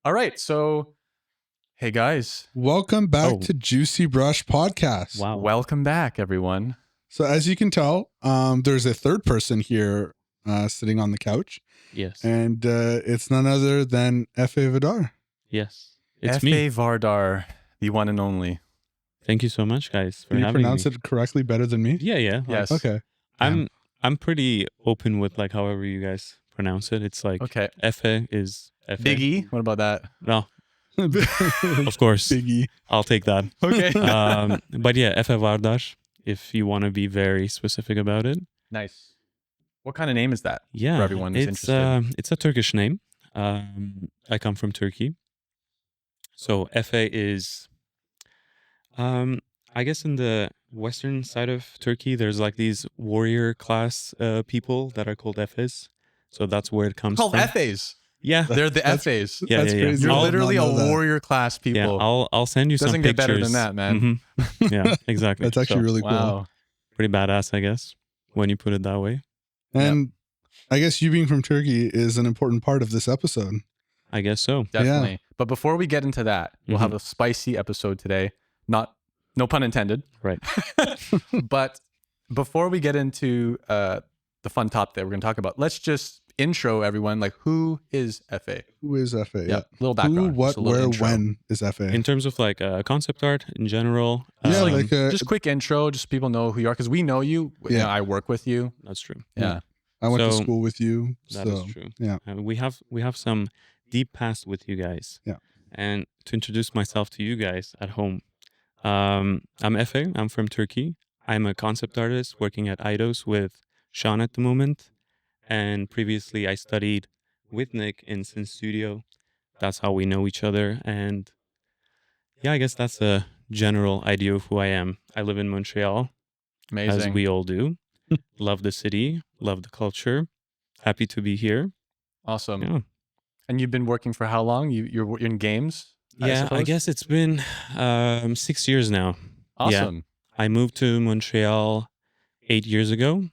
All right. So, hey guys, Welcome back to Juicy Brush Podcast. Wow. welcome back, everyone. So as you can tell, there's a third person here sitting on the couch, Yes. and it's none other than Efe Vardar. Yes. It's Efe me. Vardar, the one and only. Thank you so much, guys, for Can you having pronounce me. it correctly better than me? Yeah. Yes. Okay. I'm pretty open with like however you guys pronounce it. It's like Okay. Efe is Efe. Big E. What about that? No, of course. Biggie. I'll take that. Okay. But yeah, Efe Vardar, if you want to be very specific about it. Nice. What kind of name is that? Yeah. For everyone who's interested. It's a Turkish name. I come from Turkey. So Efe is, I guess in the western side of Turkey, there's like these warrior class people that are called Efes. So that's where it comes Called from. Efes. Yeah. They're the That's- Efes. Yeah, That's yeah, yeah. crazy. You're I did literally a not know that. warrior class people. Yeah, I'll send you Doesn't some get pictures. better than that, man. Mhm. Yeah, exactly. That's actually So, really cool. Wow. pretty badass, I guess, when you put it that way. And I guess you being from Turkey is an important part of this episode. I guess so. Definitely. But before we get into that, we'll have a spicy episode today. No pun intended. Right. But before we get into the fun topic that we're going to talk about, let's just intro everyone. Like, who is Efe? Who is Efe? Yeah. Little Who, background. what, just a little where, intro. when is Efe? In terms of like concept art in general. Yeah, like, like just quick intro, just so people know who you are, because we know you. Yeah. You know, I work with you. That's true. Yeah. I went to So- school with you. That is So true. yeah. We have some deep past with you guys. Yeah. And to introduce myself to you guys at home, I'm Efe. I'm from Turkey. I'm a concept artist working at Eidos with Sean at the moment. And previously I studied with Nick in Sin Studio. That's how we know each other. And yeah, I guess that's a general idea of who I am. I live in Montreal, Amazing. as we all do. Love the city, love the culture. Happy to be here. Awesome. Yeah. And you've been working for how long? You're in games? I suppose? guess it's been 6 years now. Awesome. I moved to Montreal 8 years ago,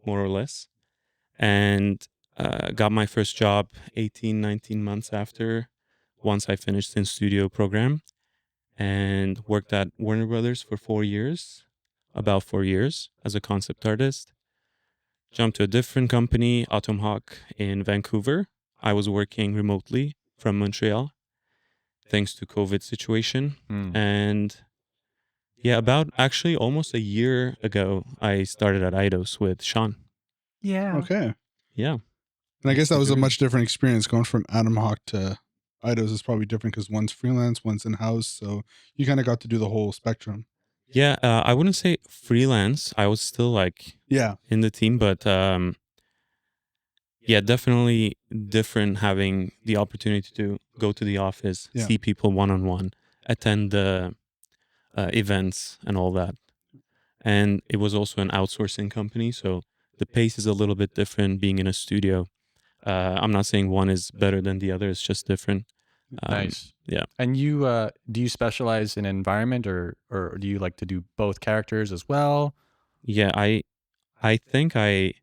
more or less, and got my first job 19 months after, once I finished in studio program, and worked at Warner Brothers for 4 years, about 4 years as a concept artist. Jumped to a different company, Atom Hawk in Vancouver. I was working remotely from Montreal, thanks to COVID situation. Hmm. And yeah, about actually almost a year ago, I started at Eidos with Sean. Yeah. Okay. Yeah. And I guess that was a much different experience going from Atom Hawk to Eidos is probably different because one's freelance, one's in-house. So you kind of got to do the whole spectrum. Yeah, I wouldn't say freelance. I was still like Yeah. in the team, but yeah, definitely different having the opportunity to go to the office, Yeah. see people one-on-one, attend the events and all that. And it was also an outsourcing company, so the pace is a little bit different being in a studio. I'm not saying one is better than the other, it's just different. Nice. yeah. And you do you specialize in environment or do you like to do both characters as well? Yeah, I think I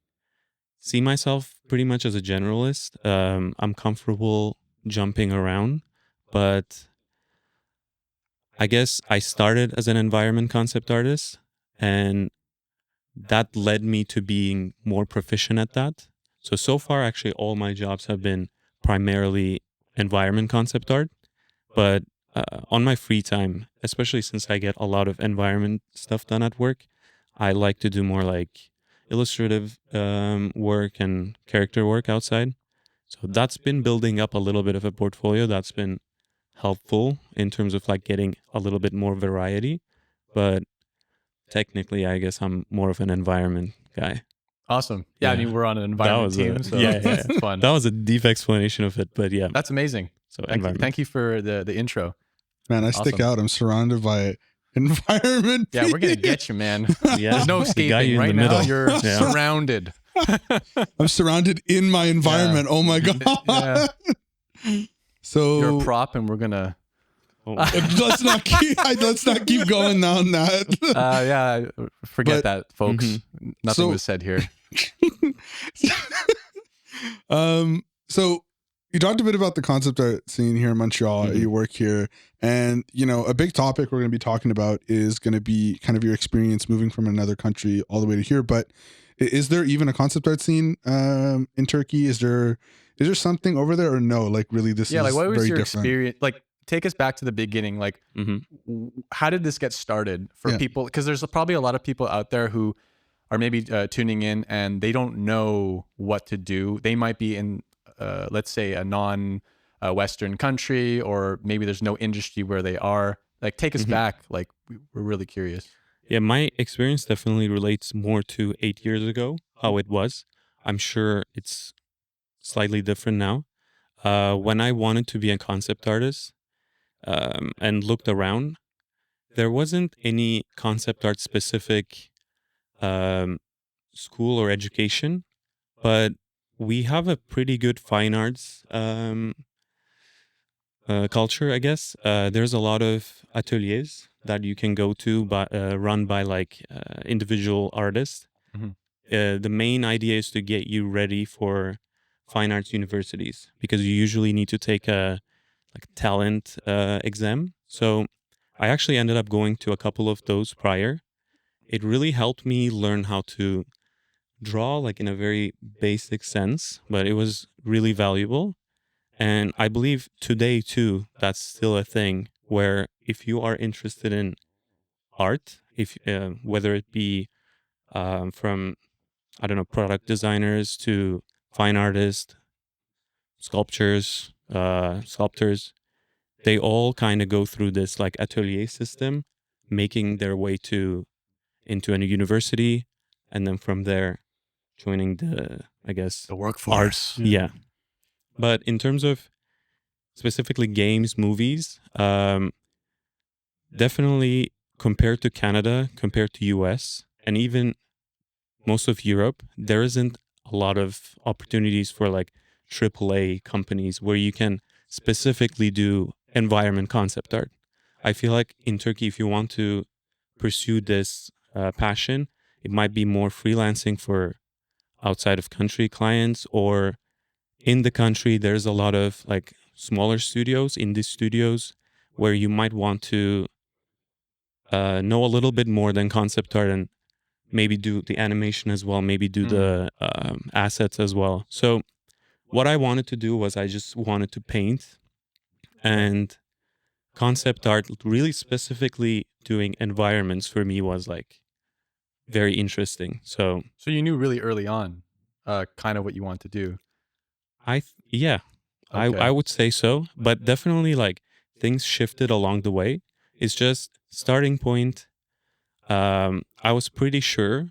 see myself pretty much as a generalist. I'm comfortable jumping around, but I guess I started as an environment concept artist, and that led me to being more proficient at that. So far, actually, all my jobs have been primarily environment concept art, but on my free time, especially since I get a lot of environment stuff done at work, I like to do more like illustrative work and character work outside. So that's been building up a little bit of a portfolio that's been helpful in terms of like getting a little bit more variety. But technically, I guess I'm more of an environment guy. Awesome. Yeah, I Yeah. mean we're on an environment was team, a- so yeah, it's fun. That was a deep explanation of it, but yeah. That's amazing. So Thank you. environment. Thank you for the intro. Man, I stick Awesome. out. I'm surrounded by environment. Yeah, we're gonna get you, man. Yeah, There's no the guy escaping. in Right the now, middle. you're Yeah. surrounded. I'm surrounded in my environment. Oh my God. Yeah. So You're a prop, and we're gonna. Oh, let's not keep going down that. Yeah, forget But- that, folks. Nothing So- was said here. So You talked a bit about the concept art scene here in Montreal. Mhm. You work here, and a big topic we're going to be talking about is going to be kind of your experience moving from another country all the way to here. But is there even a concept art scene in Turkey? Is there something over there, or no? Like, really, this Yeah, like is what was very your different. experience? Like, take us back to the beginning. Like, Mhm. how did this get started for Yeah. people? Because there's probably a lot of people out there who are maybe tuning in and they don't know what to do. They might be in, let's say, a non-Western country, or maybe there's no industry where they are. Like, take us Mhm. back. Like, we're really curious. Yeah, my experience definitely relates more to 8 years ago, how it was. I'm sure it's slightly different now. When I wanted to be a concept artist and looked around, there wasn't any concept art specific um, school or education, but we have a pretty good fine arts culture, I guess. There's a lot of ateliers that you can go to, run by like individual artists. Mhm. The main idea is to get you ready for fine arts universities because you usually need to take a like talent exam. So I actually ended up going to a couple of those prior. It really helped me learn how to draw like in a very basic sense, but it was really valuable. And I believe today too, that's still a thing where if you are interested in art, if whether it be from I don't know product designers to fine artists, sculptors, they all kind of go through this like atelier system, making their way to into a university, and then from there joining the I guess The art. workforce. Yeah. But in terms of specifically games, movies, definitely compared to Canada, compared to US, and even most of Europe, there isn't a lot of opportunities for like AAA companies where you can specifically do environment concept art. I feel like in Turkey, if you want to pursue this passion, it might be more freelancing for outside of country clients, or in the country, there's a lot of like smaller studios, indie studios, where you might want to know a little bit more than concept art and maybe do the animation as well, maybe do the assets as well. So what I wanted to do was I just wanted to paint, and concept art, really specifically doing environments for me was like very interesting. So So you knew really early on, kind of what you want to do. yeah, Okay. I would say so, but definitely like things shifted along the way. It's just starting point. I was pretty sure.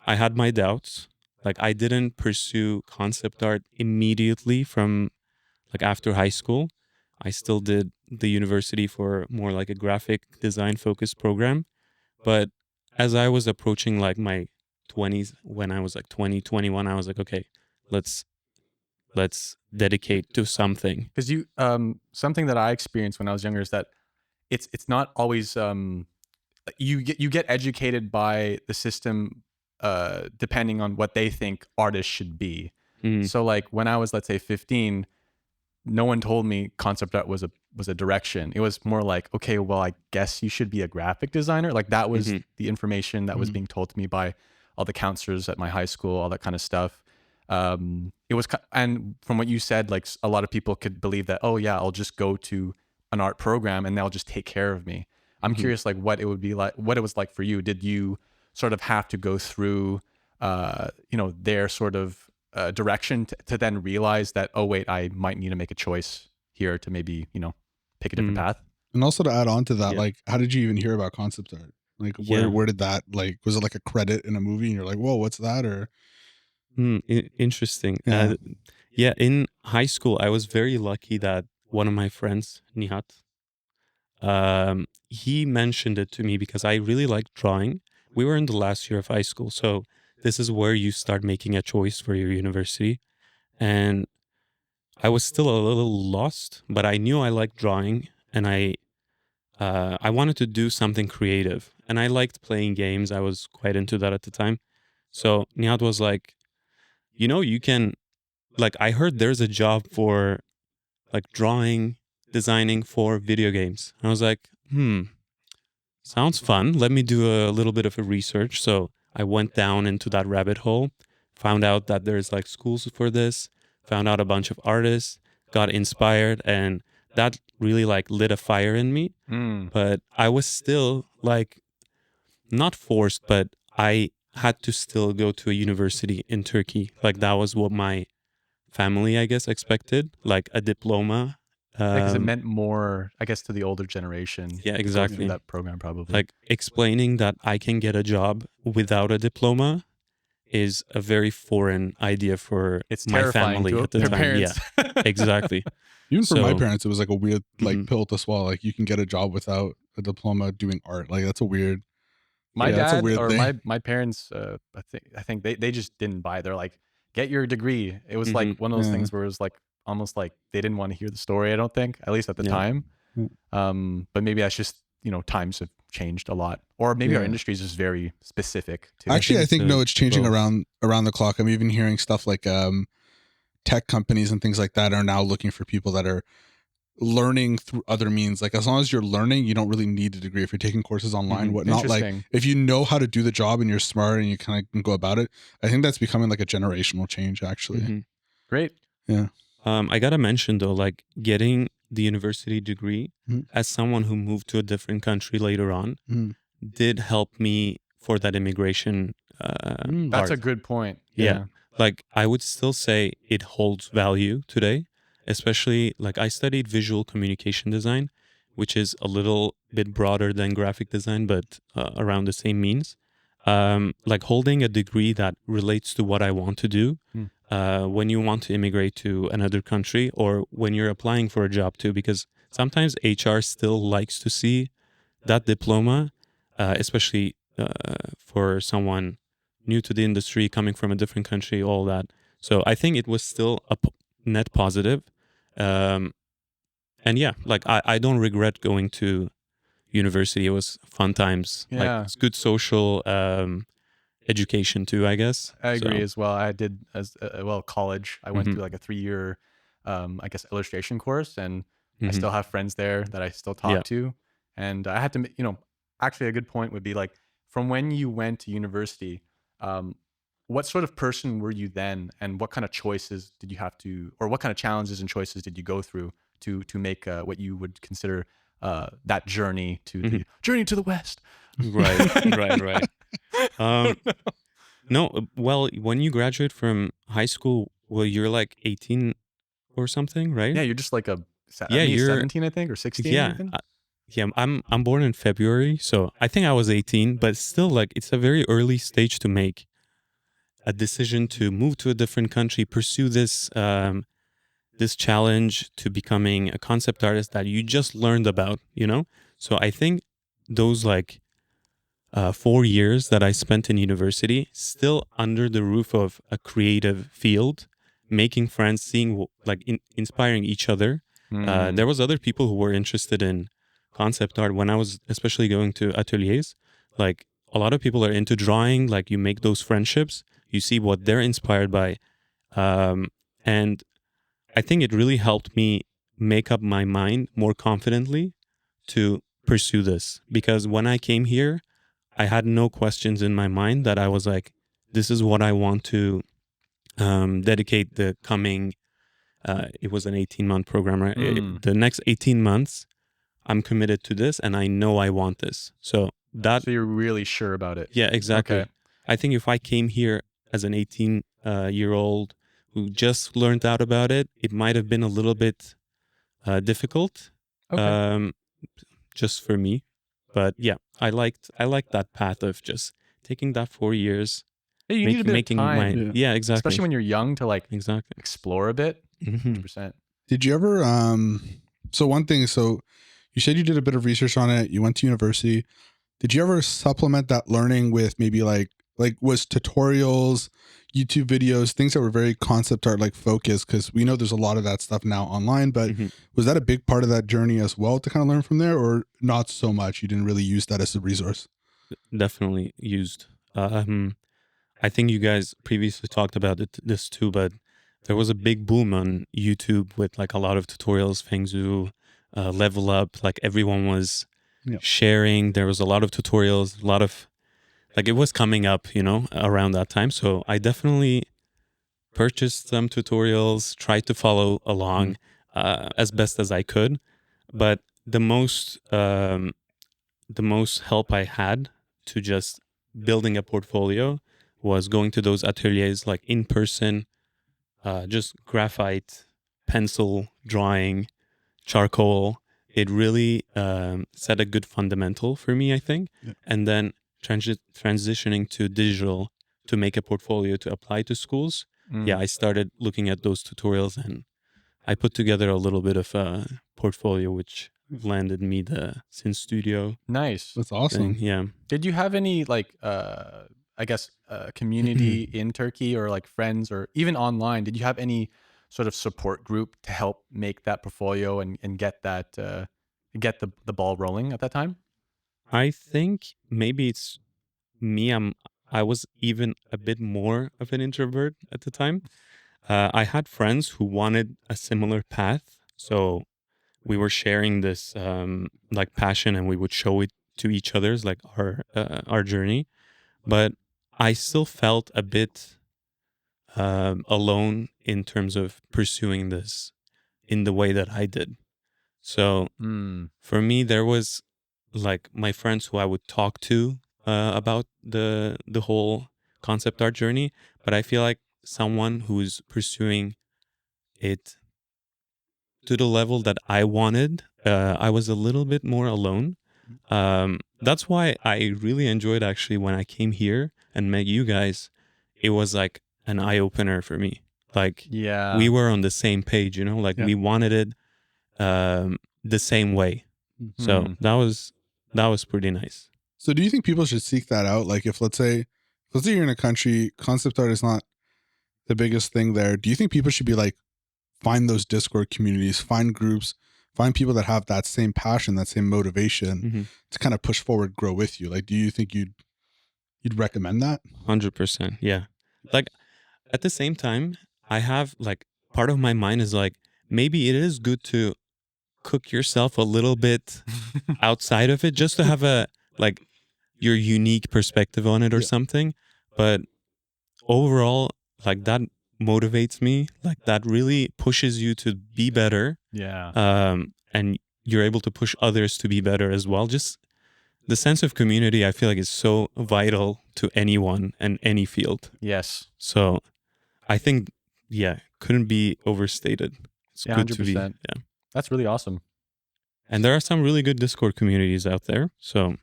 I had my doubts. Like I didn't pursue concept art immediately from like after high school. I still did the university for more like a graphic design focused program. But as I was approaching like my 20s, when I was like 20, 21, I was like, okay, let's let's dedicate to something. Because you, something that I experienced when I was younger is that it's not always you get educated by the system, depending on what they think artists should be. Mm, So like when I was, let's say, 15, no one told me concept art was a direction. It was more like, okay, well, I guess you should be a graphic designer. Like that was mhm, the information that was being told to me by all the counselors at my high school, all that kind of stuff. It was, and from what you said, like a lot of people could believe that, oh yeah, I'll just go to an art program and they'll just take care of me. I'm mhm, curious, like what it would be like, what it was like for you. Did you sort of have to go through, their sort of direction to then realize that, oh wait, I might need to make a choice here to maybe pick a different mm, path? And also to add on to that, yeah, like, how did you even hear about concept art? Like, where yeah. where did that, like, was it like a credit in a movie and you're like, whoa, what's that? Or Interesting. yeah, Yeah, in high school, I was very lucky that one of my friends, Nihat, he mentioned it to me because I really liked drawing. We were in the last year of high school, so this is where you start making a choice for your university. And I was still a little lost, but I knew I liked drawing, and I wanted to do something creative, and I liked playing games. I was quite into that at the time. So Nihat was like, you can, like, I heard there's a job for like drawing, designing for video games. I was like, sounds fun. Let me do a little bit of a research. So I went down into that rabbit hole, found out that there's like schools for this, found out a bunch of artists, got inspired, and that really like lit a fire in me. But I was still like not forced, but I had to still go to a university in Turkey. Like that was what my family, I guess, expected, like a diploma. Because it meant more, I guess, to the older generation. Yeah, to go exactly. through that program, probably. Like explaining that I can get a job without a diploma is a very foreign idea for It's my terrifying family to at the their time. parents. Yeah, exactly. Even for my So- parents, it was like a weird like Mhm. pill to swallow. Like you can get a job without a diploma doing art. Like that's a weird. My that's a dad weird or thing. my parents, I think they just didn't buy it. They're like, get your degree. It was like Mhm. one of those Yeah. things where it was like almost like they didn't want to hear the story. I don't think, at least at the Yeah. time. Yeah. But maybe that's just, you know, times have changed a lot, or maybe our Yeah. industry is just very specific to. Actually, I think no, it's changing both. around the clock. I'm even hearing stuff like tech companies and things like that are now looking for people that are learning through other means. Like as long as you're learning, you don't really need a degree if you're taking courses online, Mhm. whatnot. Like Interesting. if you know how to do the job and you're smart and you kind of can go about it, I think that's becoming like a generational change actually. Mhm. Great. Yeah. I gotta mention though, like getting the university degree Mhm. as someone who moved to a different country later on Mhm. did help me for that immigration That's part. a good point. Yeah. Like I would still say it holds value today, especially like I studied visual communication design, which is a little bit broader than graphic design, but around the same means. Like holding a degree that relates to what I want to do when you want to immigrate to another country or when you're applying for a job too, because sometimes HR still likes to see that diploma, especially for someone new to the industry, coming from a different country, all that. So I think it was still a net positive. And yeah, like I don't regret going to university. It was fun times. Like Yeah. it's good social education too, I guess. I agree So, as well. I did as well college. I went Mhm. through like a 3-year, I guess, illustration course, and I Mhm. still have friends there that I still talk Yeah. to. And I had to, you know, actually a good point would be like from when you went to university, um, what sort of person were you then, and what kind of choices did you have to, or what kind of challenges and choices did you go through to make what you would consider that journey to Mhm. the West? Right. Um, no, well, when you graduate from high school, well, you're like 18 or something, right? Yeah, you're just like Yeah, me, you're 17, I think, or 16 yeah. even. Yeah, I'm born in February, so I think I was 18, but still like it's a very early stage to make a decision to move to a different country, pursue this challenge to becoming a concept artist that you just learned about, you know? So I think those like 4 years that I spent in university, still under the roof of a creative field, making friends, seeing like inspiring each other. There was other people who were interested in concept art when I was especially going to ateliers. Like a lot of people are into drawing. Like you make those friendships, you see what they're inspired by, and I think it really helped me make up my mind more confidently to pursue this. Because when I came here, I had no questions in my mind that I was like, this is what I want to dedicate the coming, it was an 18-month program, right? The next 18 months, I'm committed to this and I know I want this. So that, So you're really sure about it. yeah, exactly. Okay. I think if I came here as an 18-year old who just learned out about it, it might have been a little bit difficult. Okay. Just for me. But yeah, I liked that path of just taking that 4 years, Yeah, you need a bit of making my time, yeah, exactly, especially when you're young, to like exactly. explore a bit. Mhm. 100%. Did you ever so one thing, so you said you did a bit of research on it, you went to university. Did you ever supplement that learning with maybe like was tutorials, YouTube videos, things that were very concept art like focused? Because we know there's a lot of that stuff now online, but Mhm. was that a big part of that journey as well to kind of learn from there, or not so much? You didn't really use that as a resource? Definitely used. I think you guys previously talked about this too, but there was a big boom on YouTube with like a lot of tutorials, Fengzu, Level Up, like everyone was Yep. sharing. There was a lot of tutorials, a lot of like it was coming up, you know, around that time. So I definitely purchased some tutorials, tried to follow along as best as I could. But the most help I had to just building a portfolio was going to those ateliers like in person, just graphite, pencil, drawing, charcoal. It really set a good fundamental for me, I think. Yeah. And then transitioning to digital to make a portfolio to apply to schools. Yeah, I started looking at those tutorials and I put together a little bit of a portfolio, which landed me the Sin Studio Nice. That's thing. awesome. Yeah. Did you have any like I guess community in Turkey or like friends or even online? Did you have any sort of support group to help make that portfolio and get that get the ball rolling at that time? I think maybe it's me. I was even a bit more of an introvert at the time. I had friends who wanted a similar path, so we were sharing this like passion, and we would show it to each other's like our journey. But I still felt a bit alone in terms of pursuing this in the way that I did. So Mm. for me, there was like my friends who I would talk to about the whole concept art journey, but I feel like someone who's pursuing it to the level that I wanted, I was a little bit more alone. That's why I really enjoyed actually when I came here and met you guys. It was like an eye opener for me. Like Yeah. we were on the same page, you know, like Yeah. we wanted it the same way. So Hmm. that was pretty nice. So do you think people should seek that out? Like if let's say you're in a country, concept art is not the biggest thing there. Do you think people should be like find those Discord communities, find groups, find people that have that same passion, that same motivation to kind of push forward, grow with you? Like do you think you'd recommend that? 100%. Yeah. Like at the same time, I have like part of my mind is like maybe it is good to cook yourself a little bit outside of it just to have a like your unique perspective on it or Yeah. something. But overall, like that motivates me. Like that really pushes you to be better. Yeah. And you're able to push others to be better as well. Just the sense of community, I feel like is so vital to anyone and any field. Yes. So I think, yeah, couldn't be overstated. It's Yeah, good to be, 100%. yeah. That's really awesome. And there are some really good Discord communities out there. So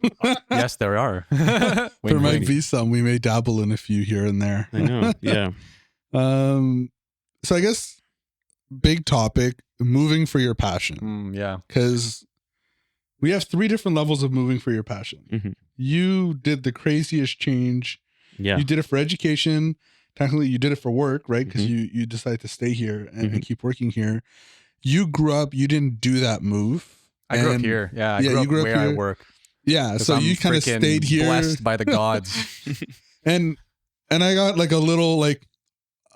Yes, there are. There Wink, might wink. be some. We may dabble in a few here and there. I know, yeah. So I guess big topic, moving for your passion. Yeah. Because we have 3 different levels of moving for your passion. Mhm. You did the craziest change. Yeah. You did it for education. Technically, you did it for work, right? Because Mhm. you decided to stay here and Mhm. keep working here. You grew up, you didn't do that move. I grew up And- here. Yeah, I yeah, grew you up grew up where I here. work. Yeah, 'Cause so I'm you kind of freaking stayed here. blessed by the gods. and I got like a little like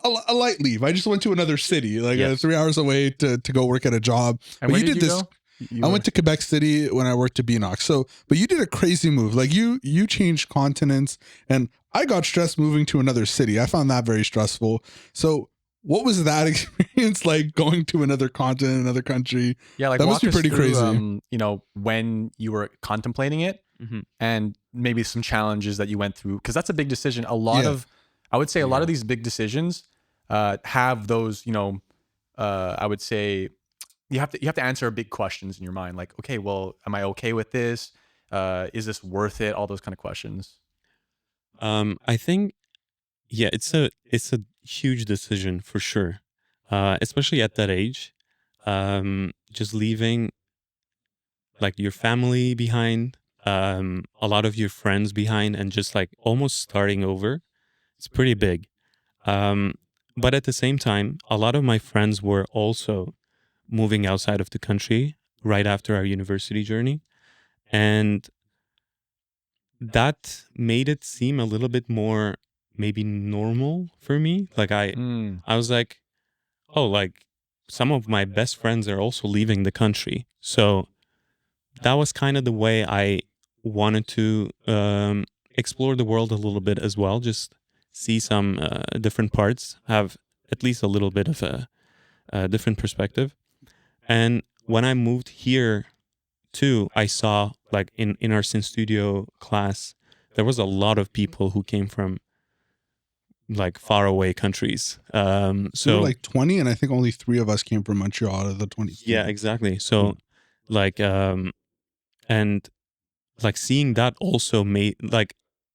a light leave. I just went to another city, like Yes. 3 hours away to go work at a job. And But where you did did you this. go? You I were- went to Quebec City when I worked at Beanox. So, but you did a crazy move. Like you changed continents, and I got stressed moving to another city. I found that very stressful. So, what was that experience like going to another continent, another country? Yeah, like That walk must be us pretty through, crazy. you know, when you were contemplating it Mhm. and maybe some challenges that you went through, because that's a big decision. A lot Yeah. of, I would say, a lot Yeah. of these big decisions have those, you know, I would say you have to answer big questions in your mind, like, okay, well, am I okay with this? Is this worth it? All those kind of questions. I think, yeah, it's a huge decision for sure. Especially at that age. Just leaving like your family behind, a lot of your friends behind, and just like almost starting over. It's pretty big. But at the same time, a lot of my friends were also moving outside of the country right after our university journey. And that made it seem a little bit more maybe normal for me. Like I was like, oh, like some of my best friends are also leaving the country. So that was kind of the way I wanted to explore the world a little bit as well. Just see some different parts, have at least a little bit of a different perspective. And when I moved here too, I saw like in our Sin Studio class, there was a lot of people who came from like far away countries. We were So like 20, and I think only 3 of us came from Montreal out of the 20 yeah, people. exactly. So like and like seeing that also made like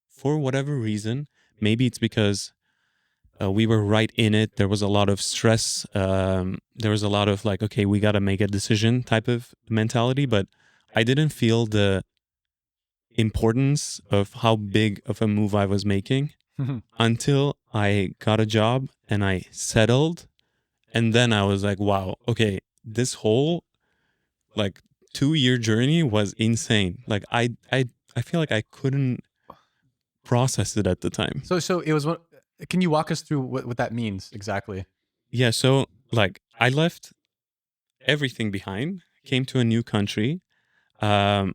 for whatever reason, maybe it's because we were right in it. There was a lot of stress. There was a lot of like, okay, we got to make a decision type of mentality, but I didn't feel the importance of how big of a move I was making until I got a job and I settled. And then I was like, wow, okay, this whole like 2-year journey was insane. Like I feel like I couldn't process it at the time. So it was what? Can you walk us through what that means exactly? Yeah, so like I left everything behind, came to a new country. Um,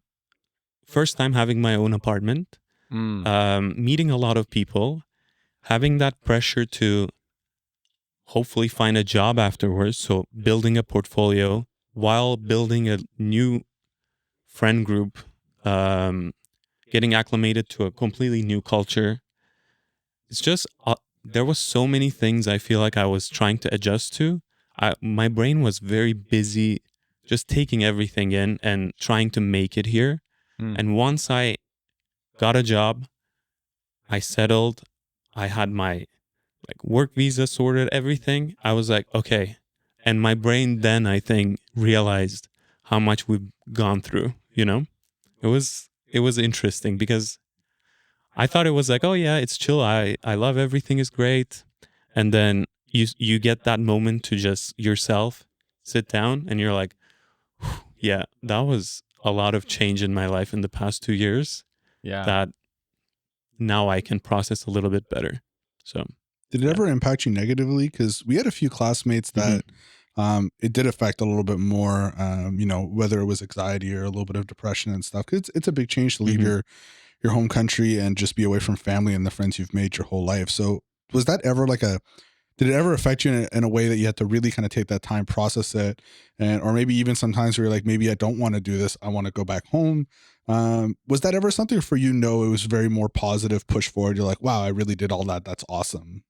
First time having my own apartment, Mm. meeting a lot of people, having that pressure to hopefully find a job afterwards. So building a portfolio while building a new friend group, um, getting acclimated to a completely new culture. It's just there was so many things I feel like I was trying to adjust to. My brain was very busy just taking everything in and trying to make it here. Mm. And once I got a job, I settled, I had my like work visa sorted, everything. I was like, okay. And my brain then I think realized how much we've gone through, you know? It was interesting because I thought it was like, oh yeah, it's chill. I love everything is great. And then you get that moment to just yourself sit down and you're like, yeah, that was a lot of change in my life in the past 2 years Yeah. that now I can process a little bit better. So Did it ever impact you negatively? Because we had a few classmates that it did affect a little bit more, whether it was anxiety or a little bit of depression and stuff. 'Cause it's a big change to leave your home country and just be away from family and the friends you've made your whole life. So was that ever did it ever affect you in a way that you had to really kind of take that time, process it, and or maybe even sometimes where you're like, maybe I don't want to do this, I want to go back home. Was that ever something for you? No, it was very more positive, push forward. You're like, wow, I really did all that. That's awesome.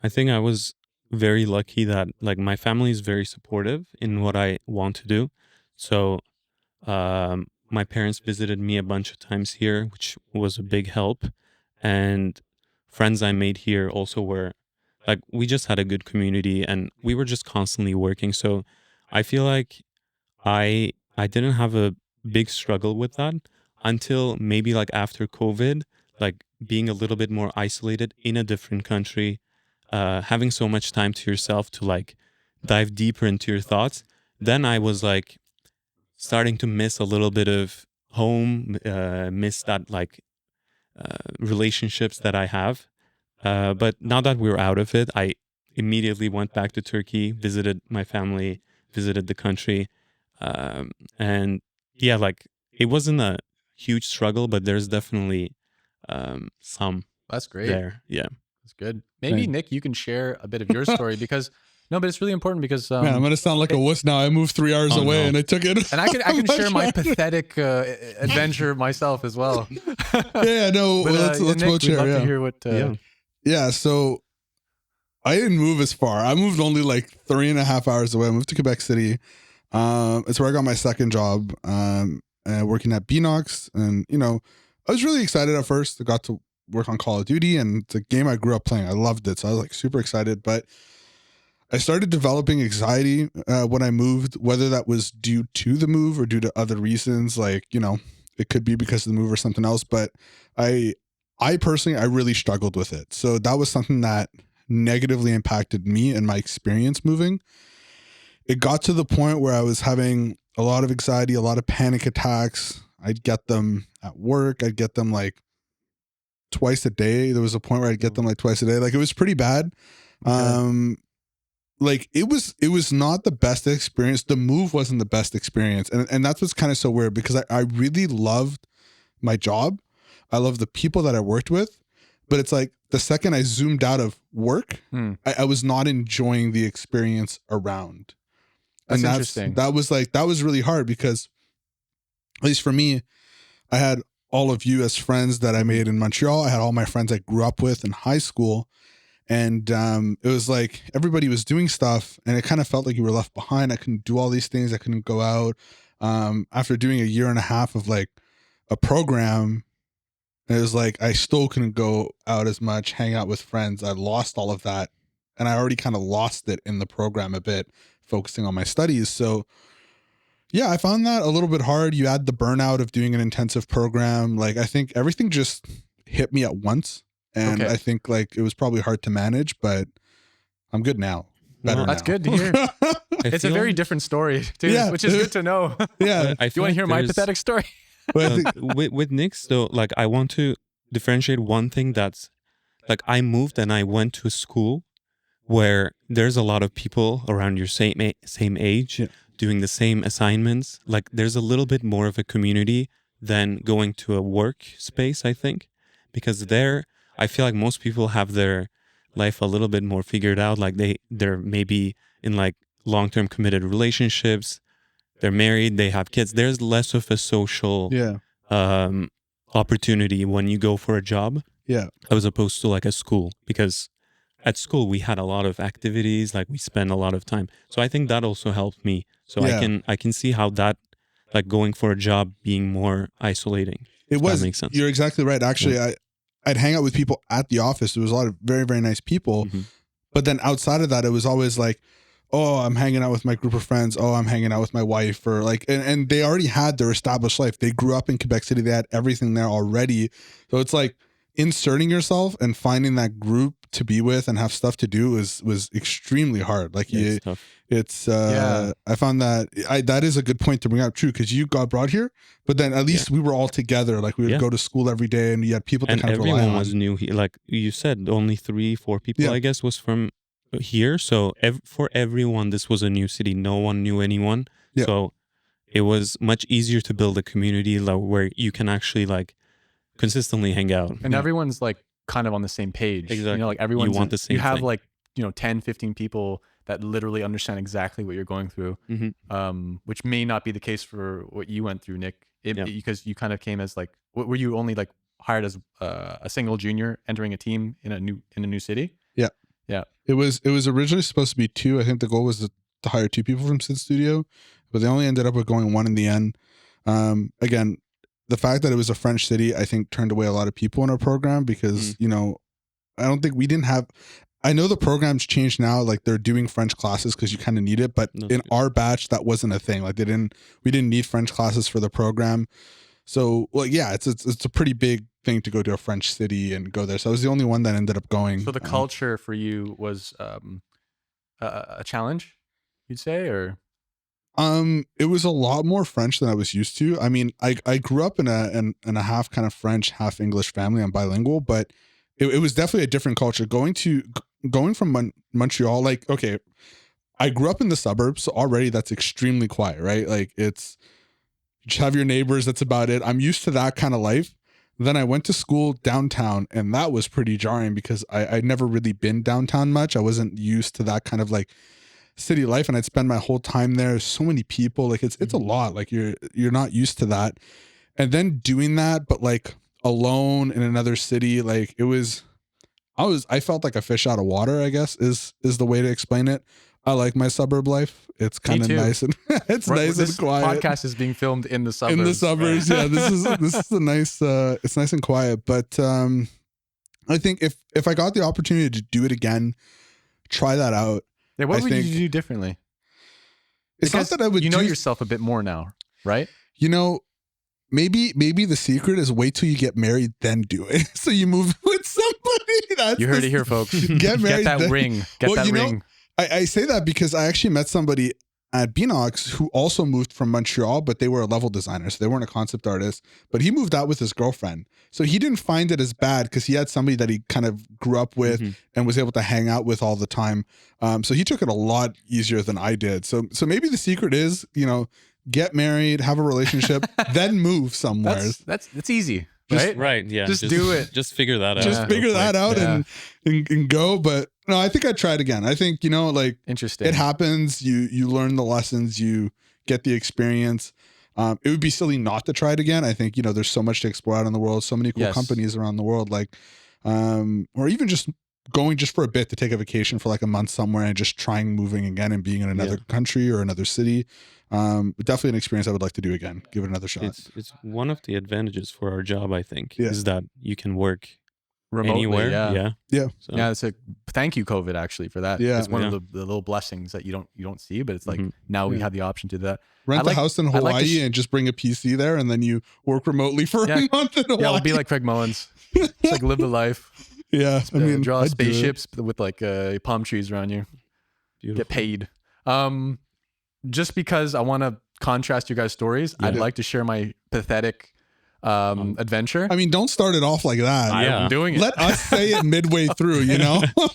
I think I was very lucky that like my family is very supportive in what I want to do. So my parents visited me a bunch of times here, which was a big help. And friends I made here also were like, we just had a good community and we were just constantly working. So I feel like I didn't have a big struggle with that until maybe like after COVID, like being a little bit more isolated in a different country, having so much time to yourself to like dive deeper into your thoughts. Then I was like, starting to miss a little bit of home, miss that like relationships that I have. But now that we're out of it, I immediately went back to Turkey, visited my family, visited the country. And yeah, like it wasn't a huge struggle, but there's definitely some That's great. there. Yeah. That's good. Maybe Right. Nick, you can share a bit of your story because no, but it's really important because Man, I'm gonna sound like a wuss now. I moved 3 hours Oh, away no. and I took it. and I can share my pathetic adventure myself as well. Yeah, no, But, let's Nick, both we'd share. love Yeah. to hear what. Yeah. Yeah, so I didn't move as far. I moved only like 3.5 hours away. I moved to Quebec City. It's where I got my second job, working at Beanox. And, I was really excited at first. I got to work on Call of Duty, and it's a game I grew up playing. I loved it. So I was like super excited. But I started developing anxiety when I moved, whether that was due to the move or due to other reasons. Like, it could be because of the move or something else. But I personally, I really struggled with it. So that was something that negatively impacted me and my experience moving. It got to the point where I was having a lot of anxiety, a lot of panic attacks. I'd get them at work. I'd get them like twice a day. There was a point where I'd get them like twice a day. Like it was pretty bad. Okay. like it was not the best experience. The move wasn't the best experience. And that's what's kind of so weird, because I really loved my job. I love the people that I worked with, but it's like the second I zoomed out of work, I was not enjoying the experience around. That's interesting. That was really hard, because at least for me, I had all of you as friends that I made in Montreal. I had all my friends I grew up with in high school. And it was like everybody was doing stuff, and it kind of felt like you were left behind. I couldn't do all these things. I couldn't go out. After doing a year and a half of like a program, it was like I still couldn't go out as much, hang out with friends. I lost all of that. And I already kind of lost it in the program a bit, focusing on my studies. So yeah, I found that a little bit hard. You add the burnout of doing an intensive program. Like, I think everything just hit me at once. And I think like it was probably hard to manage, but I'm good now. Better That's now. good to hear. It's a very different story, too, which is good to know. Yeah. Do you want to hear my pathetic story? But I think, with Nick's though, like I want to differentiate one thing. That's like, I moved and I went to a school where there's a lot of people around your same age doing the same assignments. Like there's a little bit more of a community than going to a work space, I think, because there I feel like most people have their life a little bit more figured out. Like they're maybe in like long-term committed relationships. They're married, they have kids. There's less of a social opportunity when you go for a job. Yeah. As opposed to like a school, because at school we had a lot of activities, like we spent a lot of time. So I think that also helped me. So I can see how that, like going for a job being more isolating. It was. That makes sense. You're exactly right. Actually, I'd hang out with people at the office. There was a lot of very, very nice people. Mm-hmm. But then outside of that, it was always like, oh, I'm hanging out with my group of friends. Oh, I'm hanging out with my wife, or like, and they already had their established life. They grew up in Quebec City. They had everything there already. So it's like inserting yourself and finding that group to be with and have stuff to do was extremely hard. Like It's tough. I found that is a good point to bring up, true, because you got brought here, but then at least we were all together. Like we would go to school every day, and you had people to kind of rely on. Everyone was new here. Like you said, only 3-4 people, I guess, was from here. So for everyone, this was a new city. No one knew anyone. Yeah. So it was much easier to build a community where you can actually like consistently hang out. And everyone's like kind of on the same page. Exactly. You know, like everyone's, you want the same you have thing. like, 10, 15 people that literally understand exactly what you're going through, which may not be the case for what you went through, Nick, because you kind of came as like, were you only like hired as a single junior entering a team in a new city? Yeah. Yeah. It was originally supposed to be 2. I think the goal was to hire 2 people from Sid Studio, but they only ended up with going 1 in the end. Again, the fact that it was a French city, I think, turned away a lot of people in our program because, I don't think we didn't have, I know the program's changed now. Like they're doing French classes because you kind of need it, but in our batch, that wasn't a thing. Like we didn't need French classes for the program. So, well, yeah, it's a pretty big thing to go to a French city and go there. So I was the only one that ended up going. So the culture for you was a challenge, you'd say, or? It was a lot more French than I was used to. I mean, I grew up in a half kind of French, half English family. I'm bilingual, but it was definitely a different culture. Going from Montreal, like, okay, I grew up in the suburbs, so already that's extremely quiet, right? Like it's, you just have your neighbors, that's about it. I'm used to that kind of life. Then I went to school downtown, and that was pretty jarring because I'd never really been downtown much. I wasn't used to that kind of like city life, and I'd spend my whole time there. So many people, like it's a lot. Like you're not used to that, and then doing that, but like alone in another city, like I felt like a fish out of water, I guess is the way to explain it. I like my suburb life. It's kind of nice and it's nice and quiet. This podcast is being filmed in the suburbs. In the suburbs, yeah. This is a nice. It's nice and quiet, but I think if I got the opportunity to do it again, try that out. Yeah, what would you do differently? It's because not that I would. You know yourself a bit more now, right? Maybe the secret is wait till you get married, then do it. So you move with somebody. You heard it here, folks. Get married. Get that ring. Get that ring. I say that because I actually met somebody at Beanox who also moved from Montreal, but they were a level designer, so they weren't a concept artist. But he moved out with his girlfriend, so he didn't find it as bad because he had somebody that he kind of grew up with and was able to hang out with all the time. So he took it a lot easier than I did. So maybe the secret is, get married, have a relationship, then move somewhere. That's easy. Right? Right? Yeah. Just do it. Just figure that out. Just figure that out and go. But no, I think I'd try it again. I think, Interesting. it happens. You learn the lessons, you get the experience. It would be silly not to try it again. I think, there's so much to explore out in the world, so many cool companies around the world, or even just going just for a bit to take a vacation for like a month somewhere and just trying moving again and being in another country or another city. Definitely an experience I would like to do again. Give it another shot. It's one of the advantages for our job, I think, Yeah. is that you can work Remotely, anywhere. Yeah. So, Yeah, it's a thank you, COVID, actually, for that. Yeah. It's one of the little blessings that you don't see, but it's like now we have the option to do that. Rent a house in Hawaii and just bring a PC there, and then you work remotely for a month in Hawaii. Yeah, we'll be like Craig Mullins. Just like live the life. Yeah, I mean, draw I'd do spaceships with like palm trees around you. beautiful. Get paid. Just because I want to contrast you guys' stories, I'd like to share my pathetic adventure. I mean, don't start it off like that. I'm doing it. Let us say it midway through,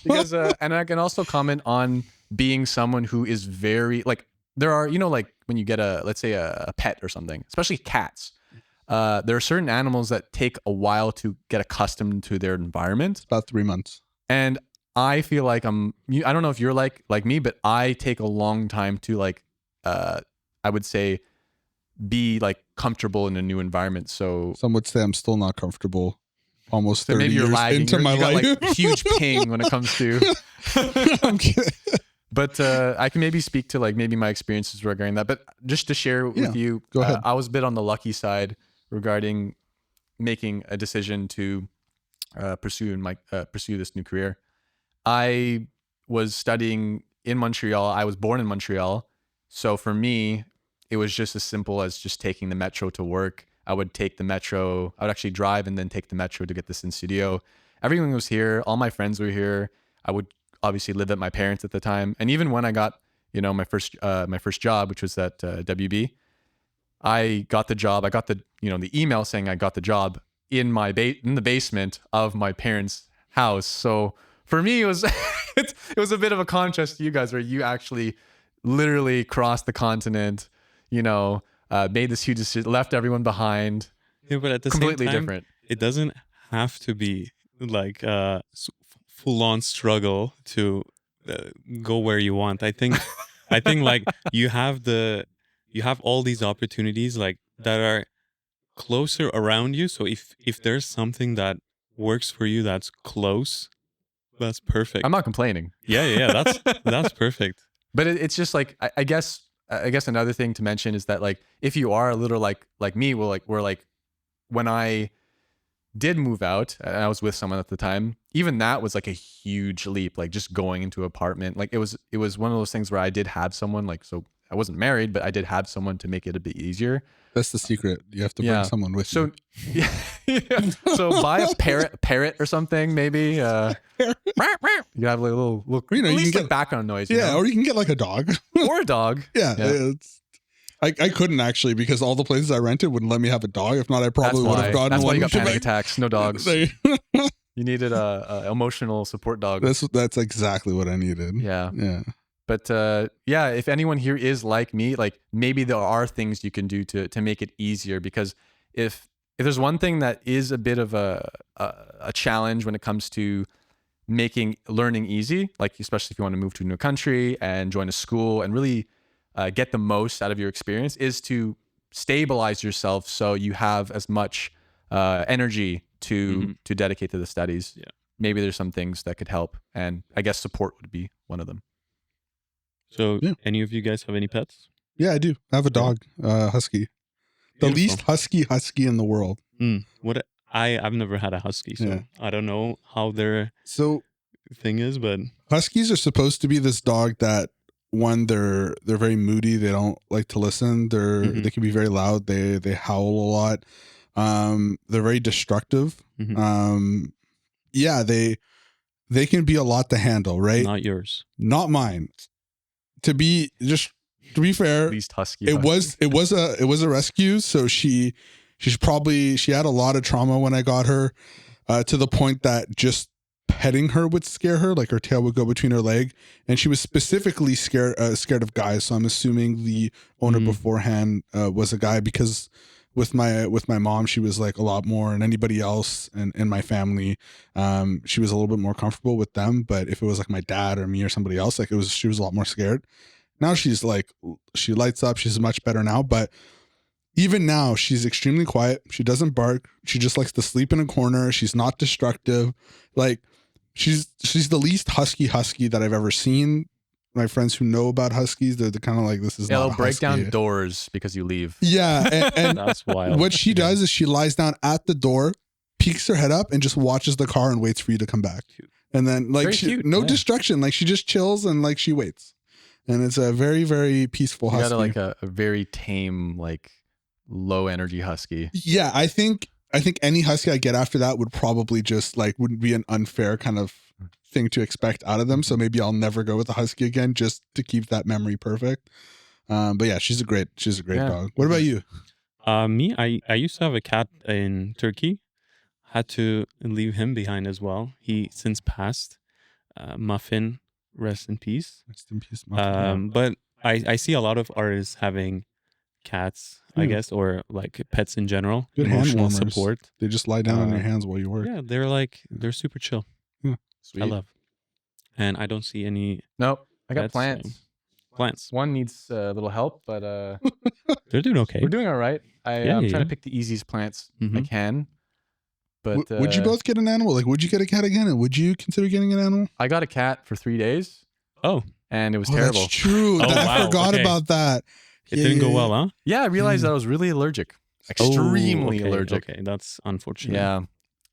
Because and I can also comment on being someone who is very like there are like when you get let's say a pet or something, especially cats. There are certain animals that take a while to get accustomed to their environment. About 3 months. And I feel like I don't know if you're like me, but I take a long time to I would say be like comfortable in a new environment. So some would say I'm still not comfortable almost 30 maybe you're years lagging. into my you got life. like huge ping when it comes to I'm kidding. But I can maybe speak to like maybe my experiences regarding that. But just to share with you, go ahead. I was a bit on the lucky side regarding making a decision to pursue this new career. I was studying in Montreal. I was born in Montreal. So for me, it was just as simple as just taking the metro to work. I would take the metro. I would actually drive and then take the metro to get this in studio. Everyone was here. All my friends were here. I would obviously live at my parents at the time. And even when I got, my first job, which was at WB, I got the job. I got the email saying I got the job in my in the basement of my parents' house. So for me, it was it was a bit of a contrast to you guys, where you actually literally crossed the continent, made this huge decision, left everyone behind. Yeah, but at the completely same time, different. It doesn't have to be like a full-on struggle to go where you want. I think like you have all these opportunities like that are closer around you. So if there's something that works for you that's close, that's perfect. I'm not complaining. Yeah, that's perfect. But it's just like I guess another thing to mention is that like if you are a little like me, we're like when I did move out and I was with someone at the time, even that was like a huge leap, like just going into an apartment. Like it was one of those things where I did have someone, like, so I wasn't married, but I did have someone to make it a bit easier. That's the secret. You have to bring someone with you. So yeah. So buy a parrot or something, maybe. You have like a little at you least can like background noise. Yeah, or you can get like a dog. Or a dog. Yeah. I couldn't actually, because all the places I rented wouldn't let me have a dog. If not, I probably would have gotten one. That's why you got Quebec. panic attacks. No dogs. You needed a emotional support dog. That's exactly what I needed. Yeah. Yeah. But if anyone here is like me, like maybe there are things you can do to make it easier, because if there's one thing that is a bit of a challenge when it comes to making learning easy, like especially if you want to move to a new country and join a school and really get the most out of your experience, is to stabilize yourself so you have as much energy to dedicate to the studies. Yeah. Maybe there's some things that could help, and I guess support would be one of them. So, any of you guys have any pets? Yeah, I do. I have a dog, husky. The least husky in the world. What I've never had a husky, so I don't know how their thing is, but huskies are supposed to be this dog that, one, they're very moody. They don't like to listen. They can be very loud. They howl a lot. They're very destructive. They can be a lot to handle, right? Not yours. Not mine. To be just To be fair, Least husky. it was a rescue. So she had a lot of trauma when I got her, to the point that just petting her would scare her. Like her tail would go between her leg, and she was specifically scared of guys. So I'm assuming the owner beforehand was a guy, because with my mom, she was like a lot more, and anybody else in my family, she was a little bit more comfortable with them. But if it was like my dad or me or somebody else, like she was a lot more scared. Now she's like, she lights up. She's much better now. But even now, she's extremely quiet. She doesn't bark. She just likes to sleep in a corner. She's not destructive. Like, she's the least husky that I've ever seen. My friends who know about huskies, they're kind of like, this is not a they'll break husky. down doors because you leave. Yeah, and That's wild. what she does is she lies down at the door, peeks her head up, and just watches the car and waits for you to come back. And then like Very cute. no destruction. Like she just chills and like she waits. And it's a very, very peaceful husky. You got like a very tame, like low energy husky. Yeah, I think any husky I get after that would probably just like wouldn't be an unfair kind of thing to expect out of them. So maybe I'll never go with a husky again, just to keep that memory perfect. But yeah, she's a great dog. What about you? Me, I used to have a cat in Turkey. Had to leave him behind as well. He since passed. Muffin, rest in peace. Rest in peace, Muffin. But I see a lot of artists having cats, I guess, or like pets in general. Good hand emotional warmers. support. They just lie down on your hands while you work. Yeah, they're super chill. Yeah. Sweet. I love. And I don't see any Nope. I got pets, plants. plants. One needs a little help, but They're doing okay. we're doing all right. I'm trying to pick the easiest plants I Mhm. can. But would you both get an animal? Like, would you get a cat again? And would you consider getting an animal? I got a cat for 3 days, Oh, and it was Oh, terrible. that's true. Oh, I wow. forgot Okay. about that. it didn't go well, huh? Yeah, I realized that I was really allergic. Extremely Oh, okay, allergic. Okay, that's unfortunate. Yeah.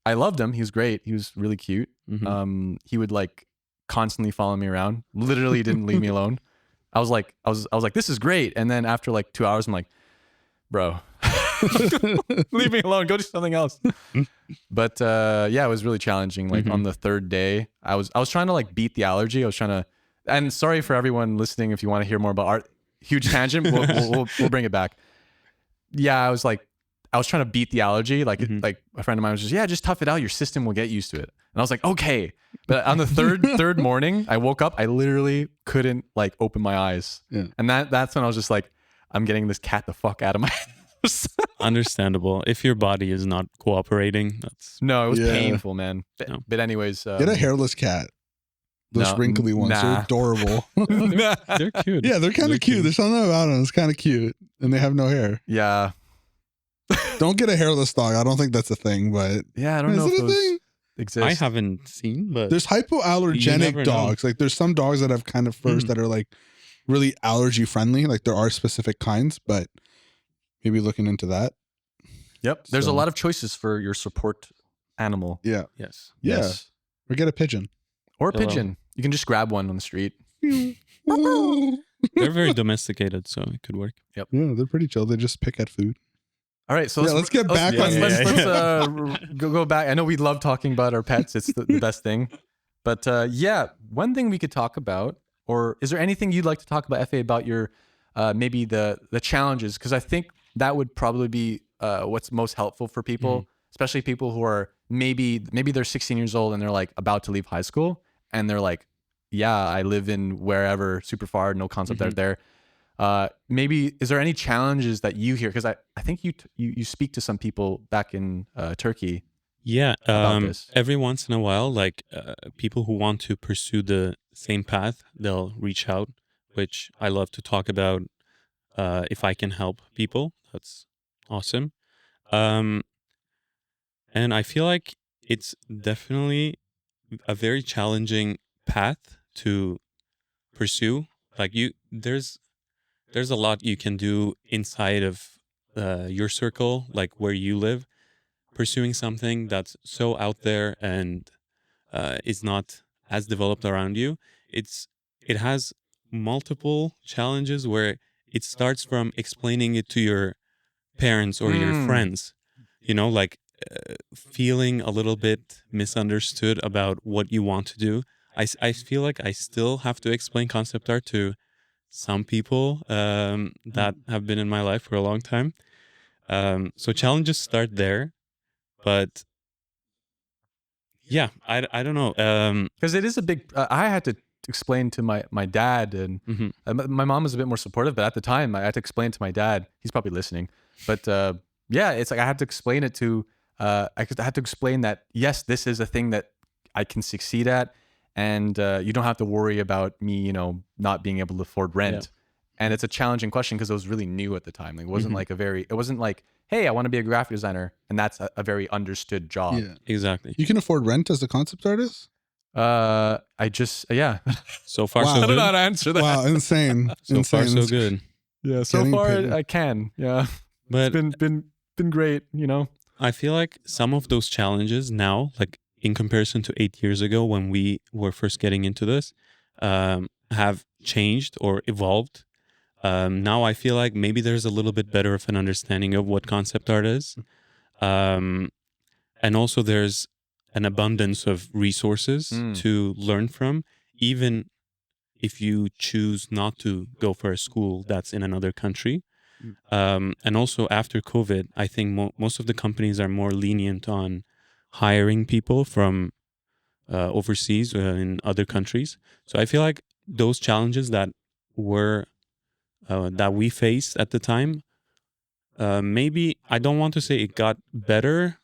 I loved him. He was great. He was really cute. Mhm. He would like constantly follow me around. Literally didn't leave me alone. I was like, this is great. And then after like 2 hours, I'm like, bro, leave me alone. Go do something else. But yeah, it was really challenging. Like on the third day, I was trying to like beat the allergy. I was trying to, and sorry for everyone listening if you want to hear more about art. Huge tangent. We'll bring it back. Yeah, I was trying to beat the allergy. Like like a friend of mine was just tough it out. Your system will get used to it. And I was like, okay. But on the third morning, I woke up. I literally couldn't like open my eyes. Yeah. And that's when I was just like, I'm getting this cat the fuck out of my house. Understandable. If your body is not cooperating, that's No, it was Yeah. painful, man. No. But anyways, Get a hairless cat. Those No, wrinkly ones. nah. They're adorable. they're cute. Yeah, they're kind of cute. There's something about them. It's kind of cute. And they have no hair. yeah. Don't get a hairless dog. I don't think that's a thing, but Yeah, I don't is know it if a those thing? exist. I haven't seen, but There's You never hypoallergenic know. dogs. Like there's some dogs that have kind of furs that are like really allergy friendly. Like there are specific kinds, but maybe looking into that. Yep. There's So- a lot of choices for your support animal. Yeah. yes. Yeah. Yes. Or get a pigeon. Or a Hello. pigeon. You can just grab one on the street. They're very domesticated, so it could work. Yeah, they're pretty chill. They just pick at food. All right, so Let's get back on- let's go back. I know we love talking about our pets. It's the best thing. But yeah, one thing we could talk about, or is there anything you'd like to talk about, Efe, about your maybe the challenges? Because I think that would probably be what's most helpful for people, especially people who are maybe they're 16 years old and they're like about to leave high school and they're like, yeah, I live in wherever, super far, no concept out there. Maybe is there any challenges that you hear? Because I think you speak to some people back in Turkey. Yeah. About this. Every once in a while, like people who want to pursue the same path, they'll reach out, which I love to talk about. If I can help people, that's awesome. And I feel like it's definitely a very challenging path to pursue. Like there's a lot you can do inside of your circle, like where you live, pursuing something that's so out there and is not as developed around you. It has multiple challenges where it starts from explaining it to your parents or your friends, like feeling a little bit misunderstood about what you want to do. I feel like I still have to explain concept art to some people that have been in my life for a long time. So challenges start there, but yeah, I don't know. Because it is a big. I had to explain to my dad, and Mhm. my mom was a bit more supportive, but at the time I had to explain to my dad. He's probably listening, but yeah, it's like I had to explain it to. I had to explain that yes, this is a thing that I can succeed at, and you don't have to worry about me, not being able to afford rent. And it's a challenging question because it was really new at the time. Like, it wasn't Mhm. like it wasn't like, hey, I want to be a graphic designer, and that's a very understood job. Yeah. Exactly. You can afford rent as a concept artist? I just yeah. So far, Wow. so I don't know how good. to answer that. Wow, insane. So far, insane. so good. Yeah, so Getting far paid. I can. Yeah, it's But been great. I feel like some of those challenges now, like in comparison to 8 years ago when we were first getting into this, have changed or evolved. Now I feel like maybe there's a little bit better of an understanding of what concept art is. And also there's an abundance of resources to learn from, even if you choose not to go for a school that's in another country. And also after COVID, I think most of the companies are more lenient on hiring people from overseas in other countries. So I feel like those challenges that we faced at the time, maybe I don't want to say it got better.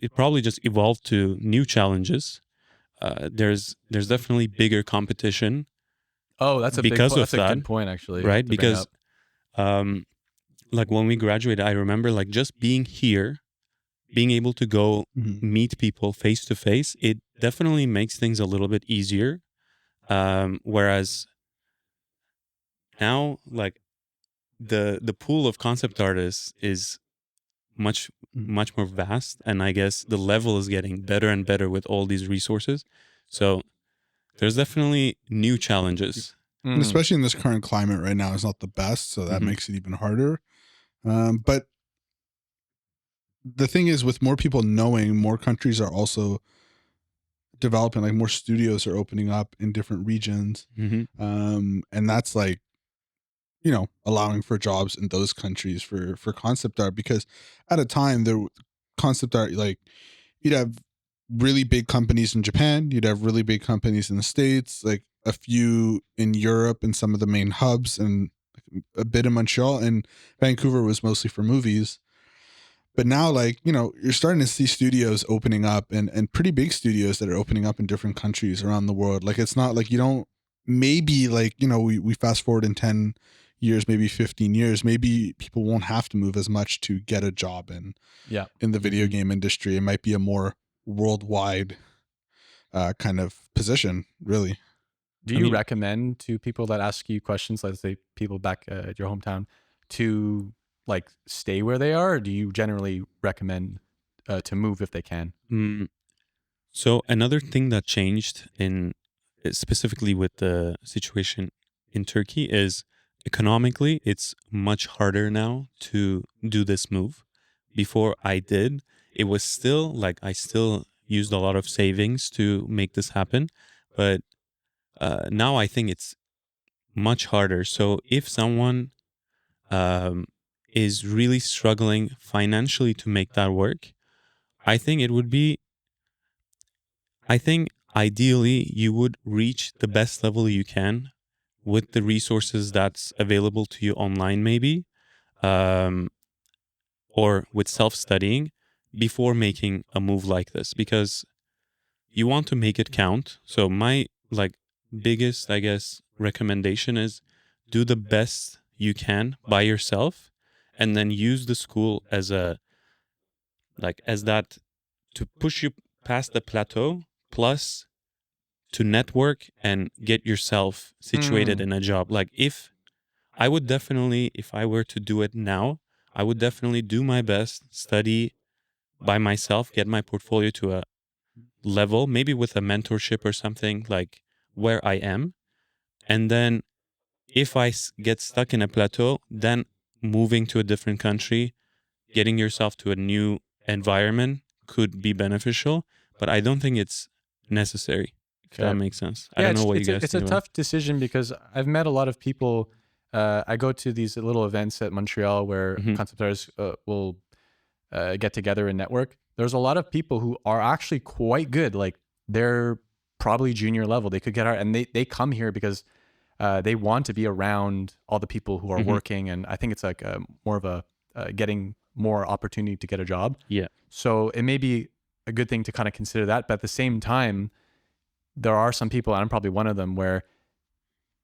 It probably just evolved to new challenges. There's definitely bigger competition Oh, that's a big. because of That's a that, good point actually right? to bring Because up. like when we graduated, I remember like just being here, being able to go meet people face to face, it definitely makes things a little bit easier. Whereas now, like the pool of concept artists is much more vast, and I guess the level is getting better and better with all these resources. So there's definitely new challenges. And especially in this current climate right now is not the best, so that makes it even harder. But the thing is, with more people knowing, more countries are also developing, like more studios are opening up in different regions. And that's like, allowing for jobs in those countries for concept art, because at a time the concept art, like, you'd have really big companies in Japan, you'd have really big companies in the States, like a few in Europe and some of the main hubs, and a bit in Montreal, and Vancouver was mostly for movies. But now, like, you're starting to see studios opening up, and pretty big studios that are opening up in different countries around the world. Like, it's not like you don't, maybe like, we fast forward in 10 years, maybe 15 years, maybe people won't have to move as much to get a job in the video game industry. It might be a more worldwide kind of position, really. Do you recommend to people that ask you questions, let's say people back at your hometown, to like stay where they are, or do you generally recommend to move if they can? So another thing that changed in specifically with the situation in Turkey is economically it's much harder now to do this move. Before I did, it was still like I still used a lot of savings to make this happen, but now I think it's much harder. So if someone is really struggling financially to make that work, I think it would be I think ideally you would reach the best level you can with the resources that's available to you online, maybe, um, or with self-studying before making a move like this, because you want to make it count. So my like biggest, I guess, recommendation is do the best you can by yourself, and then use the school as as that to push you past the plateau, plus to network and get yourself situated in a job. Like if I were to do it now, I would definitely do my best, study by myself, get my portfolio to a level, maybe with a mentorship or something like where I am. And then if get stuck in a plateau, then moving to a different country, getting yourself to a new environment could be beneficial, but I don't think it's necessary. if that makes sense. I Yeah, don't know what you guys it's think a about it. tough decision because I've met a lot of people. I go to these little events at Montreal where Mhm. concept artists will get together and network. There's a lot of people who are actually quite good. Like they're probably junior level. They could get art, and they come here because they want to be around all the people who are Mhm. working. And I think it's like more of a getting more opportunity to get a job. Yeah. So it may be a good thing to kind of consider that. But at the same time, there are some people, and I'm probably one of them, where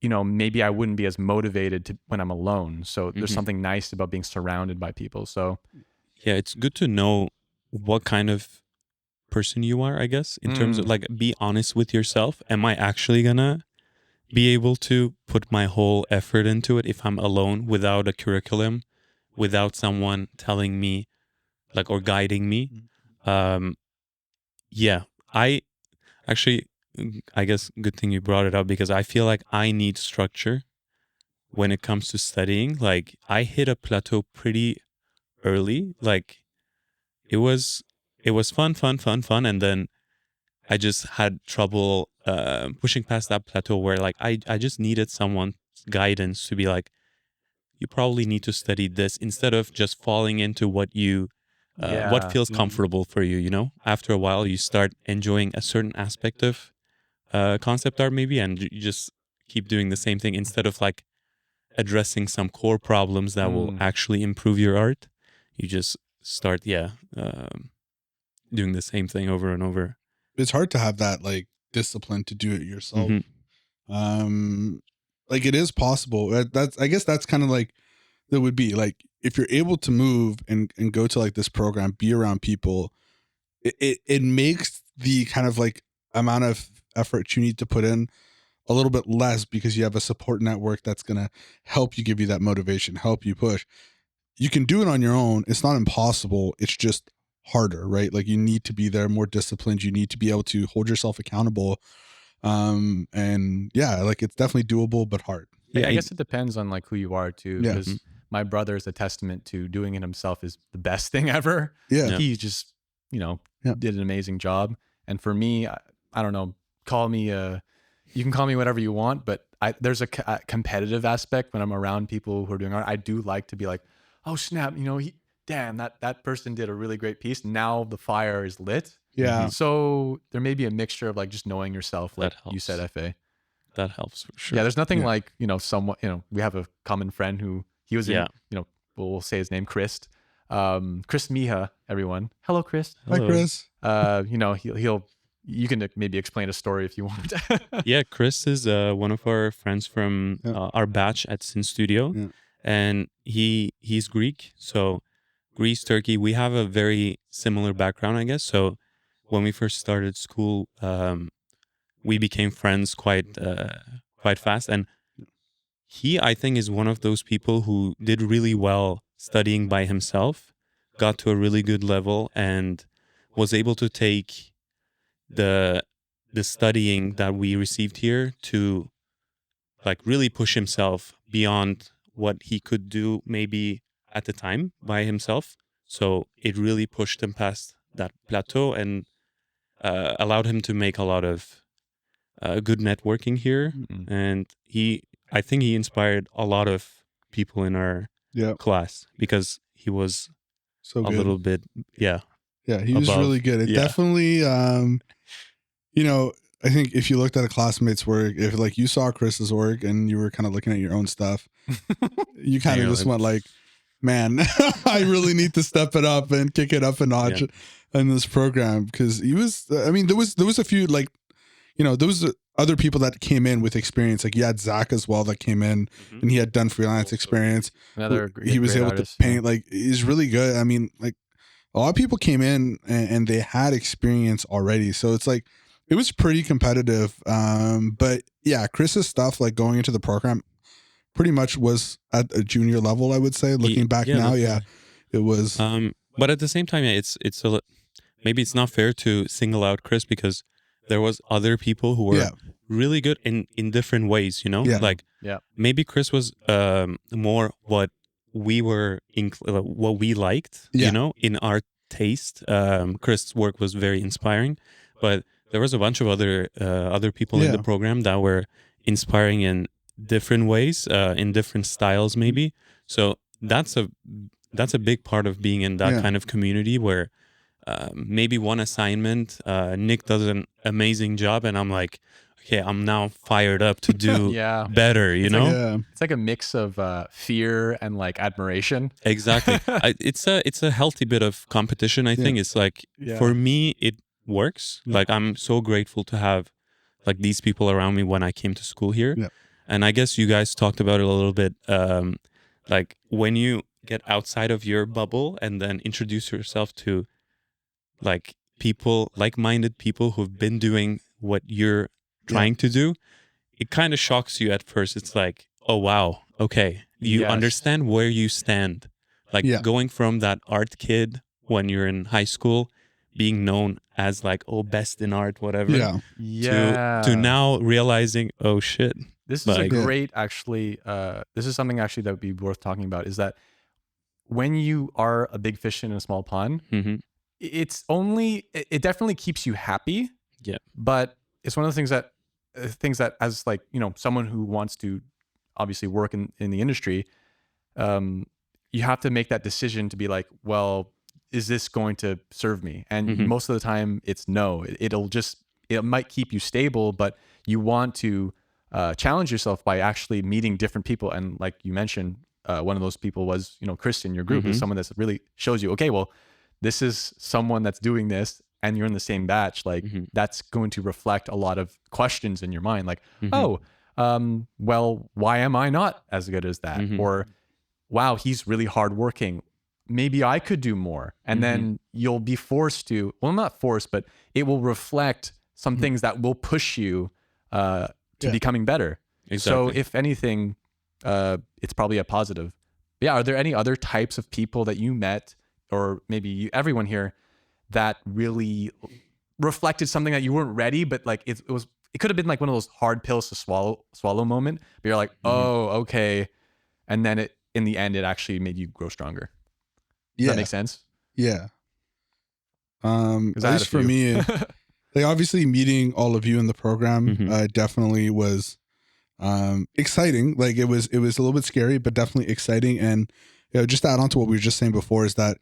maybe I wouldn't be as motivated to when I'm alone. So there's Mhm. something nice about being surrounded by people. So Yeah, it's good to know what kind of person you are, I guess, in terms of like be honest with yourself. Am I actually gonna be able to put my whole effort into it if I'm alone without a curriculum, without someone telling me like or guiding me? Yeah, I actually, I guess, good thing you brought it up because I feel like I need structure when it comes to studying. Like I hit a plateau pretty early. Like it was fun, and then I just had trouble pushing past that plateau where like I just needed someone's guidance to be like, you probably need to study this instead of just falling into what feels comfortable for you. You know, after a while, you start enjoying a certain aspect of concept art maybe, and you just keep doing the same thing instead of like addressing some core problems that will actually improve your art. You just start, doing the same thing over and over. It's hard to have that like discipline to do it yourself. Mhm. Like it is possible. That's I guess that's kind of like that would be like if you're able to move and go to like this program, be around people, it makes the kind of like amount of effort you need to put in a little bit less because you have a support network that's gonna help you, give you that motivation, help you push. You can do it on your own. It's not impossible. It's just harder, right? Like you need to be there, more disciplined. You need to be able to hold yourself accountable. And yeah, like it's definitely doable, but hard. Yeah, I guess it depends on like who you are too, Yeah. because my brother is a testament to doing it himself is the best thing ever. Yeah. Yeah. He just, did an amazing job. And for me, I don't know, call me, you can call me whatever you want, but there's a competitive aspect when I'm around people who are doing art. I do like to be like, oh snap, damn, that person did a really great piece. Now the fire is lit. Yeah. So there may be a mixture of like just knowing yourself, like That you said, helps. Fa. That helps for sure. Yeah, there's nothing Yeah. like, someone, we have a common friend who he was in, Yeah. we'll say his name, Chris. Chris Miha, everyone. Hello, Chris. Hi, Hello. Chris. You can maybe explain a story if you want. Yeah, Chris is one of our friends from Yeah. our batch at Sin Studio, Yeah. and he's Greek. So Greece, Turkey, we have a very similar background, I guess. So when we first started school, we became friends quite fast, and he, I think, is one of those people who did really well studying by himself, got to a really good level, and was able to take the the studying that we received here to like really push himself beyond what he could do maybe at the time by himself. So it really pushed him past that plateau and allowed him to make a lot of good networking here. And I think he inspired a lot of people in our Yeah. class because he was So a good. little bit, Yeah, he was above. really good. It Yeah. definitely, I think if you looked at a classmate's work, if like you saw Chris's work and you were kind of looking at your own stuff, you kind of You're just like- went like, man, I really need to step it up and kick it up a notch in this program. Because he was, I mean, there was a few like, there was other people that came in with experience. Like you had Zach as well that came in and he had done freelance experience. Another He was great able artist, to paint. Like he's really good. I mean, like a lot of people came in and they had experience already. So it's like, it was pretty competitive. But yeah, Chris's stuff, like going into the program pretty much was at a junior level, I would say, looking back now. definitely. Yeah, it was. But at the same time, maybe it's not fair to single out Chris because there was other people who were really good in different ways, Yeah. like maybe Chris was more what we were what we liked, in our taste. Chris' work was very inspiring, but there was a bunch of other people in Yeah. the program that were inspiring in different ways, in different styles maybe. So that's a big part of being in that Yeah. kind of community where maybe one assignment, Nick does an amazing job, and I'm like, okay, I'm now fired up to do Yeah. better, you It's like know? Yeah. It's like a mix of fear and like admiration. Exactly. It's a healthy bit of competition, I think. It's like, Yeah. for me, it works. Like, I'm so grateful to have like these people around me when I came to school here. Yeah. And I guess you guys talked about it a little bit. Like, when you get outside of your bubble and then introduce yourself to like people, like-minded people who've been doing what you're trying to do, it kind of shocks you at first. It's like, oh wow, okay, you Yes. understand where you stand. Like Yeah. going from that art kid when you're in high school, being known as like, oh, best in art, whatever, Yeah. Yeah. to now realizing, oh shit. This is a like- Yeah. great, actually, this is something actually that would be worth talking about, is that when you are a big fish in a small pond, Mhm. it definitely keeps you happy. Yeah. But it's one of the things that as like, you know, someone who wants to obviously work in the industry, you have to make that decision to be like, well, is this going to serve me? And Mhm. most of the time it's no. It might keep you stable, but you want to challenge yourself by actually meeting different people. And like you mentioned, one of those people was, you know, Chris in your group is Mhm. someone that really shows you, okay, well, this is someone that's doing this and you're in the same batch. Like Mhm. that's going to reflect a lot of questions in your mind. Like, Mhm. oh, well, why am I not as good as that? Mhm. Or, wow, he's really hardworking. Maybe I could do more. And then you'll be forced to, well, not forced, but it will reflect some things that will push you to Yeah. becoming better. So Exactly. if anything, it's probably a positive. But yeah, are there any other types of people that you met, or maybe everyone here, that really reflected something that you weren't ready, but like it could have been like one of those hard pills to swallow moment, but you're like, oh, okay. And then in the end, it actually made you grow stronger. Does that make sense? Yeah. Because At I had a least for few. me, like obviously meeting all of you in the program definitely was exciting. Like it was a little bit scary, but definitely exciting. And you know, just to add on to what we were just saying before, is that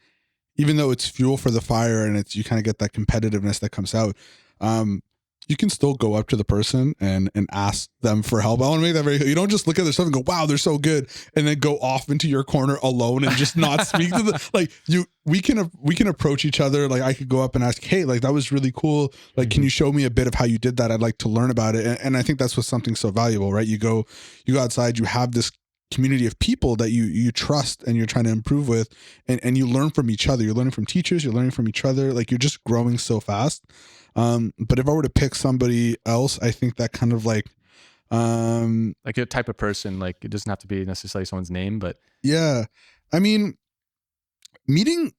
even though it's fuel for the fire and it's, you kind of get that competitiveness that comes out, you can still go up to the person and ask them for help. I want to make that very clear. You don't just look at their stuff and go, wow, they're so good, and then go off into your corner alone and just not speak to them. Like we can approach each other. Like I could go up and ask, hey, like that was really cool. Like, can you show me a bit of how you did that? I'd like to learn about it. And I think that's what's something so valuable, right? You go outside, you have this community of people that you trust and you're trying to improve with, and you learn from each other. You're learning from teachers, you're learning from each other. Like you're just growing so fast. But if I were to pick somebody else, I think that kind of like like a type of person, like it doesn't have to be necessarily someone's name, but yeah, I mean, meeting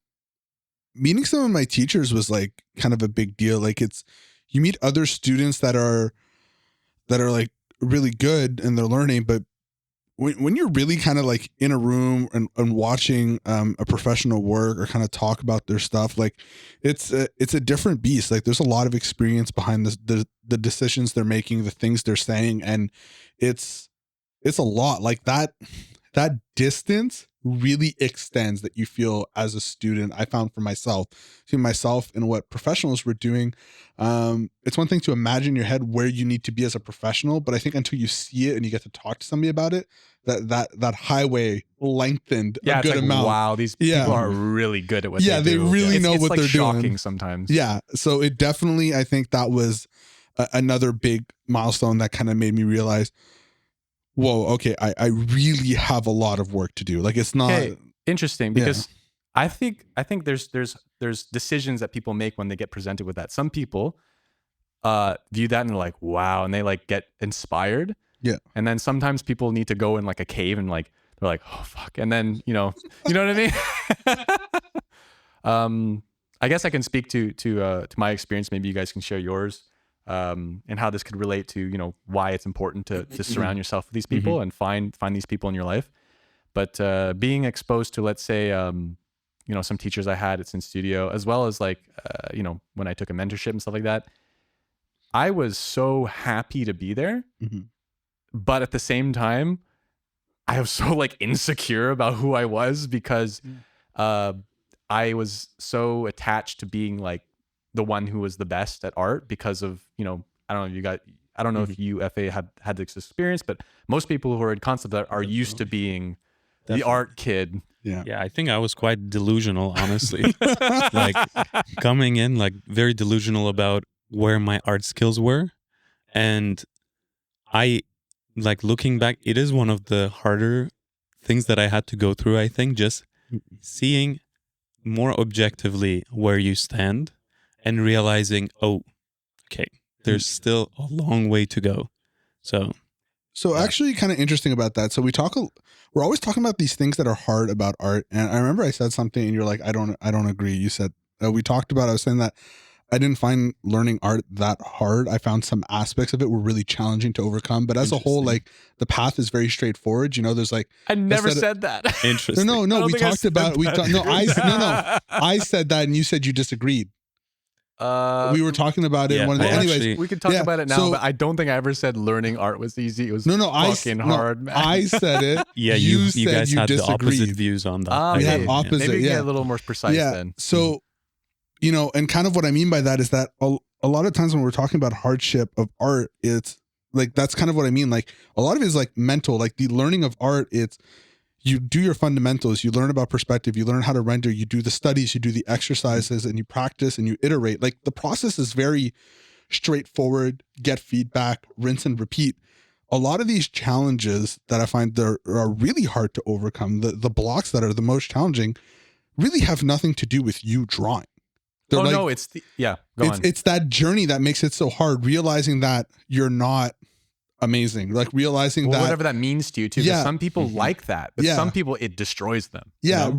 some of my teachers was like kind of a big deal. Like you meet other students that are like really good and they're learning, but when you're really kind of like in a room and watching a professional work or kind of talk about their stuff, like it's a different beast. Like there's a lot of experience behind the decisions they're making, the things they're saying, and it's a lot. Like that distance really extends that you feel as a student. I found for myself, seeing myself in what professionals were doing. It's one thing to imagine in your head where you need to be as a professional, but I think until you see it and you get to talk to somebody about it, that highway lengthened yeah, a good it's like, amount. wow, these people are really good at what Yeah, they do. they really know it's what like they're shocking doing sometimes. Yeah. So it definitely, I think that was another big milestone that kind of made me realize, whoa, okay, I really have a lot of work to do. Like it's not interesting, because I think there's decisions that people make when they get presented with that. Some people view that and they're like, wow, and they like get inspired. Yeah. And then sometimes people need to go in like a cave and like they're like, oh fuck. And then, you know what I mean? I guess I can speak to my experience. Maybe you guys can share yours. And how this could relate to, you know, why it's important to surround yourself with these people and find these people in your life. But being exposed to, let's say, you know, some teachers I had at Sin Studio, as well as like, you know, when I took a mentorship and stuff like that, I was so happy to be there, but at the same time, I was so like insecure about who I was because I was so attached to being like the one who was the best at art because of, I don't know if you FA had this experience, but most people who are in concept art are used to being the art kid. Yeah, I think I was quite delusional, honestly. Like coming in, like very delusional about where my art skills were. And I, like looking back, it is one of the harder things that I had to go through, I think, just seeing more objectively where you stand and realizing, oh, okay, there's still a long way to go. So actually kind of interesting about that. So we're always talking about these things that are hard about art. And I remember I said something and you're like, I don't agree. You said, I was saying that I didn't find learning art that hard. I found some aspects of it were really challenging to overcome, but as a whole, like the path is very straightforward. There's like, I never said that. Interesting. No, we talked about, I said that and you said you disagreed. We were talking about it. Anyways, we could talk about it now, but I don't think I ever said learning art was easy. It was fucking hard, man. I said it. Yeah, you guys had the opposite views on that. We had opposite. Maybe get a little more precise then. So, and kind of what I mean by that is that a lot of times when we're talking about hardship of art, it's like, that's kind of what I mean. Like a lot of it is like mental, like the learning of art. It's, you do your fundamentals, you learn about perspective, you learn how to render, you do the studies, you do the exercises, and you practice and you iterate. Like the process is very straightforward, get feedback, rinse and repeat. A lot of these challenges that I find are really hard to overcome, the blocks that are the most challenging really have nothing to do with you drawing. They're no, it's go on. It's that journey that makes it so hard, realizing that you're not amazing, like realizing that whatever that means to you too. Yeah. Some people like that, but some people it destroys them. Yeah,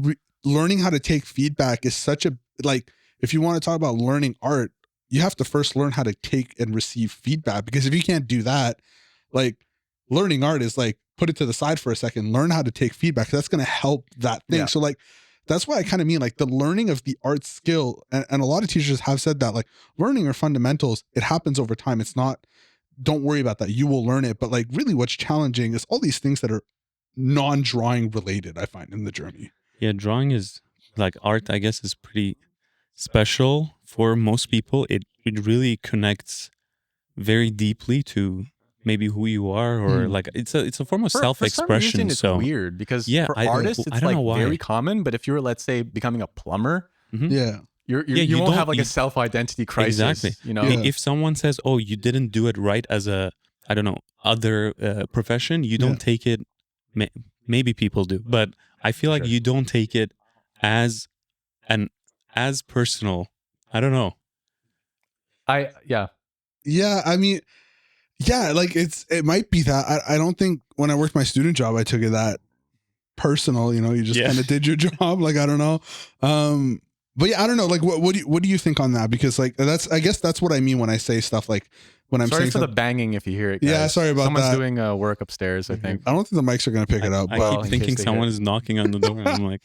learning how to take feedback is such a, like, if you want to talk about learning art, you have to first learn how to take and receive feedback, because if you can't do that, like learning art is like, put it to the side for a second, learn how to take feedback. That's going to help that thing. Yeah. So like, that's why I kind of mean like the learning of the art skill. And a lot of teachers have said that like learning your fundamentals, it happens over time. It's not, don't worry about that. You will learn it. But like really what's challenging is all these things that are non-drawing related, I find, in the journey. Yeah, drawing is like art, I guess, is pretty special for most people. It really connects very deeply to maybe who you are, or like it's a form of self-expression. For some reason, it's so weird because for I artists, it's don't like know why. very common. But if you were, let's say, becoming a plumber, Yeah. you won't have like a self-identity crisis. Exactly. If someone says, "Oh, you didn't do it right as a, I don't know, other profession," you don't take it. Maybe people do, but I feel like you don't take it as personal. I don't know. Yeah. I mean, yeah, like it might be that. I don't think when I worked my student job, I took it that personal. You just kind of did your job. Like, I don't know. But yeah, I don't know. Like, what do you think on that? Because like I guess that's what I mean when I say stuff like when I'm sorry saying for the banging if you hear it. Guys. Yeah, sorry about Someone's that. Someone's doing work upstairs. I think. I don't think the mics are gonna pick it up. I But keep thinking someone is knocking on the door. And I'm like,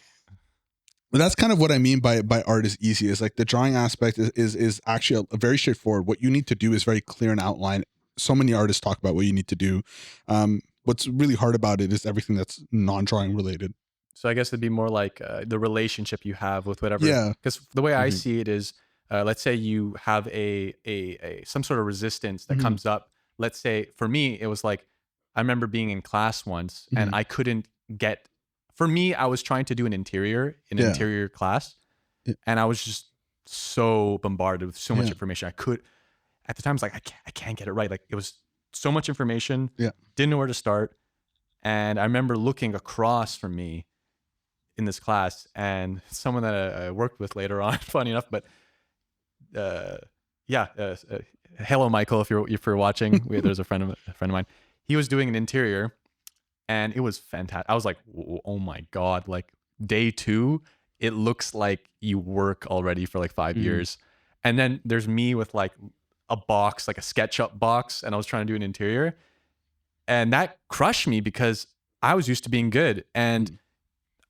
but that's kind of what I mean by art is easy. Is like the drawing aspect is actually a very straightforward. What you need to do is very clear and outline. So many artists talk about what you need to do. What's really hard about it is everything that's non-drawing related. So I guess it'd be more like the relationship you have with whatever. Yeah. Because the way I see it is, let's say you have some sort of resistance that comes up. Let's say for me, it was like, I remember being in class once and I couldn't get, for me, I was trying to do an interior class. Yeah. And I was just so bombarded with so much information. At the time, I was like, I can't get it right. Like it was so much information. Yeah. Didn't know where to start. And I remember looking across from me in this class, and someone that I worked with later on, funny enough, but hello, Michael, if you're watching, there's a friend of mine. He was doing an interior, and it was fantastic. I was like, oh my God, like day 2, it looks like you work already for like 5 years. And then there's me with like a box, like a SketchUp box, and I was trying to do an interior, and that crushed me because I was used to being good. And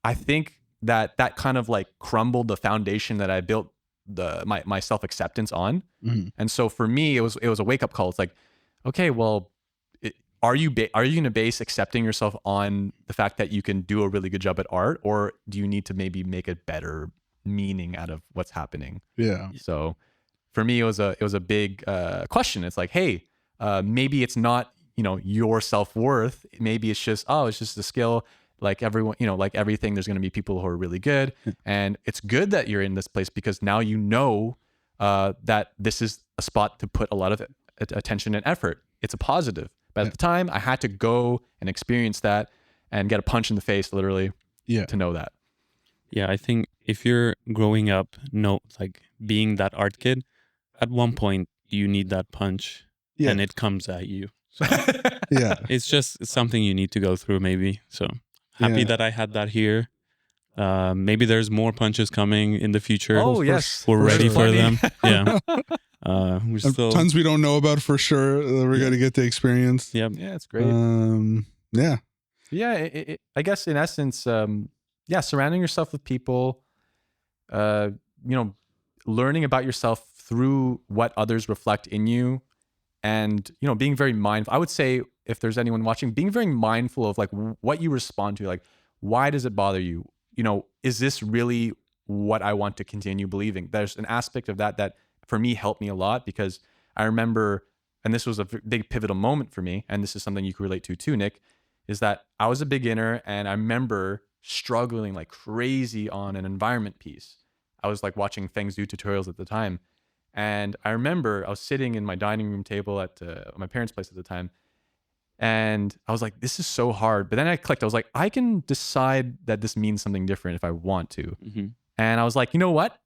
I think that kind of like crumbled the foundation that I built my self-acceptance on. Mhm. And so for me, it was a wake-up call. It's like, okay, well, are you going to base accepting yourself on the fact that you can do a really good job at art, or do you need to maybe make a better meaning out of what's happening? Yeah. So for me, it was a big question. It's like, hey, maybe it's not, your self-worth. Maybe it's just a skill. Like everyone, like everything, there's going to be people who are really good, and it's good that you're in this place because now that this is a spot to put a lot of attention and effort. It's a positive. But at the time, I had to go and experience that and get a punch in the face, literally, to know that. Yeah, I think if you're growing up, like being that art kid, at one point you need that punch, and it comes at you. So Yeah. it's just something you need to go through, maybe. So happy that I had that here. Maybe there's more punches coming in the future. Oh yes, we're ready for them. Yeah. We're still tons we don't know about for sure. We're gonna get to experience. Yep. Yeah, it's great. Yeah. Yeah, I guess in essence, surrounding yourself with people, learning about yourself through what others reflect in you, and being very mindful. I would say, if there's anyone watching, being very mindful of like what you respond to. Like, why does it bother you? Is this really what I want to continue believing? There's an aspect of that for me helped me a lot, because I remember, and this was a big pivotal moment for me, and this is something you can relate to too, Nick, is that I was a beginner, and I remember struggling like crazy on an environment piece. I was like watching Feng Zhu tutorials at the time. And I remember I was sitting in my dining room table at my parents' place at the time. And I was like, this is so hard. But then I clicked. I was like, I can decide that this means something different if I want to. Mm-hmm. And I was like, you know what?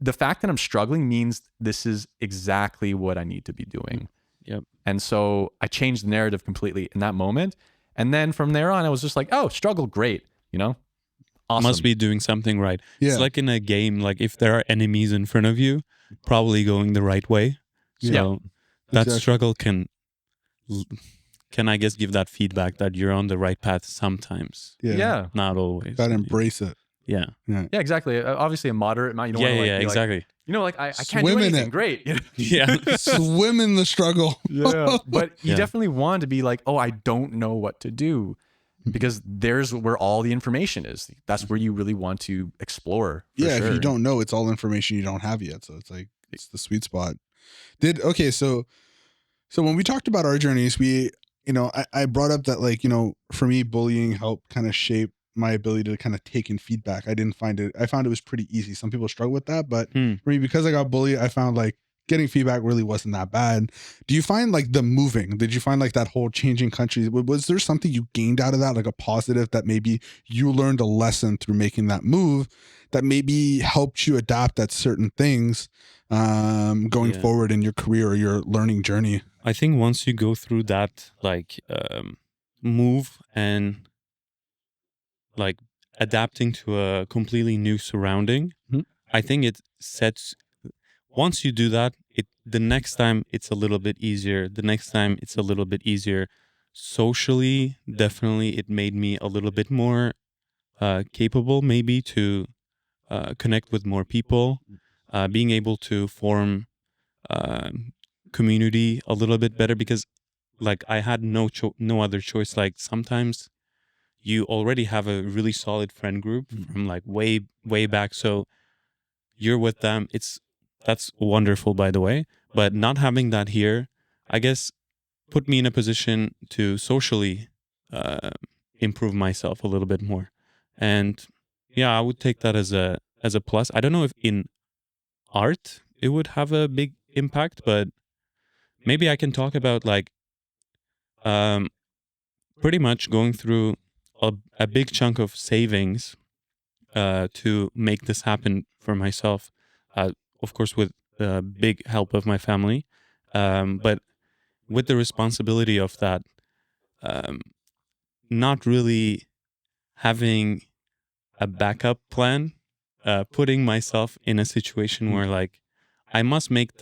The fact that I'm struggling means this is exactly what I need to be doing. Yep. And so I changed the narrative completely in that moment. And then from there on, I was just like, oh, struggle, great. Awesome. Must be doing something right. Yeah. It's like in a game, like if there are enemies in front of you, probably going the right way. So that struggle can, I guess, give that feedback that you're on the right path sometimes. Yeah. Not always. Gotta embrace it. Yeah. Yeah, exactly. Obviously a moderate amount. You don't want to be exactly. like, I can't do anything. Great. Yeah. Swim in the struggle. Yeah. But you definitely want to be like, oh, I don't know what to do. Because there's where all the information is. That's where you really want to explore. Sure. If you don't know, it's all information you don't have yet. So it's like, it's the sweet spot. So when we talked about our journeys, I brought up that, like, for me, bullying helped kind of shape my ability to kind of take in feedback. I found it was pretty easy. Some people struggle with that, but for me, because I got bullied, I found like getting feedback really wasn't that bad. Do you find like did you find like that whole changing countries, was there something you gained out of that, like a positive that maybe you learned a lesson through making that move that maybe helped you adapt at certain things going forward in your career or your learning journey? I think once you go through that, like move and like adapting to a completely new surrounding, I think it sets. Once you do that, the next time it's a little bit easier. The next time it's a little bit easier. Socially, definitely, it made me a little bit more capable, maybe, to connect with more people, being able to form community a little bit better, because like I had no other choice. Like sometimes you already have a really solid friend group from like way back, so you're with them. That's wonderful, by the way. But not having that here, I guess, put me in a position to socially improve myself a little bit more. And yeah, I would take that as a plus. I don't know if in art it would have a big impact, but maybe I can talk about like pretty much going through a big chunk of savings to make this happen for myself. Of course, with big help of my family, but with the responsibility of that, not really having a backup plan, putting myself in a situation where like I must make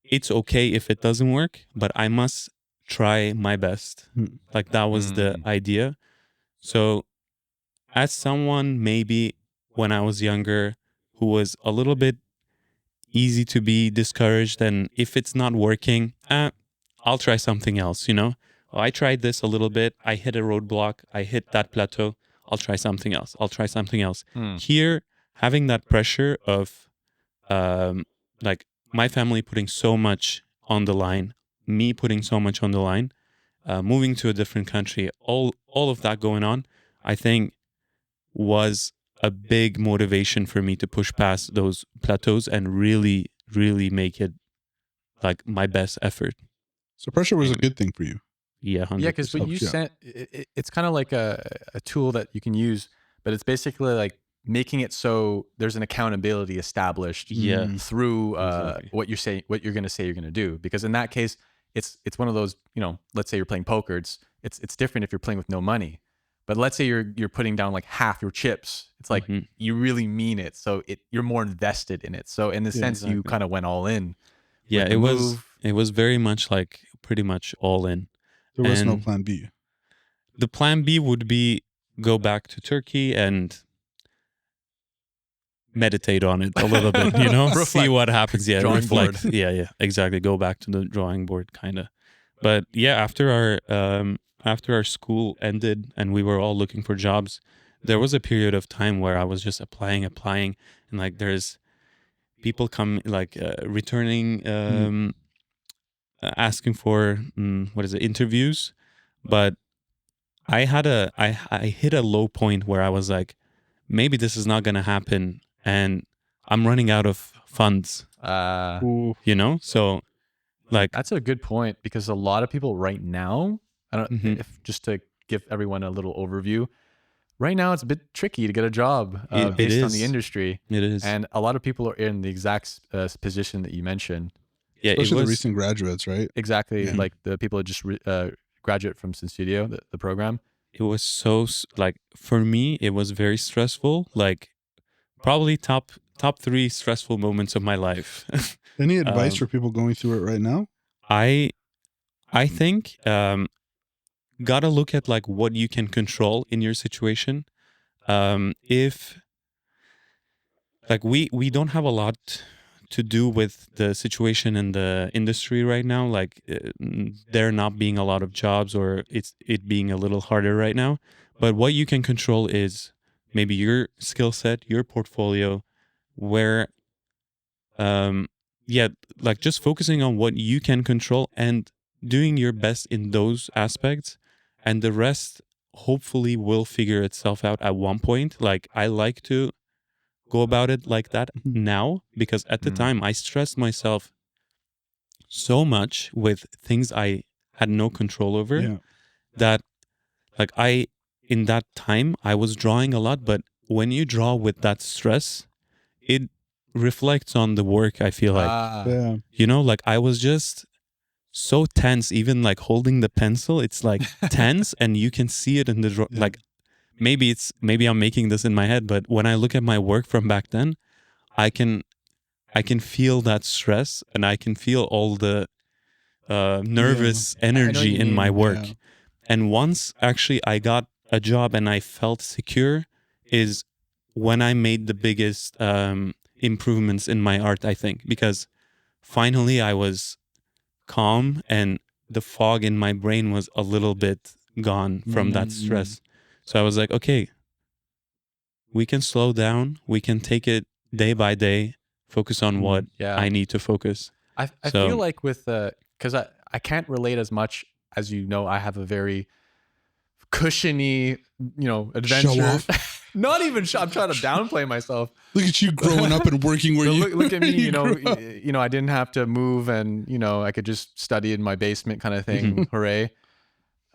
it's okay if it doesn't work, but I must try my best. Like that was the idea. So as someone maybe when I was younger who was a little bit easy to be discouraged, and if it's not working, I'll try something else, you know? Oh, I tried this a little bit, I hit a roadblock, I hit that plateau, I'll try something else. I'll try something else. Here, having that pressure of like my family putting so much on the line, me putting so much on the line, moving to a different country, all of that going on, I think was a big motivation for me to push past those plateaus and really, really make it like my best effort. So pressure was a good thing for you. Yeah, Yeah, because what 100%. you Yeah. sent, it's kind of like a tool that you can use, but it's basically like making it so there's an accountability established Yeah, through exactly. what you're saying, what you're going to say you're going to do. Because in that case, it's one of those, you know, let's say you're playing poker. It's different if you're playing with no money, but let's say you're putting down like half your chips. It's like Mhm. you really mean it, so you're more invested in it. So in the sense, you exactly. kind of went all in Yeah, with the move. it was very much like pretty much all in. There was no And plan B. the plan B would be go back to Turkey and meditate on it a little bit, you know, see Reflect. what happens. Yeah, Drawing reflect. board. Yeah, exactly. Go back to the drawing board, kind of. But yeah, after our school ended and we were all looking for jobs, there was a period of time where I was just applying, and like there's people come like returning, asking for what is it, interviews, but I hit a low point where I was like, maybe this is not gonna happen, and I'm running out of funds, Ooh. you know? So like That's a good point, because a lot of people right now, I don't, mhm, if just to give everyone a little overview, right now it's a bit tricky to get a job it based on the is. industry. It is. And a lot of people are in the exact position that you mentioned. Yeah, it Especially the was recent graduates, right? Exactly, Yeah. like the people that just graduate from Sin Studio, the program. it was so like for me it was very stressful, like probably top 3 stressful moments of my life. Any advice Um, for people going through it right now? I think gotta look at like what you can control in your situation. If like we don't have a lot to do with the situation in the industry right now, like there not being a lot of jobs or it being a little harder right now, but what you can control is maybe your skill set, your portfolio, where um yeah, like just focusing on what you can control and doing your best in those aspects, and the rest hopefully will figure itself out at one point. Like I like to go about it like that Mhm. now, because at the time I stressed myself so much with things I had no control over, Yeah. that like I in that time I was drawing a lot, but when you draw with that stress, it reflects on the work, I feel like. Yeah. You know, like I was just so tense, even like holding the pencil, it's like tense and you can see it in the Yeah. like maybe I'm making this in my head, but when I look at my work from back then, I can feel that stress, and I can feel all the nervous I know what energy you in my mean. work. Yeah. And once actually I got a job and I felt secure, is when I made the biggest improvements in my art, I think, because finally I was calm and the fog in my brain was a little bit gone from that stress. So I was like, okay, we can slow down, we can take it day by day, focus on what Yeah. I need to focus. I So feel like with because I can't relate as much, as you know, I have a very cushiony, adventure. Show off. Not even I'm trying to downplay myself. Look at you growing up and working where But you look at me, you grew up. I didn't have to move, and I could just study in my basement kind of thing. Mhm. Hooray.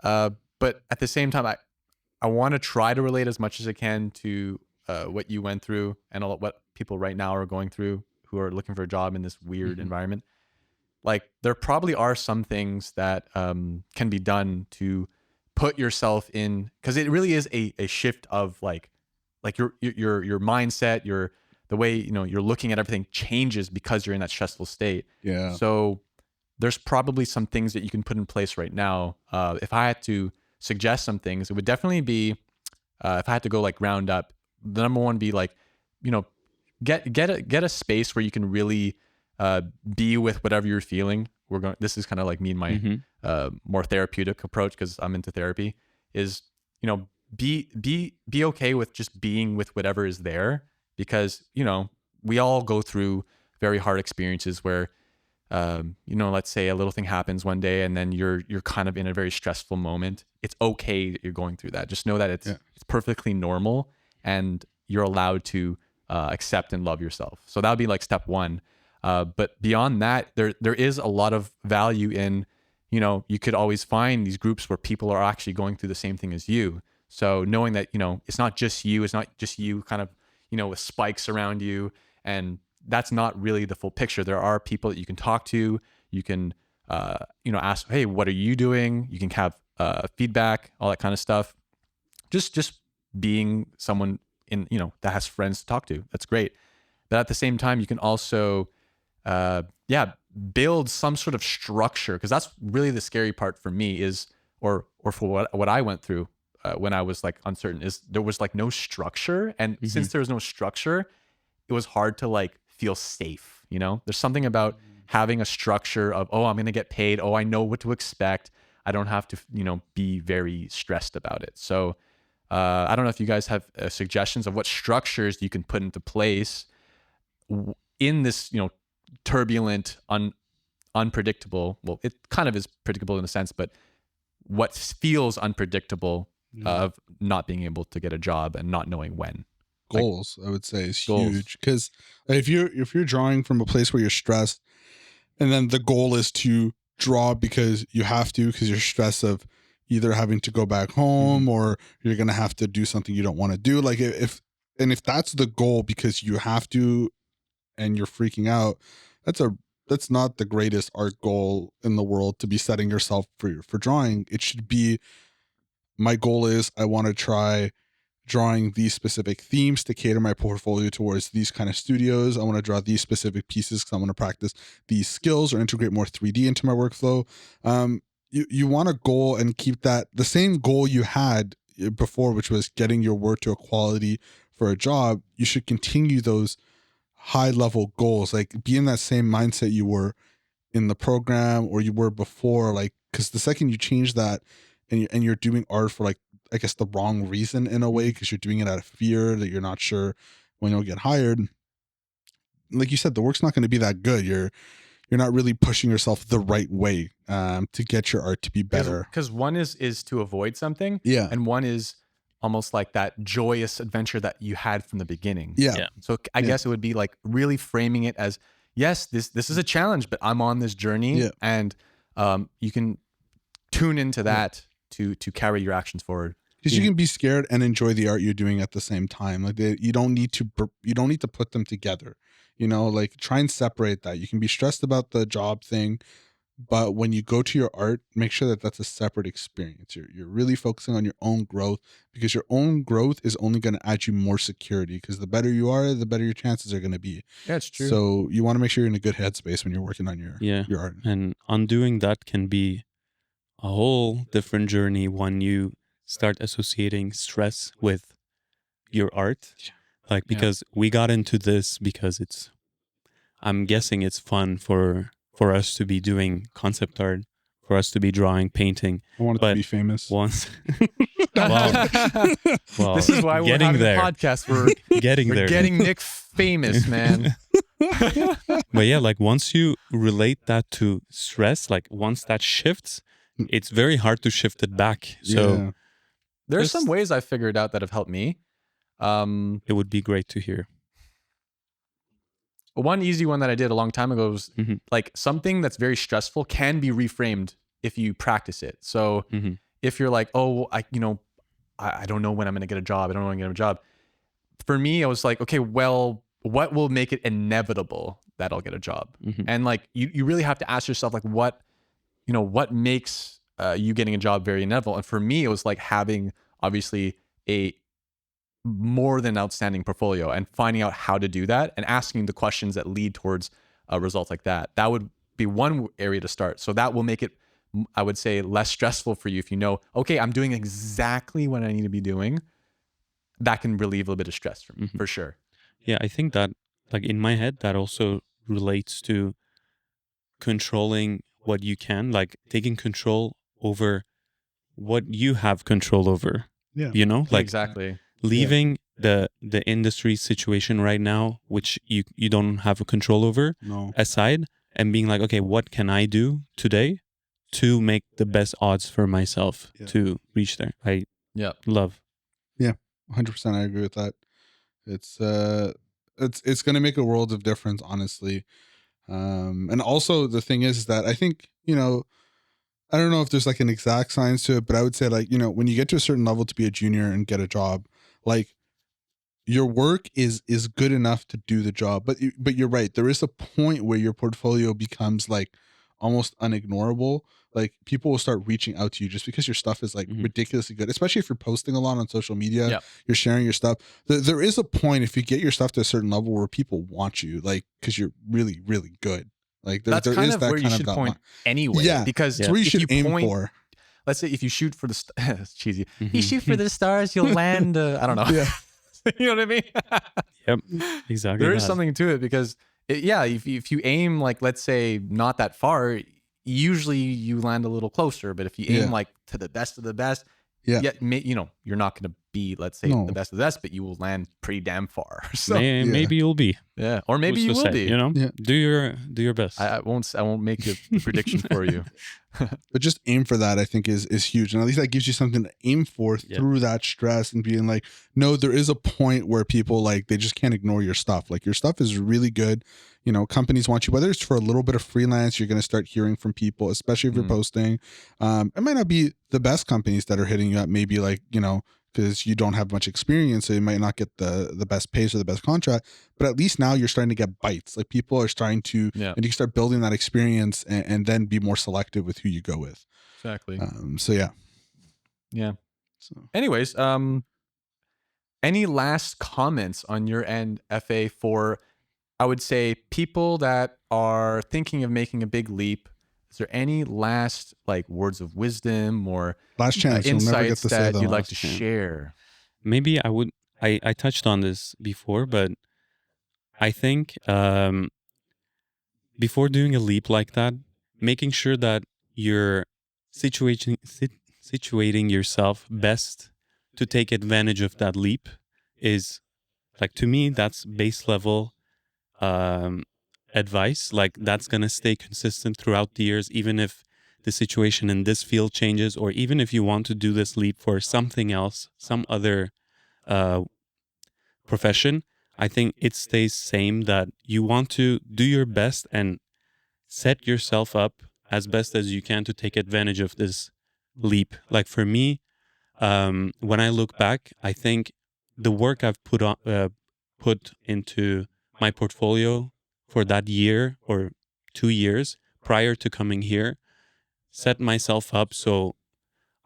But at the same time, I want to try to relate as much as I can to what you went through, and what people right now are going through who are looking for a job in this weird Mhm. environment. Like there probably are some things that can be done to put yourself in, because it really is a shift of like your mindset, the way you're looking at everything changes because you're in that stressful state. Yeah. So there's probably some things that you can put in place right now. If I had to suggest some things, it would definitely be if I had to go like round up. The number one be like, you know, get a space where you can really be with whatever you're feeling. This is kind of like me and my more therapeutic approach, because I'm into therapy, is, you know, be okay with just being with whatever is there, because, you know, we all go through very hard experiences where, you know, let's say a little thing happens one day and then you're kind of in a very stressful moment. It's okay that you're going through that. Just know that it's perfectly normal, and you're allowed to accept and love yourself. So that would be like step one. But beyond that, there is a lot of value in, you know, you could always find these groups where people are actually going through the same thing as you. So knowing that, you know, it's not just you kind of, you know, with spikes around you, and that's not really the full picture. There are people that you can talk to. You can, you know, ask, hey, what are you doing? You can have feedback, all that kind of stuff. Just being someone in, you know, that has friends to talk to. That's great. But at the same time, you can also, build some sort of structure, because that's really the scary part for me is, or for what I went through when I was like uncertain, is there was like no structure. And since there was no structure, it was hard to like feel safe. You know, there's something about having a structure of, oh, I'm going to get paid. Oh, I know what to expect. I don't have to, you know, be very stressed about it. So I don't know if you guys have suggestions of what structures you can put into place in this, you know, turbulent, unpredictable. Well, it kind of is predictable in a sense, but what feels unpredictable of not being able to get a job and not knowing when. Goals, I would say, is Goals. huge, because if you're drawing from a place where you're stressed, and then the goal is to draw because you have to, because you're stressed of either having to go back home or you're gonna have to do something you don't want to do. Like if that's the goal because you have to and you're freaking out, that's not the greatest art goal in the world to be setting yourself for drawing. It should be, my goal is I want to try drawing these specific themes to cater my portfolio towards these kind of studios. I want to draw these specific pieces because I want to practice these skills or integrate more 3D into my workflow. You want a goal and keep that the same goal you had before, which was getting your work to a quality for a job. You should continue those high level goals, like be in that same mindset you were in the program or you were before, like, because the second you change that and you're doing art for, like, I guess the wrong reason in a way, because you're doing it out of fear that you're not sure when you'll get hired, like you said, the work's not going to be that good. You're not really pushing yourself the right way to get your art to be better. Because one is to avoid something, Yeah. and one is almost like that joyous adventure that you had from the beginning. Yeah. So I guess it would be like really framing it as, yes, this is a challenge, but I'm on this journey. Yeah. And you can tune into that to carry your actions forward. Because you can be scared and enjoy the art you're doing at the same time. Like you don't need to put them together. You know, like try and separate that. You can be stressed about the job thing, but when you go to your art, make sure that that's a separate experience. You're really focusing on your own growth, because your own growth is only going to add you more security, because the better you are, the better your chances are going to be. Yeah, it's true. So you want to make sure you're in a good headspace when you're working on your art. And undoing that can be a whole different journey when you start associating stress with your art. Like, because we got into this because I'm guessing it's fun for us to be doing concept art, for us to be drawing, painting. I want it to be famous. Once, well, this is why we're having a podcast. We're getting Nick famous, man. But yeah, like once you relate that to stress, like once that shifts, it's very hard to shift it back. So there's some ways I figured out that have helped me. It would be great to hear. One easy one that I did a long time ago was like something that's very stressful can be reframed if you practice it. So if you're like, oh, I don't know when I'm going to get a job. I don't know when I'm going to get a job. For me, I was like, okay, well, what will make it inevitable that I'll get a job? And like, you really have to ask yourself, like, what makes you getting a job very inevitable? And for me, it was like having obviously a more than outstanding portfolio and finding out how to do that and asking the questions that lead towards a result like that. That would be one area to start. So that will make it, I would say, less stressful for you if you know, okay, I'm doing exactly what I need to be doing. That can relieve a little bit of stress for me, for sure. Yeah, I think that like in my head, that also relates to controlling what you can, like taking control over what you have control over. Yeah. You know, like Exactly. leaving the industry situation right now, which you don't have a control over, No. aside, and being like, okay, what can I do today to make the best odds for myself Yeah. to reach there? I Yeah. love. 100%. I agree with that. It's going to make a world of difference, honestly. And also the thing is that I think, I don't know if there's like an exact science to it, but I would say like, when you get to a certain level to be a junior and get a job, like your work is good enough to do the job. But you're right. There is a point where your portfolio becomes like almost unignorable. Like people will start reaching out to you just because your stuff is like ridiculously good, especially if you're posting a lot on social media, Yep. you're sharing your stuff. There is a point if you get your stuff to a certain level where people want you, like, because you're really, really good. Like That's there kind is of that where you kind of should that point anyway. Yeah, Because it's where you if should aim point, for. let's say if you shoot for the it's cheesy. You shoot for the stars, you'll land. I don't know. Yeah. You know what I mean? Yep, exactly. There is something to it because, if you aim like, let's say, not that far, usually you land a little closer. But if you aim Yeah. like to the best of the best, Yeah. you're not going to be, let's say, No. the best of the best, but you will land pretty damn far. So Maybe you'll be. yeah, or maybe Who's you to will say, be. You know, Yeah. do your best. I won't make a prediction for you. But just aim for that, I think is huge. And at least that gives you something to aim for Yeah. through that stress and being like, no, there is a point where people like, they just can't ignore your stuff. Like your stuff is really good. Companies want you, whether it's for a little bit of freelance, you're going to start hearing from people, especially if you're posting. It might not be the best companies that are hitting you up, maybe like, because you don't have much experience, so you might not get the best pays or the best contract, but at least now you're starting to get bites. Like people are starting to, and you can start building that experience and then be more selective with who you go with. Exactly. So yeah. Yeah. So Anyways, any last comments on your end, FA, for, I would say, people that are thinking of making a big leap? Is there any last like words of wisdom or last chance, you'll never get insights to say that them. you'd like to Last chance. share? Maybe I touched on this before, but I think before doing a leap like that, making sure that you're situating yourself best to take advantage of that leap is, like, to me, that's base level advice. Like that's gonna stay consistent throughout the years, even if the situation in this field changes, or even if you want to do this leap for something else, some other profession. I think it stays same, that you want to do your best and set yourself up as best as you can to take advantage of this leap. Like for me, when I look back, I think the work I've put into my portfolio for that year or 2 years prior to coming here set myself up so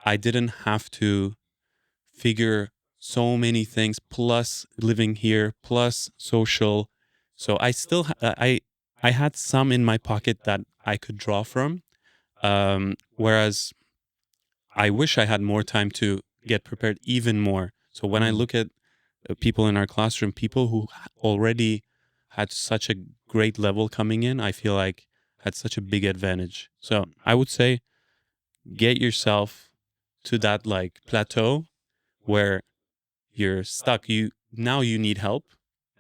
I didn't have to figure so many things, plus living here, plus social. So I still I had some in my pocket that I could draw from, whereas I wish I had more time to get prepared even more. So when I look at people in our classroom, people who already had such a great level coming in, I feel like had such a big advantage. So I would say get yourself to that like plateau where you're stuck. You need help,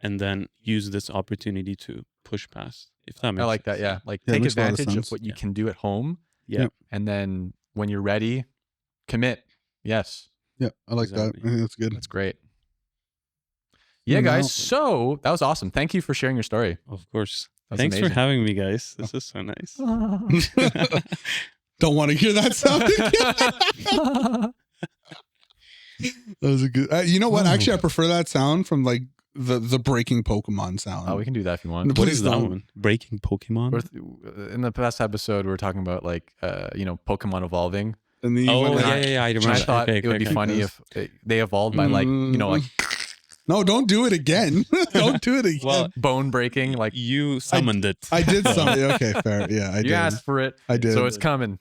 and then use this opportunity to push past. If that makes I like sense. that. Yeah. Like Yeah, it take makes a lot of advantage of sense. what you can do at home. Yeah. And then when you're ready, commit. Yes. Yeah, I like Exactly. that. I think that's good. That's great. Yeah, guys. So that was awesome. Thank you for sharing your story. Of course. That was Thanks amazing. for having me, guys. This is so nice. Don't want to hear that sound again. That was a good. You know what? Actually, I prefer that sound from like the breaking Pokemon sound. Oh, we can do that if you want. No, What please is that don't. one? Breaking Pokemon? In the past episode, we were talking about like, Pokemon evolving. And then you Oh, went, yeah, I- I And remember. I thought Okay, it would be okay. funny if they evolved by like, like No, don't do it again. Don't do it again. Well, bone breaking. Like you summoned it. I did something. Okay, fair. Yeah, I you did. asked for it. I did. So it's coming.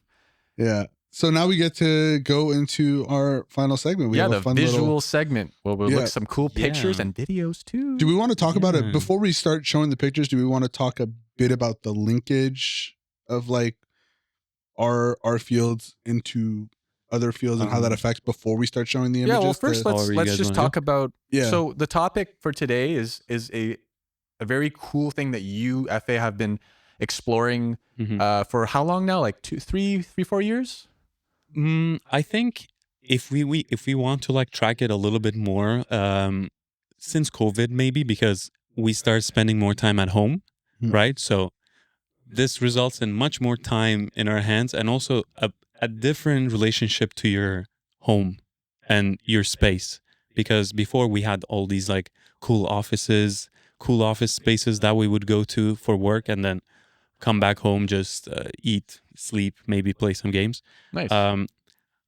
Yeah. So now we get to go into our final segment. We have a the fun visual little segment where we'll look some cool pictures and videos too. Do we want to talk about it Yeah. before we start showing the pictures? Do we want to talk a bit about the linkage of like our fields into other fields and how that affects before we start showing the images? Yeah, well, first let's just talk about. Yeah. So the topic for today is a very cool thing that you, Efe, have been exploring for how long now? Like 2, 3, 4 years? I think if we want to like track it a little bit more, since COVID maybe, because we start spending more time at home, right? So this results in much more time in our hands, and also a different relationship to your home and your space. Because before we had all these like cool office spaces that we would go to for work, and then come back home, just eat, sleep, maybe play some games. Nice.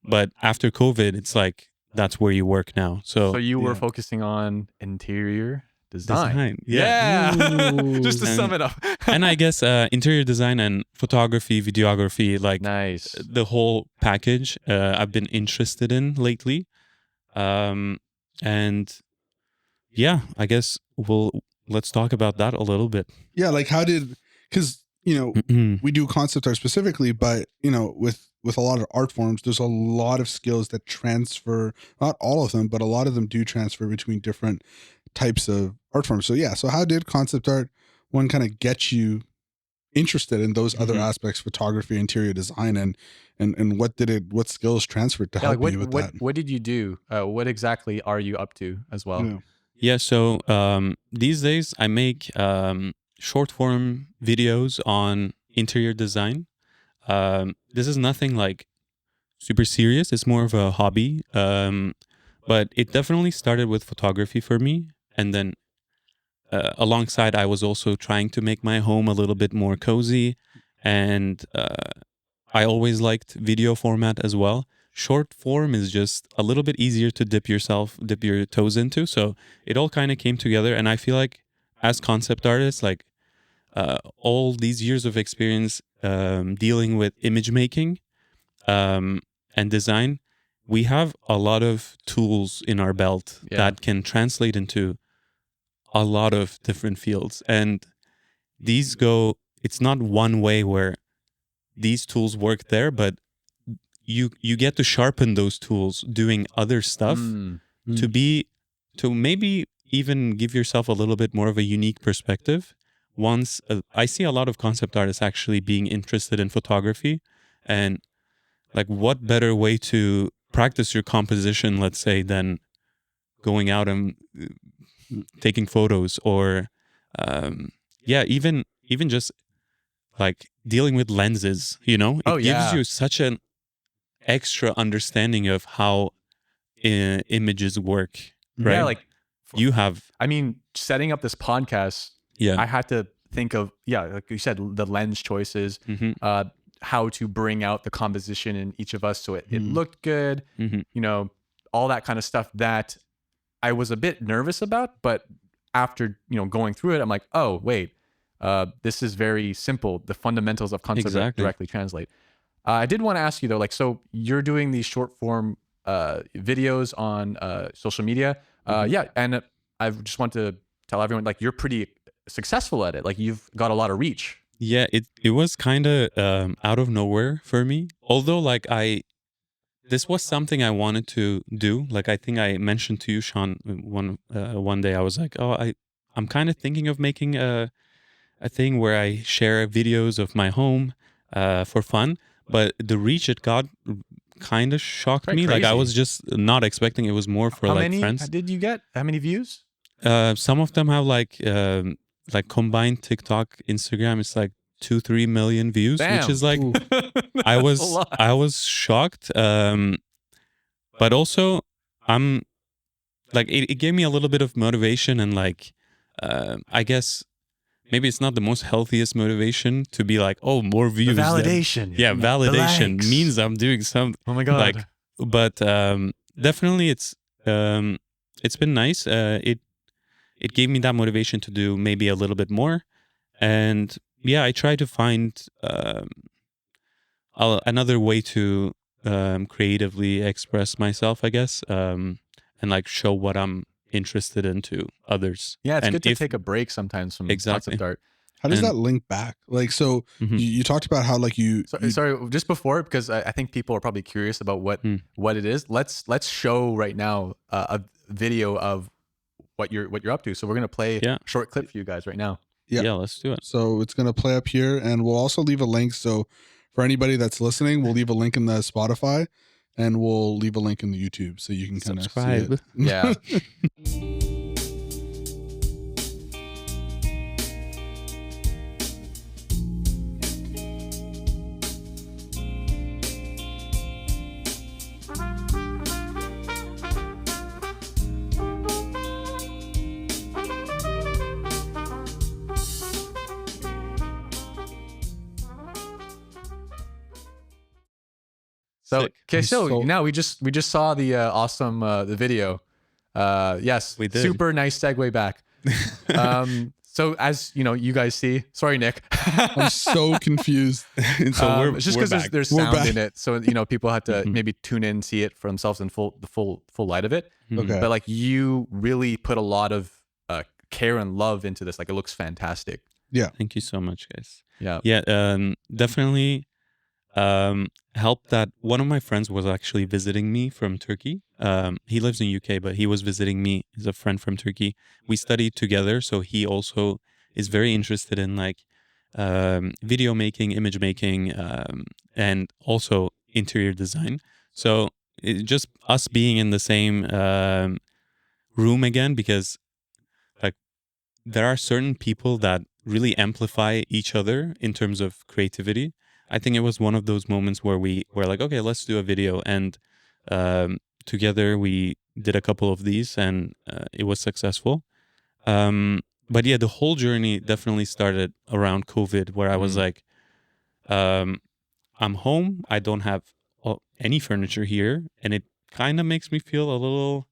But after COVID, it's like that's where you work now. So you were focusing on interior design. Yeah. Just to sum it up. And I guess interior design and photography, videography, like nice. the whole package, I've been interested in lately. And yeah, I guess let's talk about that a little bit. Yeah, like because we do concept art specifically, but with a lot of art forms, there's a lot of skills that transfer, not all of them, but a lot of them do transfer between different types of art forms. So yeah, so how did concept art one kind of get you interested in those other aspects, photography, interior design, and what skills transferred to help you with that? What did you do? What exactly are you up to as well? Yeah, so these days I make short form videos on interior design. This is nothing like super serious. It's more of a hobby. But it definitely started with photography for me. And then alongside, I was also trying to make my home a little bit more cozy. And I always liked video format as well. Short form is just a little bit easier to dip your toes into. So it all kind of came together. And I feel like as concept artists, like all these years of experience dealing with image making and design, we have a lot of tools in our belt that can translate into a lot of different fields. And it's not one way where these tools work there, but you get to sharpen those tools doing other stuff to maybe even give yourself a little bit more of a unique perspective. I see a lot of concept artists actually being interested in photography, and like what better way to practice your composition, let's say, than going out and taking photos, or even just like dealing with lenses, it gives you such an extra understanding of how images work, right? Yeah, like you have, setting up this podcast, I had to think of, like you said, the lens choices, how to bring out the composition in each of us so it looked good, all that kind of stuff that I was a bit nervous about, but after going through it, I'm like, oh wait, this is very simple. The fundamentals of concept art directly translate. I did want to ask you though, like, so you're doing these short form videos on social media, and I just want to tell everyone, like, you're pretty successful at it. Like, you've got a lot of reach. Yeah, it was kind of out of nowhere for me. Although, like, this was something I wanted to do. Like, I think I mentioned to you, Sean, one day I was like, oh, I'm kind of thinking of making a thing where I share videos of my home for fun. But the reach it got kind of shocked me. Crazy. Like, I was just not expecting. It was more for How like many friends. Did you get? How many views? Some of them have like combined TikTok, Instagram, it's like 2-3 million views. Damn. Which is like, I was shocked. But also I'm like, it gave me a little bit of motivation, and like, I guess maybe it's not the most healthiest motivation to be like, oh, more views. The validation. Validation means I'm doing something. Oh my God. Like, but definitely it's been nice. It gave me that motivation to do maybe a little bit more. And I try to find another way to creatively express myself, I guess, and like show what I'm interested in to others. Yeah, it's And good to take a break sometimes from Exactly. concept art. How does And- that link back? Like, so Mhm. you talked about how like Sorry, just before, because I think people are probably curious about what it is. Let's show right now a video of what you're up to. So we're gonna play a short clip for you guys right now. Yeah, let's do it. So it's going to play up here, and we'll also leave a link. So for anybody that's listening, we'll leave a link in the Spotify, and we'll leave a link in the YouTube, so you can kind of see Subscribe. it. Yeah. So Sick. okay, so So- now we just saw the awesome the video. Yes, We did. super nice segue back. So as you know, you guys see. Sorry, Nick. I'm so confused. So It's just we're because back. there's We're sound back. in it, so you know people have to Mhm. maybe tune in, see it for themselves in the full light of it. Mhm. Okay. But like you really put a lot of care and love into this. Like it looks fantastic. Thank you so much, guys. Yeah. Yeah, definitely helped that one of my friends was actually visiting me from Turkey. He lives in UK, but he was visiting me. He's a friend from Turkey. We studied together, so he also is very interested in like video making, image making, and also interior design. So just us being in the same room again, because like there are certain people that really amplify each other in terms of creativity. I think it was one of those moments where we were like, okay, let's do a video, and together we did a couple of these, and it was successful. But yeah, the whole journey definitely started around COVID, where I was like, I'm home, I don't have any furniture here, and it kind of makes me feel a little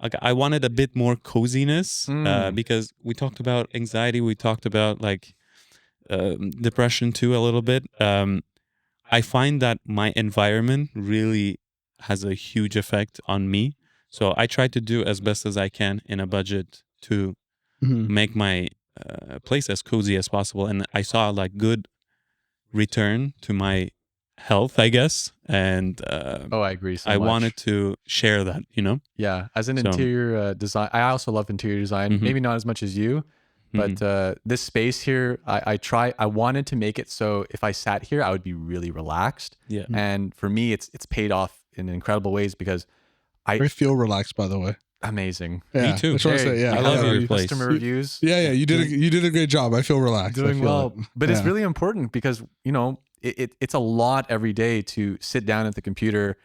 like I wanted a bit more coziness, because we talked about anxiety, we talked about like depression too a little bit. I find that my environment really has a huge effect on me. So I try to do as best as I can in a budget to Mhm. make my place as cozy as possible. And I saw like good return to my health, I guess. And I agree so I much. wanted to share that, you know? Yeah, as an So- interior design, I also love interior design. Mhm. Maybe not as much as you, but this space here, I wanted to make it so if I sat here, I would be really relaxed. Yeah. And for me, it's paid off in incredible ways because I feel relaxed, by the way. amazing. Yeah, too. I just want to say, yeah, I love yeah, your place. Customer reviews. Yeah, you did a great job. I feel relaxed. I Doing feel well, it. but it's Yeah. really important because you know it's a lot every day to sit down at the computer,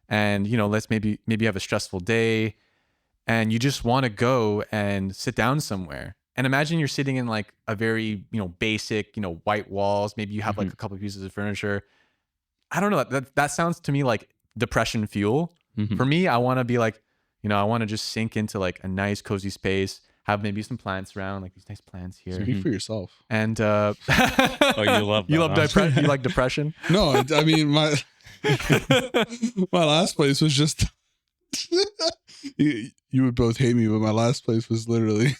and you know let's maybe have a stressful day, and you just want to go and sit down somewhere. And imagine you're sitting in like a very basic white walls. Maybe you have like a couple of pieces of furniture. I don't know. That sounds to me like depression fuel. Mhm. For me, I want to be like I want to just sink into like a nice cozy space. Have maybe some plants around, like these nice plants here. Speak for yourself. And Oh, you love you that, love huh? depression. You like depression. No, I mean my last place was just you would both hate me, but my last place was literally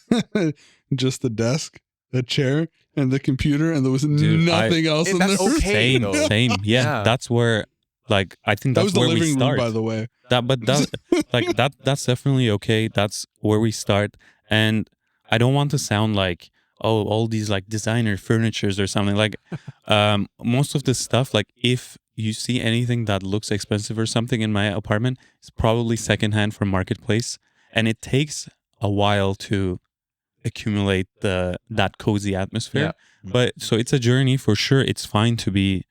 just the desk, a chair, and the computer, and there was Dude, nothing else in there. that's okay. Same, though. same. Yeah, Yeah. that's where, like, I think That that's was the where we living room, start. by the way. That's definitely okay. That's where we start. And I don't want to sound like, oh, all these like designer furnitures or something. Like, most of the stuff, like if you see anything that looks expensive or something in my apartment, it's probably secondhand from Marketplace, and it takes a while to accumulate that cozy atmosphere. But so it's a journey for sure. It's fine to be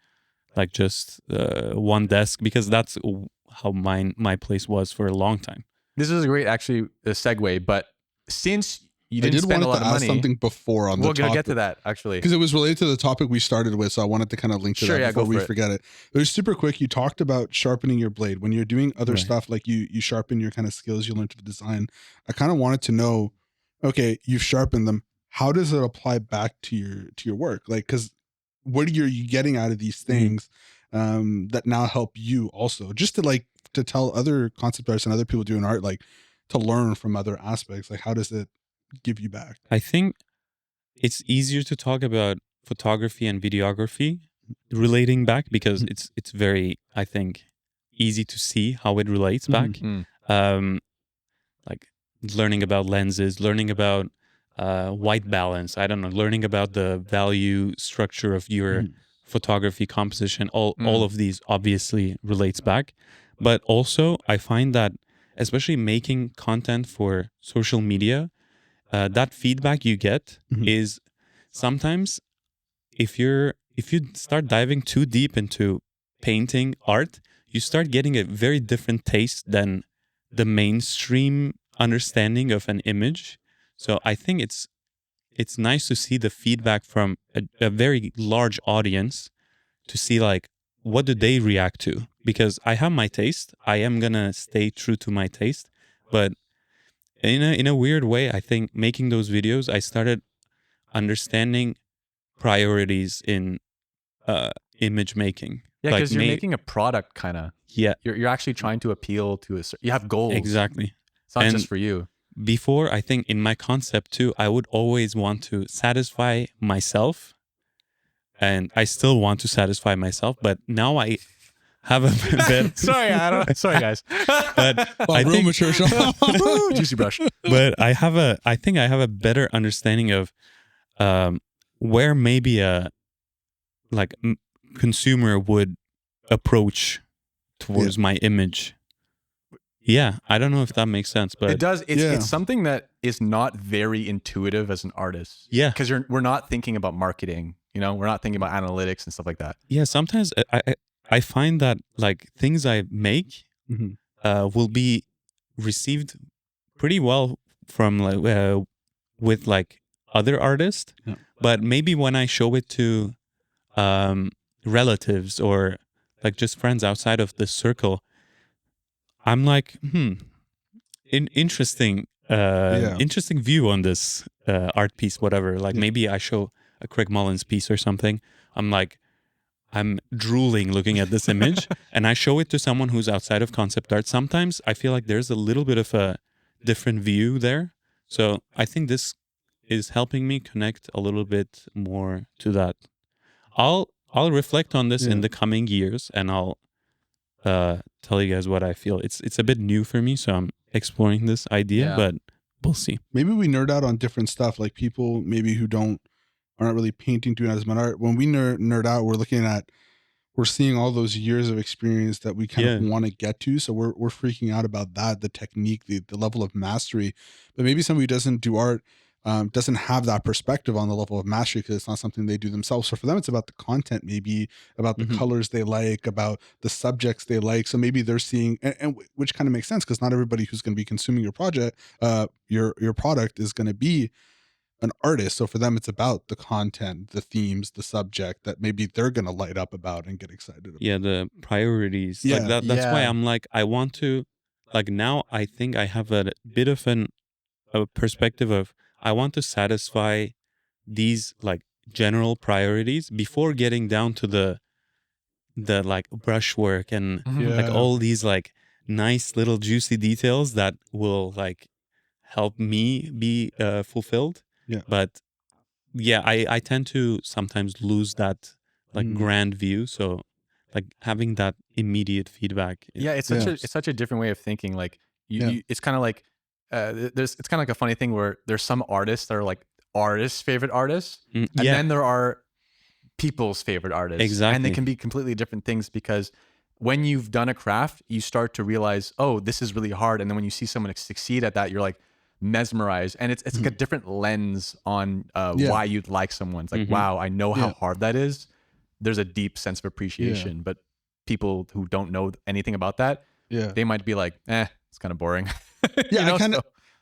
like just one desk, because that's how my place was for a long time. This is a great actually a segue, but since you I didn't did spend want a lot to of ask money, something before on we're the gonna topic. get to that actually. Because it was related to the topic we started with, so I wanted to kind of link to Sure, that yeah, before go we for it. forget it. It was super quick. You talked about sharpening your blade. When you're doing other Right. stuff, like you sharpen your kind of skills you learned to design. I kind of wanted to know, okay, you've sharpened them. How does it apply back to your work? Like, because what are you getting out of these things? that now help you also, just to tell other concept artists and other people doing art, like, to learn from other aspects? Like, how does it give you back? I think it's easier to talk about photography and videography relating back because it's very, I think, easy to see how it relates back. Um, like learning about lenses, learning about white balance. I don't know, learning about the value structure of your photography composition. All of these obviously relates back, but also I find that especially making content for social media, that feedback you get is sometimes if you start diving too deep into painting art, you start getting a very different taste than the mainstream understanding of an image. So I think it's nice to see the feedback from a very large audience to see like what do they react to, because I have my taste. I am gonna stay true to my taste, but in a weird way, I think making those videos, I started understanding priorities in image making. Yeah, Like because you're making a product, kind of. Yeah, You're actually trying to appeal to you have goals. exactly. It's not And just for you. before, I think in my concept too, I would always want to satisfy myself, and I still want to satisfy myself. But now I have a bit. Sorry, I don't. Sorry, guys. But I real think, mature Sean. Woo, juicy brush. but I think I have a better understanding of where maybe a like consumer would approach towards my image. Yeah, I don't know if that makes sense, but It does. It's something that is not very intuitive as an artist. Yeah, because we're not thinking about marketing. You know, we're not thinking about analytics and stuff like that. Yeah, sometimes I find that like things I make will be received pretty well from like with like other artists, but maybe when I show it to relatives or like just friends outside of the circle, I'm like, interesting, interesting view on this art piece, whatever. Like maybe I show a Craig Mullins piece or something. I'm like, I'm drooling looking at this image, and I show it to someone who's outside of concept art. Sometimes I feel like there's a little bit of a different view there. So I think this is helping me connect a little bit more to that. I'll reflect on this in the coming years, and I'll tell you guys what I feel. It's a bit new for me, so I'm exploring this idea, but we'll see. Maybe we nerd out on different stuff, like people maybe who aren't really painting, doing as much art. When we nerd out, we're seeing all those years of experience that we kind of want to get to. So we're freaking out about that, the technique, the level of mastery. But maybe somebody who doesn't do art doesn't have that perspective on the level of mastery because it's not something they do themselves. So for them, it's about the content, maybe about the colors they like, about the subjects they like. So maybe they're seeing, and which kind of makes sense because not everybody who's going to be consuming your project, your product is going to be an artist. So for them, it's about the content, the themes, the subject that maybe they're going to light up about and get excited about. Yeah, the priorities. Like that's why I'm like, I want to, like now I think I have a bit of a perspective of, I want to satisfy these like general priorities before getting down to the like brushwork and like all these like nice little juicy details that will like help me be fulfilled. But yeah, I tend to sometimes lose that like grand view. So like having that immediate feedback. It's such a different way of thinking. Like you it's kind of like it's kind of like a funny thing where there's some artists that are like artists' favorite artists, and then there are people's favorite artists. Exactly. And they can be completely different things because when you've done a craft, you start to realize, oh, this is really hard. And then when you see someone succeed at that, you're like mesmerized. And it's like a different lens on why you'd like someone. It's like, wow, I know how hard that is. There's a deep sense of appreciation. But people who don't know anything about that, they might be like, it's kind of boring.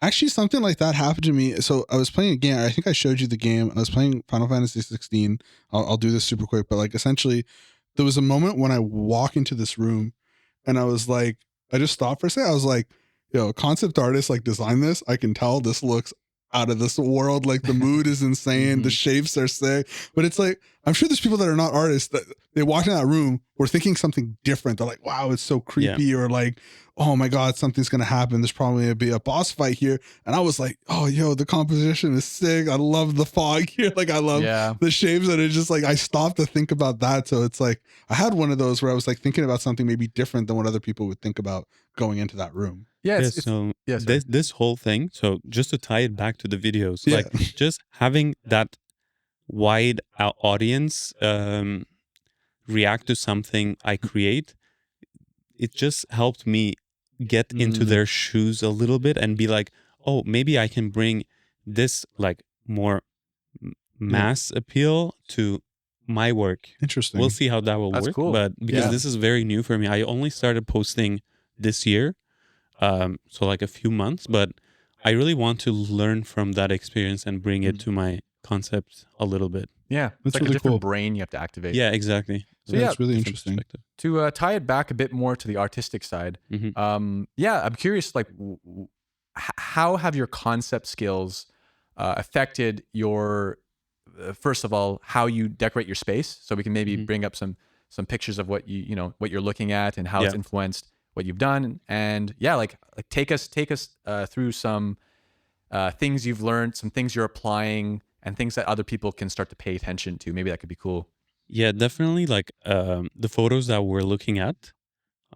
Actually, something like that happened to me. So I was playing a game. I think I showed you the game. I was playing Final Fantasy 16. I'll do this super quick, but like essentially, there was a moment when I walk into this room, and I was like, I just stopped for a second. I was like, yo, concept artists like design this. I can tell this looks out of this world. Like the mood is insane. The shapes are sick. But it's like, I'm sure there's people that are not artists that they walked in that room were thinking something different. They're like, wow, it's so Yeah. creepy, or like, oh my God, something's going to happen. There's probably going to be a boss fight here. And I was like, oh, yo, the composition is sick. I love the fog here. Like, I love the shapes. And it's just like, I stopped to think about that. So it's like, I had one of those where I was like thinking about something maybe different than what other people would think about going into that room. Yeah. So this whole thing, so just to tie it back to the videos, like just having that wide audience react to something I create, it just helped me get into their shoes a little bit and be like, oh, maybe I can bring this like more mass appeal to my work. Interesting. We'll see how that will work. Cool. But because this is very new for me, I only started posting this year, so like a few months, but I really want to learn from that experience and bring it to my concept a little bit. Yeah, it's like really a different brain you have to activate. Yeah, exactly. So it's really interesting. To tie it back a bit more to the artistic side, I'm curious, like, how have your concept skills affected your, first of all, how you decorate your space? So we can maybe bring up some pictures of what what you're looking at and how it's influenced what you've done, and like take us through some things you've learned, some things you're applying, and things that other people can start to pay attention to. Maybe that could be cool. Yeah, definitely. Like the photos that we're looking at.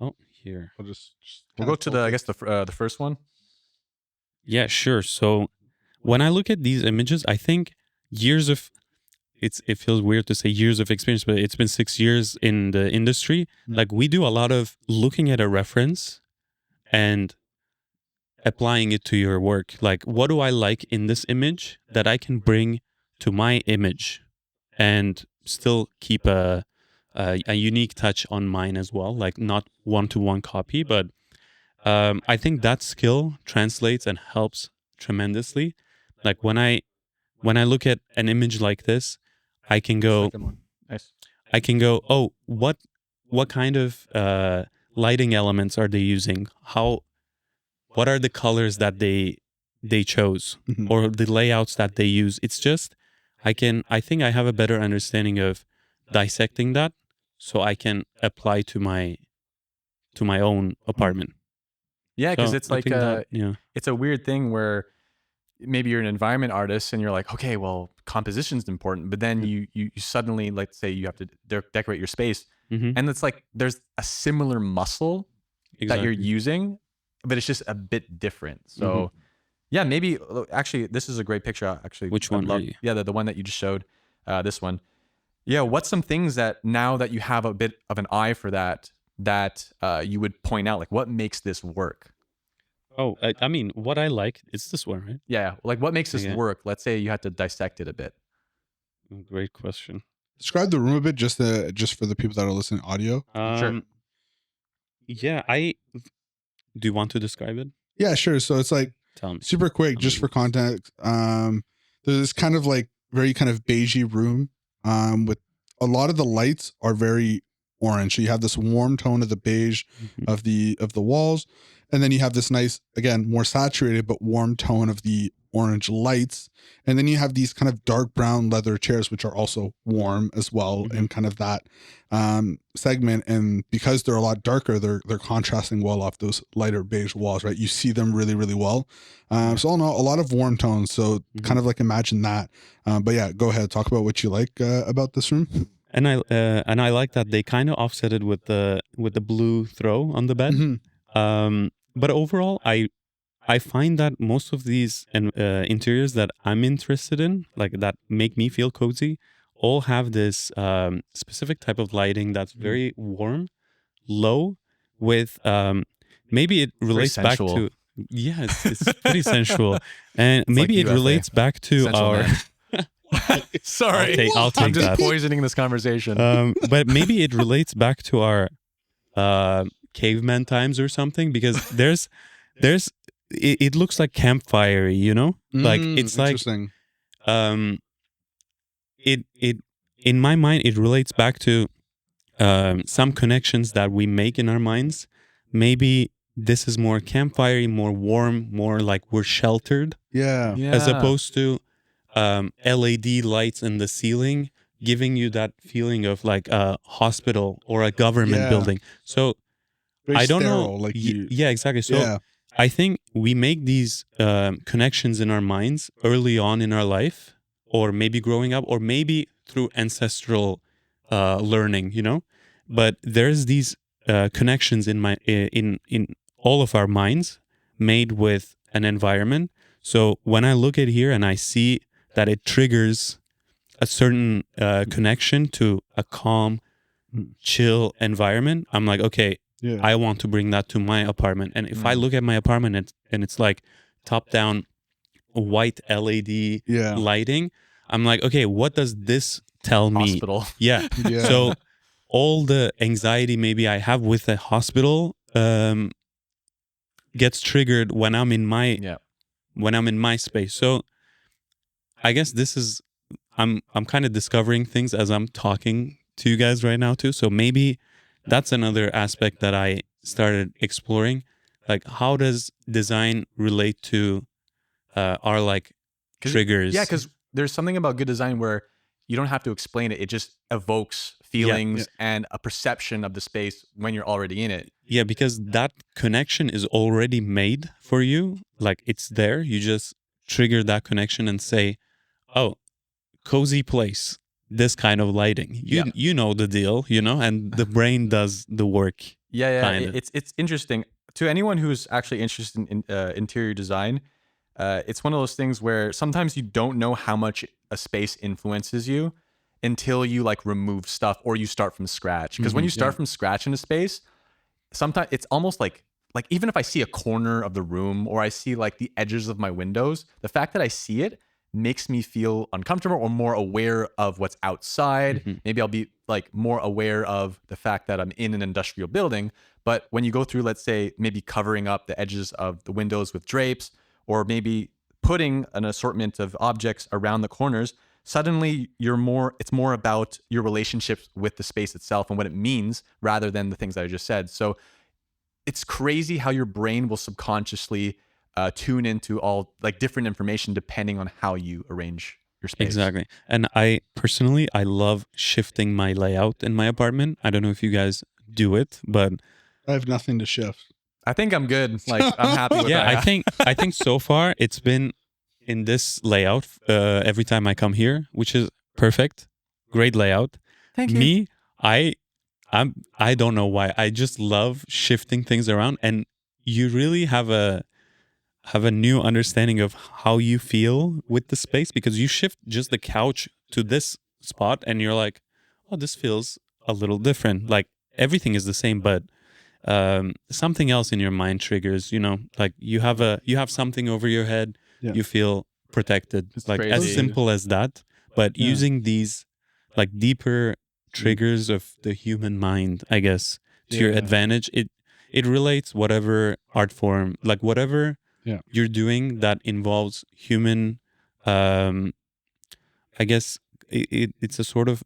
Oh, here. We'll go to the first one. Yeah, sure. So when I look at these images, I think years of it feels weird to say years of experience, but it's been 6 years in the industry. Like we do a lot of looking at a reference and applying it to your work. Like, what do I like in this image that I can bring to my image and still keep a unique touch on mine as well, like not one-to-one copy, but I think that skill translates and helps tremendously. Like when I look at an image like this, I can go, oh, what kind of lighting elements are they using? What are the colors that they chose, or the layouts that they use? It's just I think I have a better understanding of dissecting that, so I can apply to my own apartment. Yeah, because it's like it's a weird thing where maybe you're an environment artist and you're like, okay, well, composition's important, but then you suddenly, let's say you have to decorate your space, and it's like there's a similar muscle that you're using, but it's just a bit different. So yeah, maybe actually this is a great picture. Actually, which one? Yeah, the one that you just showed. This one. Yeah, what's some things that now that you have a bit of an eye for that you would point out, like what makes this work? Oh, I mean, what I like is this one, right? Yeah, like what makes this work? Let's say you had to dissect it a bit. Great question. Describe the room a bit, just for the people that are listening audio. Sure. Yeah, do you want to describe it? Yeah, sure. So it's like super quick, just for context. There's this kind of like very kind of beigey room, with a lot of the lights are very orange. So you have this warm tone of the beige of the walls, and then you have this nice, again, more saturated but warm tone of the orange lights, and then you have these kind of dark brown leather chairs, which are also warm as well, in kind of that segment. And because they're a lot darker, they're contrasting well off those lighter beige walls, right? You see them really, really well. So all in all, a lot of warm tones. So kind of like imagine that. But yeah, go ahead, talk about what you like about this room. And I like that they kind of offset it with the blue throw on the bed. But overall, I find that most of these interiors that I'm interested in, like that make me feel cozy, all have this specific type of lighting that's very warm, low, with maybe it relates back to it's pretty sensual, and it's maybe like it relates back to our. Sorry, I'll take I'm just that. poisoning this conversation. But maybe it relates back to our caveman times or something, because it looks like campfire, like it's like it in my mind it relates back to some connections that we make in our minds. Maybe this is more campfire, more warm, more like we're sheltered, yeah as opposed to LED lights in the ceiling giving you that feeling of like a hospital or a government building. So Very I don't sterile, know. like you. Yeah, exactly. So Yeah. I think we make these connections in our minds early on in our life, or maybe growing up, or maybe through ancestral learning, you know. But there's these connections in all of our minds made with an environment. So when I look at here and I see that it triggers a certain connection to a calm, chill environment, I'm like, okay, Yeah. I want to bring that to my apartment. And if I look at my apartment and it's like top down white LED Yeah. lighting, I'm like, okay, what does this tell me? Hospital. Yeah. Yeah. So all the anxiety maybe I have with the hospital gets triggered when I'm in my space. So I guess this is I'm kind of discovering things as I'm talking to you guys right now too. So maybe that's another aspect that I started exploring. Like, how does design relate to our like triggers? Yeah, because there's something about good design where you don't have to explain it. It just evokes feelings and a perception of the space when you're already in it. Yeah, because that connection is already made for you. Like, it's there. You just trigger that connection and say, oh, cozy place, this kind of lighting. You know the deal, you know, and the brain does the work. Yeah. Kinda. It's interesting. To anyone who's actually interested in interior design, it's one of those things where sometimes you don't know how much a space influences you until you like remove stuff or you start from scratch. Because when you start from scratch in a space, sometimes it's almost like even if I see a corner of the room or I see like the edges of my windows, the fact that I see it makes me feel uncomfortable or more aware of what's outside. Maybe I'll be like more aware of the fact that I'm in an industrial building. But when you go through, let's say, maybe covering up the edges of the windows with drapes, or maybe putting an assortment of objects around the corners, suddenly it's more about your relationships with the space itself and what it means rather than the things that I just said. So it's crazy how your brain will subconsciously tune into all like different information depending on how you arrange your space. Exactly. And I personally, I love shifting my layout in my apartment. I don't know if you guys do it, but I have nothing to shift. I think I'm good. Like I'm happy with yeah, that. I think so far it's been in this layout every time I come here, which is perfect. Great layout. Thank you. Me, I don't know why. I just love shifting things around, and you really have a new understanding of how you feel with the space, because you shift just the couch to this spot and you're like, oh, this feels a little different. Like everything is the same, but something else in your mind triggers, you know, like you have something over your head, you feel protected. It's like crazy. as simple as that. But using these like deeper triggers of the human mind, I guess, to your advantage, it relates whatever art form, like whatever you're doing that involves human, I guess it's a sort of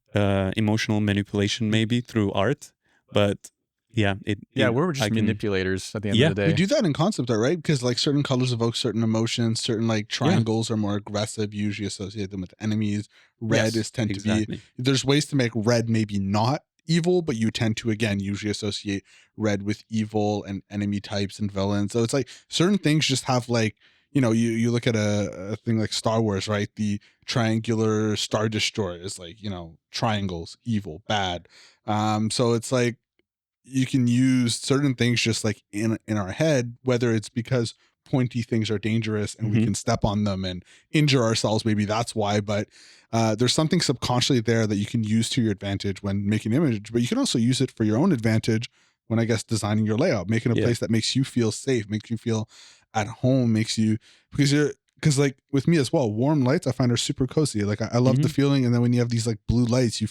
emotional manipulation maybe through art, but we're just manipulators at the end of the day. We do that in concept art, right? Because like certain colors evoke certain emotions. Certain like triangles are more aggressive, usually associate them with enemies. Red tend to be. There's ways to make red maybe not evil, but you tend to again usually associate red with evil and enemy types and villains. So it's like certain things just have like, you know, you look at a thing like Star Wars, right? The triangular Star Destroyer is like, you know, triangles, evil, bad. So it's like you can use certain things just like in our head, whether it's because pointy things are dangerous and we can step on them and injure ourselves. Maybe that's why, but there's something subconsciously there that you can use to your advantage when making an image, but you can also use it for your own advantage when I guess designing your layout, making a place that makes you feel safe, makes you feel at home, makes you, because like with me as well, warm lights I find are super cozy. Like I love the feeling. And then when you have these like blue lights,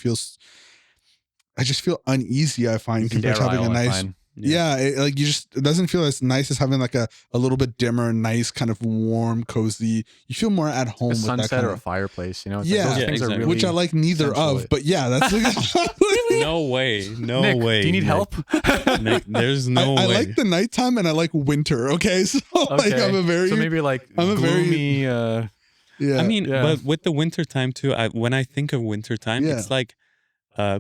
I just feel uneasy. I find compared to having a nice, like it doesn't feel as nice as having like a little bit dimmer, nice kind of warm, cozy. You feel more at home a with sunset that kind or of a fireplace, you know. It's like those things are really which I like neither of. But yeah, that's no way. Nick, way. Do you need help? Nick, there's no way. I like the nighttime and I like winter. Okay, so like I'm a very so maybe like gloomy. Yeah. I mean, Yeah. but with the winter time too, when I think of winter time, Yeah. it's like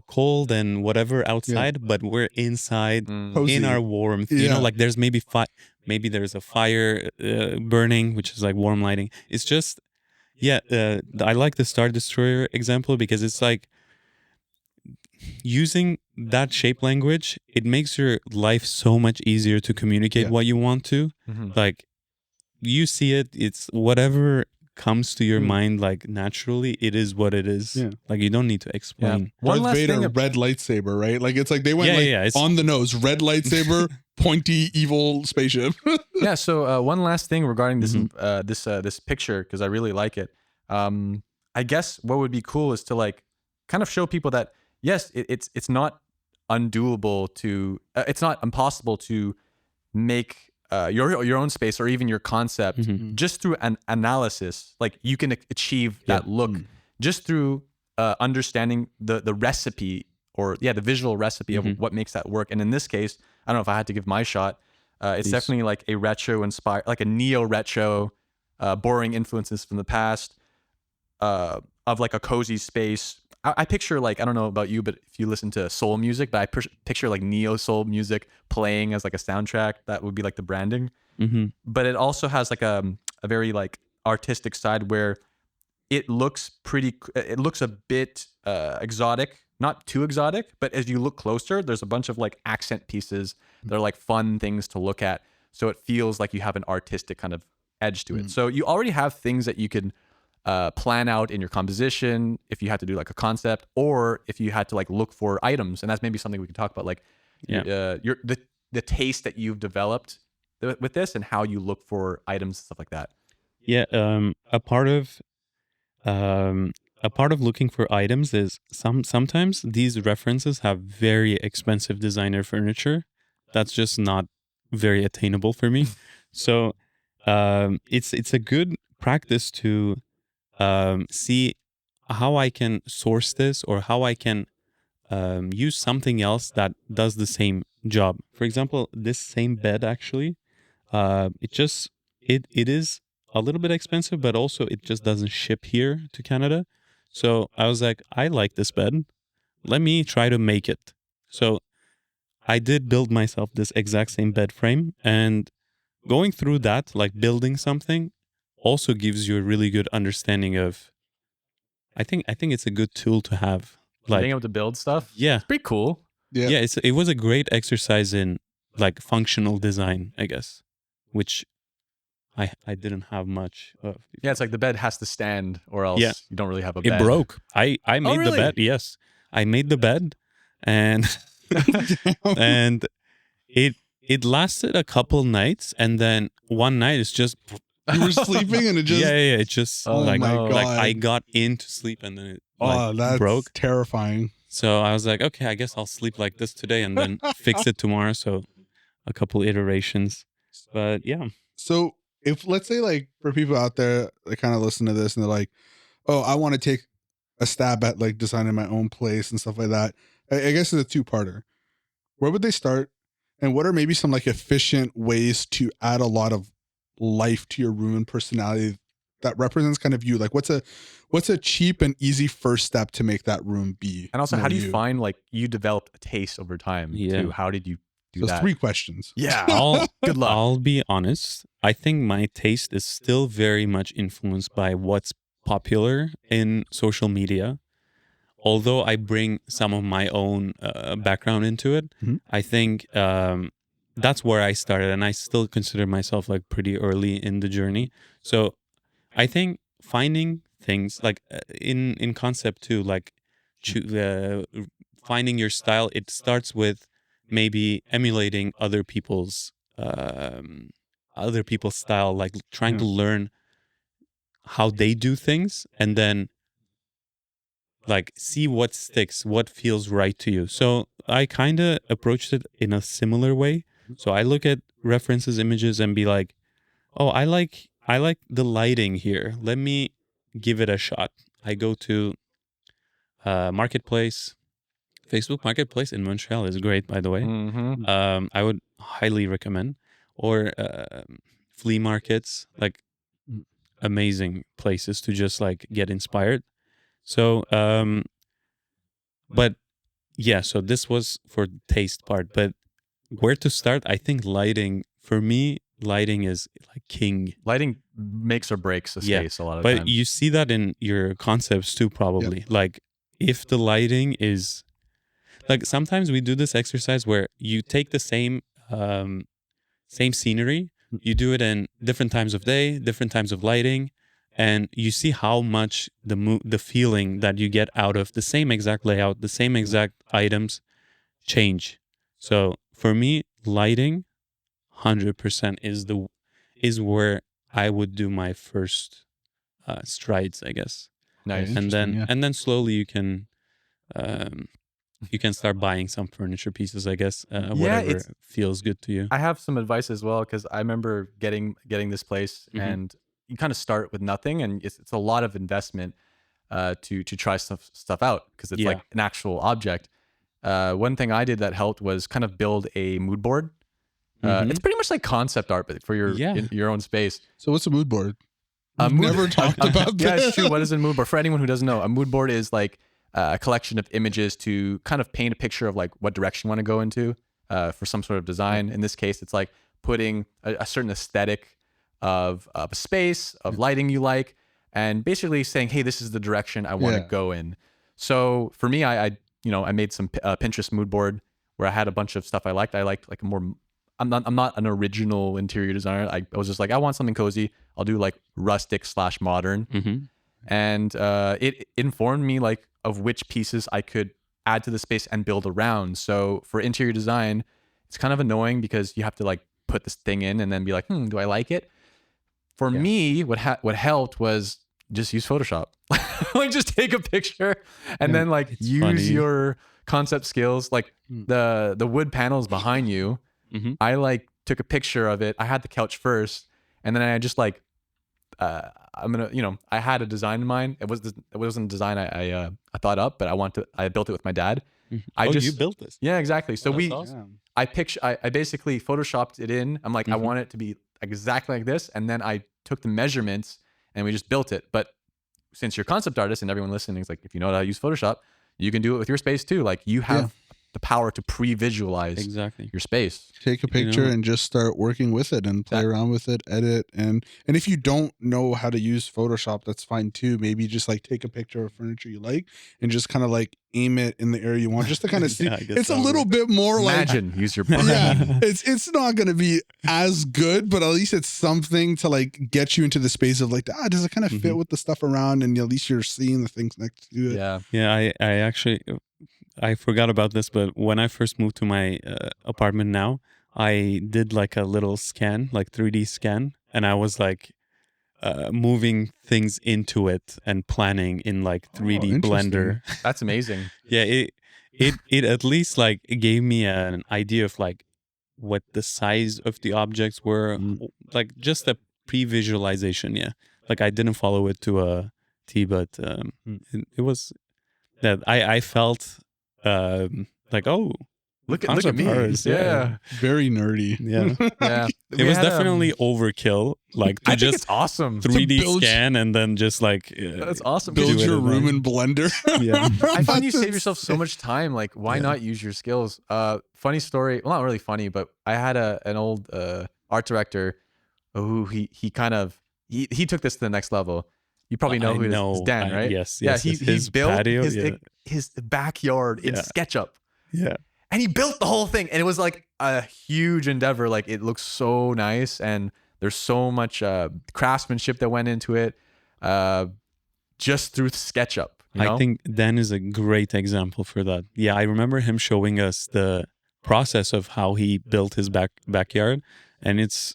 cold and whatever outside, but we're inside Mm. Cozy. in our warmth. Yeah. Like there's maybe there's a fire burning, which is like warm lighting. It's just, yeah, I like the Star Destroyer example because it's like using that shape language, it makes your life so much easier to communicate Yeah. what you want to. Mhm. Like you see it, it's whatever comes to your Mm. mind like naturally, it is what it is. Yeah. Like you don't need to explain. One Darth last Vader, thing. red lightsaber, right? Like it's like they went Yeah, it's on the nose, red lightsaber, pointy evil spaceship. Yeah. So one last thing regarding this Mhm. this picture, because I really like it. I guess what would be cool is to like kind of show people that yes, it's not undoable to it's not impossible to make your own space or even your concept Mhm. just through an analysis. Like you can achieve that look just through understanding the recipe or the visual recipe of what makes that work. And in this case, I don't know if I had to give my shot. It's Please. definitely like a retro inspired, like a neo retro, borrowing influences from the past, of like a cozy space. I picture like, I don't know about you, but if you listen to soul music, but I picture like neo soul music playing as like a soundtrack. That would be like the branding. Mhm. But it also has like a very like artistic side where it looks it looks a bit exotic, not too exotic, but as you look closer, there's a bunch of like accent pieces that are like fun things to look at. So it feels like you have an artistic kind of edge to it. So you already have things that you can plan out in your composition if you had to do like a concept, or if you had to like look for items. And that's maybe something we can talk about, like your the taste that you've developed with this and how you look for items and stuff like that. Yeah, um, a part of looking for items is sometimes these references have very expensive designer furniture that's just not very attainable for me. So it's a good practice to see how I can source this or how I can use something else that does the same job. For example, this same bed actually, it is a little bit expensive, but also it just doesn't ship here to Canada. So I was like, I like this bed. Let me try to make it. So I did build myself this exact same bed frame, and going through that, like building something, also gives you a really good understanding of. I think it's a good tool to have. Being Like, able to build stuff, yeah, it's pretty cool. Yeah. yeah, it was a great exercise in like functional design, I guess, which I didn't have much of before. Yeah, it's like the bed has to stand, or else Yeah. you don't really have a It bed. broke. I made the really? bed. Yes, I made the bed, and and it lasted a couple nights, and then one night it's just You were sleeping and it just yeah. It just Oh, like no. like I God. got into sleep and then it That's broke. terrifying. So I was like, okay, I guess I'll sleep like this today and then fix it tomorrow. So a couple iterations, but yeah. So if let's say like for people out there that kind of listen to this and they're like, oh, I want to take a stab at like designing my own place and stuff like that. I guess it's a two-parter. Where would they start? And what are maybe some like efficient ways to add a lot of life to your room and personality that represents kind of you? Like what's a cheap and easy first step to make that room be? And also, more how do you find like you developed a taste over time Yeah. too? How did you do So that? 3 questions. Yeah. Good luck. I'll be honest. I think my taste is still very much influenced by what's popular in social media. Although I bring some of my own background into it, Mhm. I think that's where I started, and I still consider myself like pretty early in the journey. So I think finding things like in concept too, like finding your style. It starts with maybe emulating other people's style, like trying to learn how they do things, and then like see what sticks, what feels right to you. So I kind of approached it in a similar way. So I look at references, images, and be like, oh, I like the lighting here. Let me give it a shot. I go to Marketplace. Facebook Marketplace in Montreal is great, by the way. Mm-hmm. I would highly recommend. Or flea markets. Like amazing places to just like get inspired. So, but yeah, so this was for the taste part. But where to start? I think lighting, for me, lighting is like king. Lighting makes or breaks a Yeah, space a lot of but times. you see that in your concepts too, probably. Like if the lighting is like, sometimes we do this exercise where you take the same scenery, you do it in different times of day, different times of lighting, and you see how much the feeling that you get out of the same exact layout, the same exact items change. So for me, lighting 100% is where I would do my first strides, I guess. Nice. Okay. And then Interesting, yeah. and then slowly um, you can start buying some furniture pieces, I guess. Whatever it's- feels good to you. I have some advice as well, because I remember getting this place, Mhm. and you kind of start with nothing, and it's a lot of investment to try stuff out, because it's Yeah. like an actual object. One thing I did that helped was kind of build a mood board. Mhm. It's pretty much like concept art, but for Yeah. your own space. So what's a mood board? A We've mood- never talked about Yeah, this. it's true. What is a mood board? For anyone who doesn't know, a mood board is like a collection of images to kind of paint a picture of like what direction you want to go into for some sort of design. In this case, it's like putting a certain aesthetic of a space, of lighting you like, and basically saying, hey, this is the direction I want to Yeah. go in. So for me, I made some Pinterest mood board where I had a bunch of stuff I liked. I liked like a more. I'm not an original interior designer. I was just like, I want something cozy. I'll do like rustic / modern. Mhm. And it informed me like of which pieces I could add to the space and build around. So for interior design, it's kind of annoying because you have to like put this thing in and then be like, do I like it? For Yeah. me, what helped was just use Photoshop. Like just take a picture and then like It's use funny. your concept skills. Like the wood panels behind you, Mhm. I like took a picture of it. I had the couch first, and then I just like I had a design in mind. It wasn't a design I thought up, but I built it with my dad. Mhm. I Oh, just you built this? Yeah, exactly. So That's we awesome. I basically photoshopped it in. I'm like, I want it to be exactly like this, and then I took the measurements and we just built it. But since you're a concept artist and everyone listening is like, if you know how to use Photoshop, you can do it with your space too. Like you have the power to pre-visualize Exactly. your space. Take a picture and just start working with it and play around with it, edit. And if you don't know how to use Photoshop, that's fine too. Maybe just like take a picture of furniture you like and just kind of like aim it in the area you want, just to kind of see. Yeah, I guess It's a that would little work. bit more Imagine use your brain. yeah, it's not going to be as good, but at least it's something to like get you into the space of like, does it kind of fit with the stuff around? And at least you're seeing the things next to it. Yeah. Yeah, I actually I forgot about this, but when I first moved to my apartment now, I did like a little scan, like 3D scan, and I was like moving things into it and planning in like 3D Blender. That's amazing. Yeah, it at least like gave me an idea of like what the size of the objects were, like just a pre-visualization. Yeah, like I didn't follow it to a T, but it was that I felt like, oh, Look at concept me. artists, Yeah. Very nerdy. yeah. Yeah. It was definitely overkill, like to I think just it's awesome. 3D build- scan and then just like That's awesome. Build do it your in room a- in Blender. Yeah. I find you That's save yourself so much time. Like, why Yeah. not use your skills? Funny story. Well, not really funny, but I had an old art director who he kind of he took this to the next level. You probably know I who it is. It's know. Dan, right? Yes, Yeah, yes, he yes. His built patio, his backyard in Yeah. SketchUp. Yeah. And he built the whole thing, and it was like a huge endeavor. Like it looks so nice, and there's so much craftsmanship that went into it, just through SketchUp. You know? I think Dan is a great example for that. Yeah, I remember him showing us the process of how he built his backyard, and it's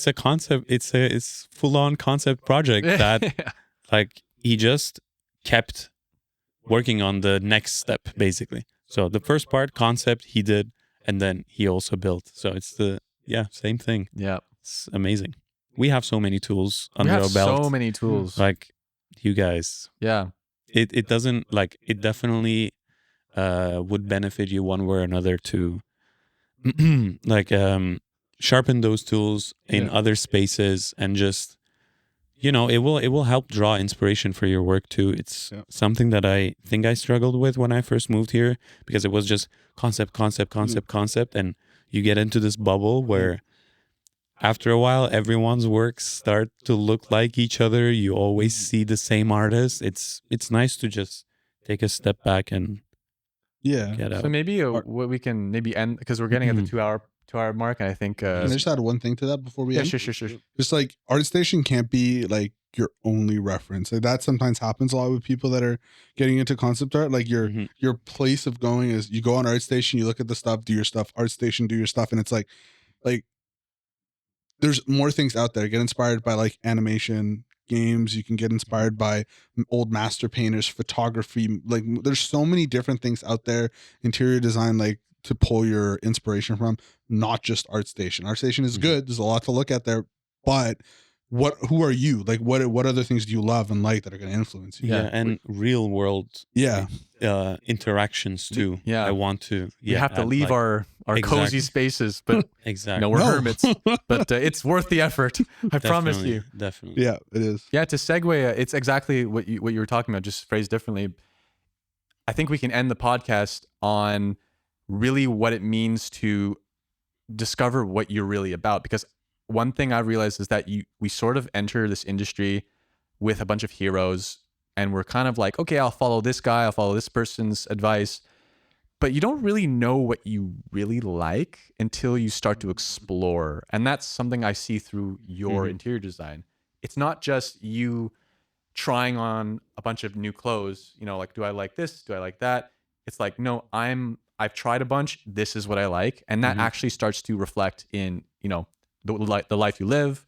a concept. It's full on concept project that like he just kept working on the next step basically. So the first part concept he did, and then he also built. So it's the same thing. Yeah, It's amazing. We have so many tools we under have our belt. so many tools. Like you guys, Yeah, it doesn't like it definitely would benefit you one way or another to like sharpen those tools in other spaces and just you know, it will help draw inspiration for your work too. It's Yeah. something that I think I struggled with when I first moved here, because it was just concept, and you get into this bubble where after a while everyone's works start to look like each other. You always see the same artist. It's nice to just take a step back and Yeah. get So out. maybe what we can maybe end, because we're getting at the 2 hour mark, and I think Can I just add one thing to that before we yeah, end? sure. Just like ArtStation can't be like your only reference. Like that sometimes happens a lot with people that are getting into concept art. Like your place of going is you go on ArtStation, you look at the stuff, do your stuff, ArtStation, do your stuff, and it's like there's more things out there. Get inspired by like animation, games. You can get inspired by old master painters, photography. Like there's so many different things out there. Interior design, like to pull your inspiration from, not just ArtStation. ArtStation is good. There's a lot to look at there, but who are you? Like what other things do you love and like that are going to influence you? Yeah, and real world interactions too. Yeah. I want to. we have to leave our cozy spaces, but exactly. we're hermits. But it's worth the effort. I promise you. Definitely. Yeah, it is. Yeah, to segue, it's exactly what you were talking about, just phrased differently. I think we can end the podcast on really what it means to discover what you're really about, because one thing I realized is that we sort of enter this industry with a bunch of heroes, and we're kind of like, okay, I'll follow this guy, I'll follow this person's advice, but you don't really know what you really like until you start to explore. And that's something I see through your interior design. It's not just you trying on a bunch of new clothes, like, do I like this? Do I like that? It's like, no, I've tried a bunch. This is what I like. And that actually starts to reflect in, the life you live,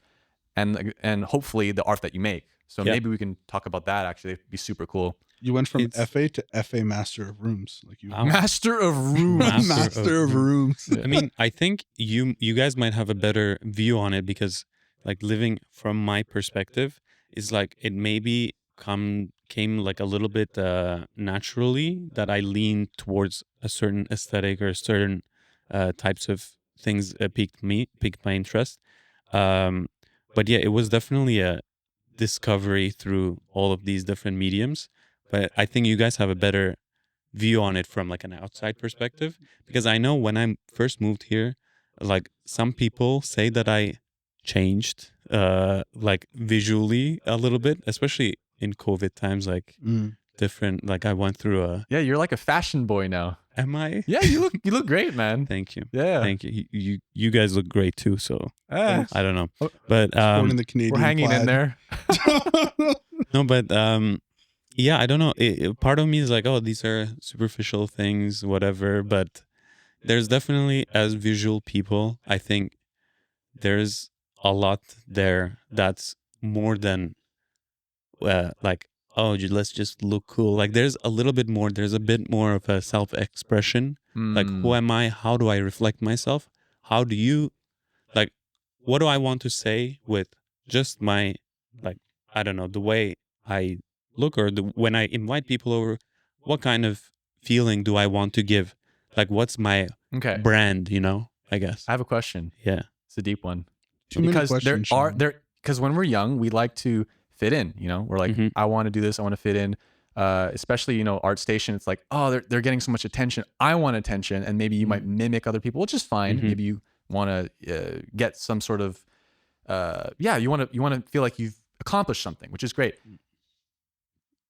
and hopefully the art that you make. So maybe we can talk about that. Actually, it'd be super cool. You went from FA to FA Master of Rooms. Like you Master of Rooms. Master of Rooms. I mean, I think you guys might have a better view on it, because like living from my perspective is like it maybe came like a little bit naturally that I leaned towards a certain aesthetic or certain types of things piqued my interest. But yeah, it was definitely a discovery through all of these different mediums. But I think you guys have a better view on it from like an outside perspective, because I know when I first moved here, like some people say that I changed like visually a little bit, especially in COVID times, like different, like I went through Yeah, you're like a fashion boy now. Am I? Yeah, you look great, man. Thank you. Yeah. Thank you. You guys look great too, so I don't know. But Supporting the Canadian we're hanging flag. in there. no, but yeah, I don't know. Part of me is like, oh, these are superficial things, whatever. But there's definitely, as visual people, I think there's a lot there that's more than like, oh, let's just look cool. Like there's a little bit more. There's a bit more of a self-expression. Like, who am I? How do I reflect myself? How do you, like, what do I want to say with just my, like, I don't know, the way I look, or when I invite people over, what kind of feeling do I want to give? Like, what's my brand, I guess. I have a question. Yeah. It's a deep one. Too many questions, Sean. Because when we're young, we like to fit in, we're like, I want to do this. I want to fit in. Especially, ArtStation, it's like, oh, they're getting so much attention. I want attention. And maybe you might mimic other people, which is fine. Maybe you want to get some sort of, you want to feel like you've accomplished something, which is great.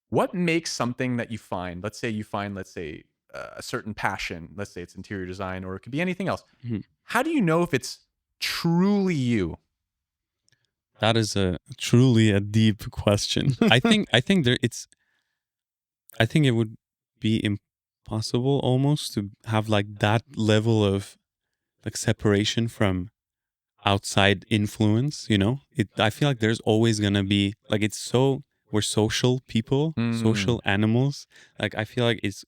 What makes something that you find, let's say a certain passion, let's say it's interior design, or it could be anything else. How do you know if it's truly you? That is truly a deep question. I think it would be impossible almost to have like that level of like separation from outside influence, I feel like there's always gonna be like, we're social people, social animals. Like I feel like it's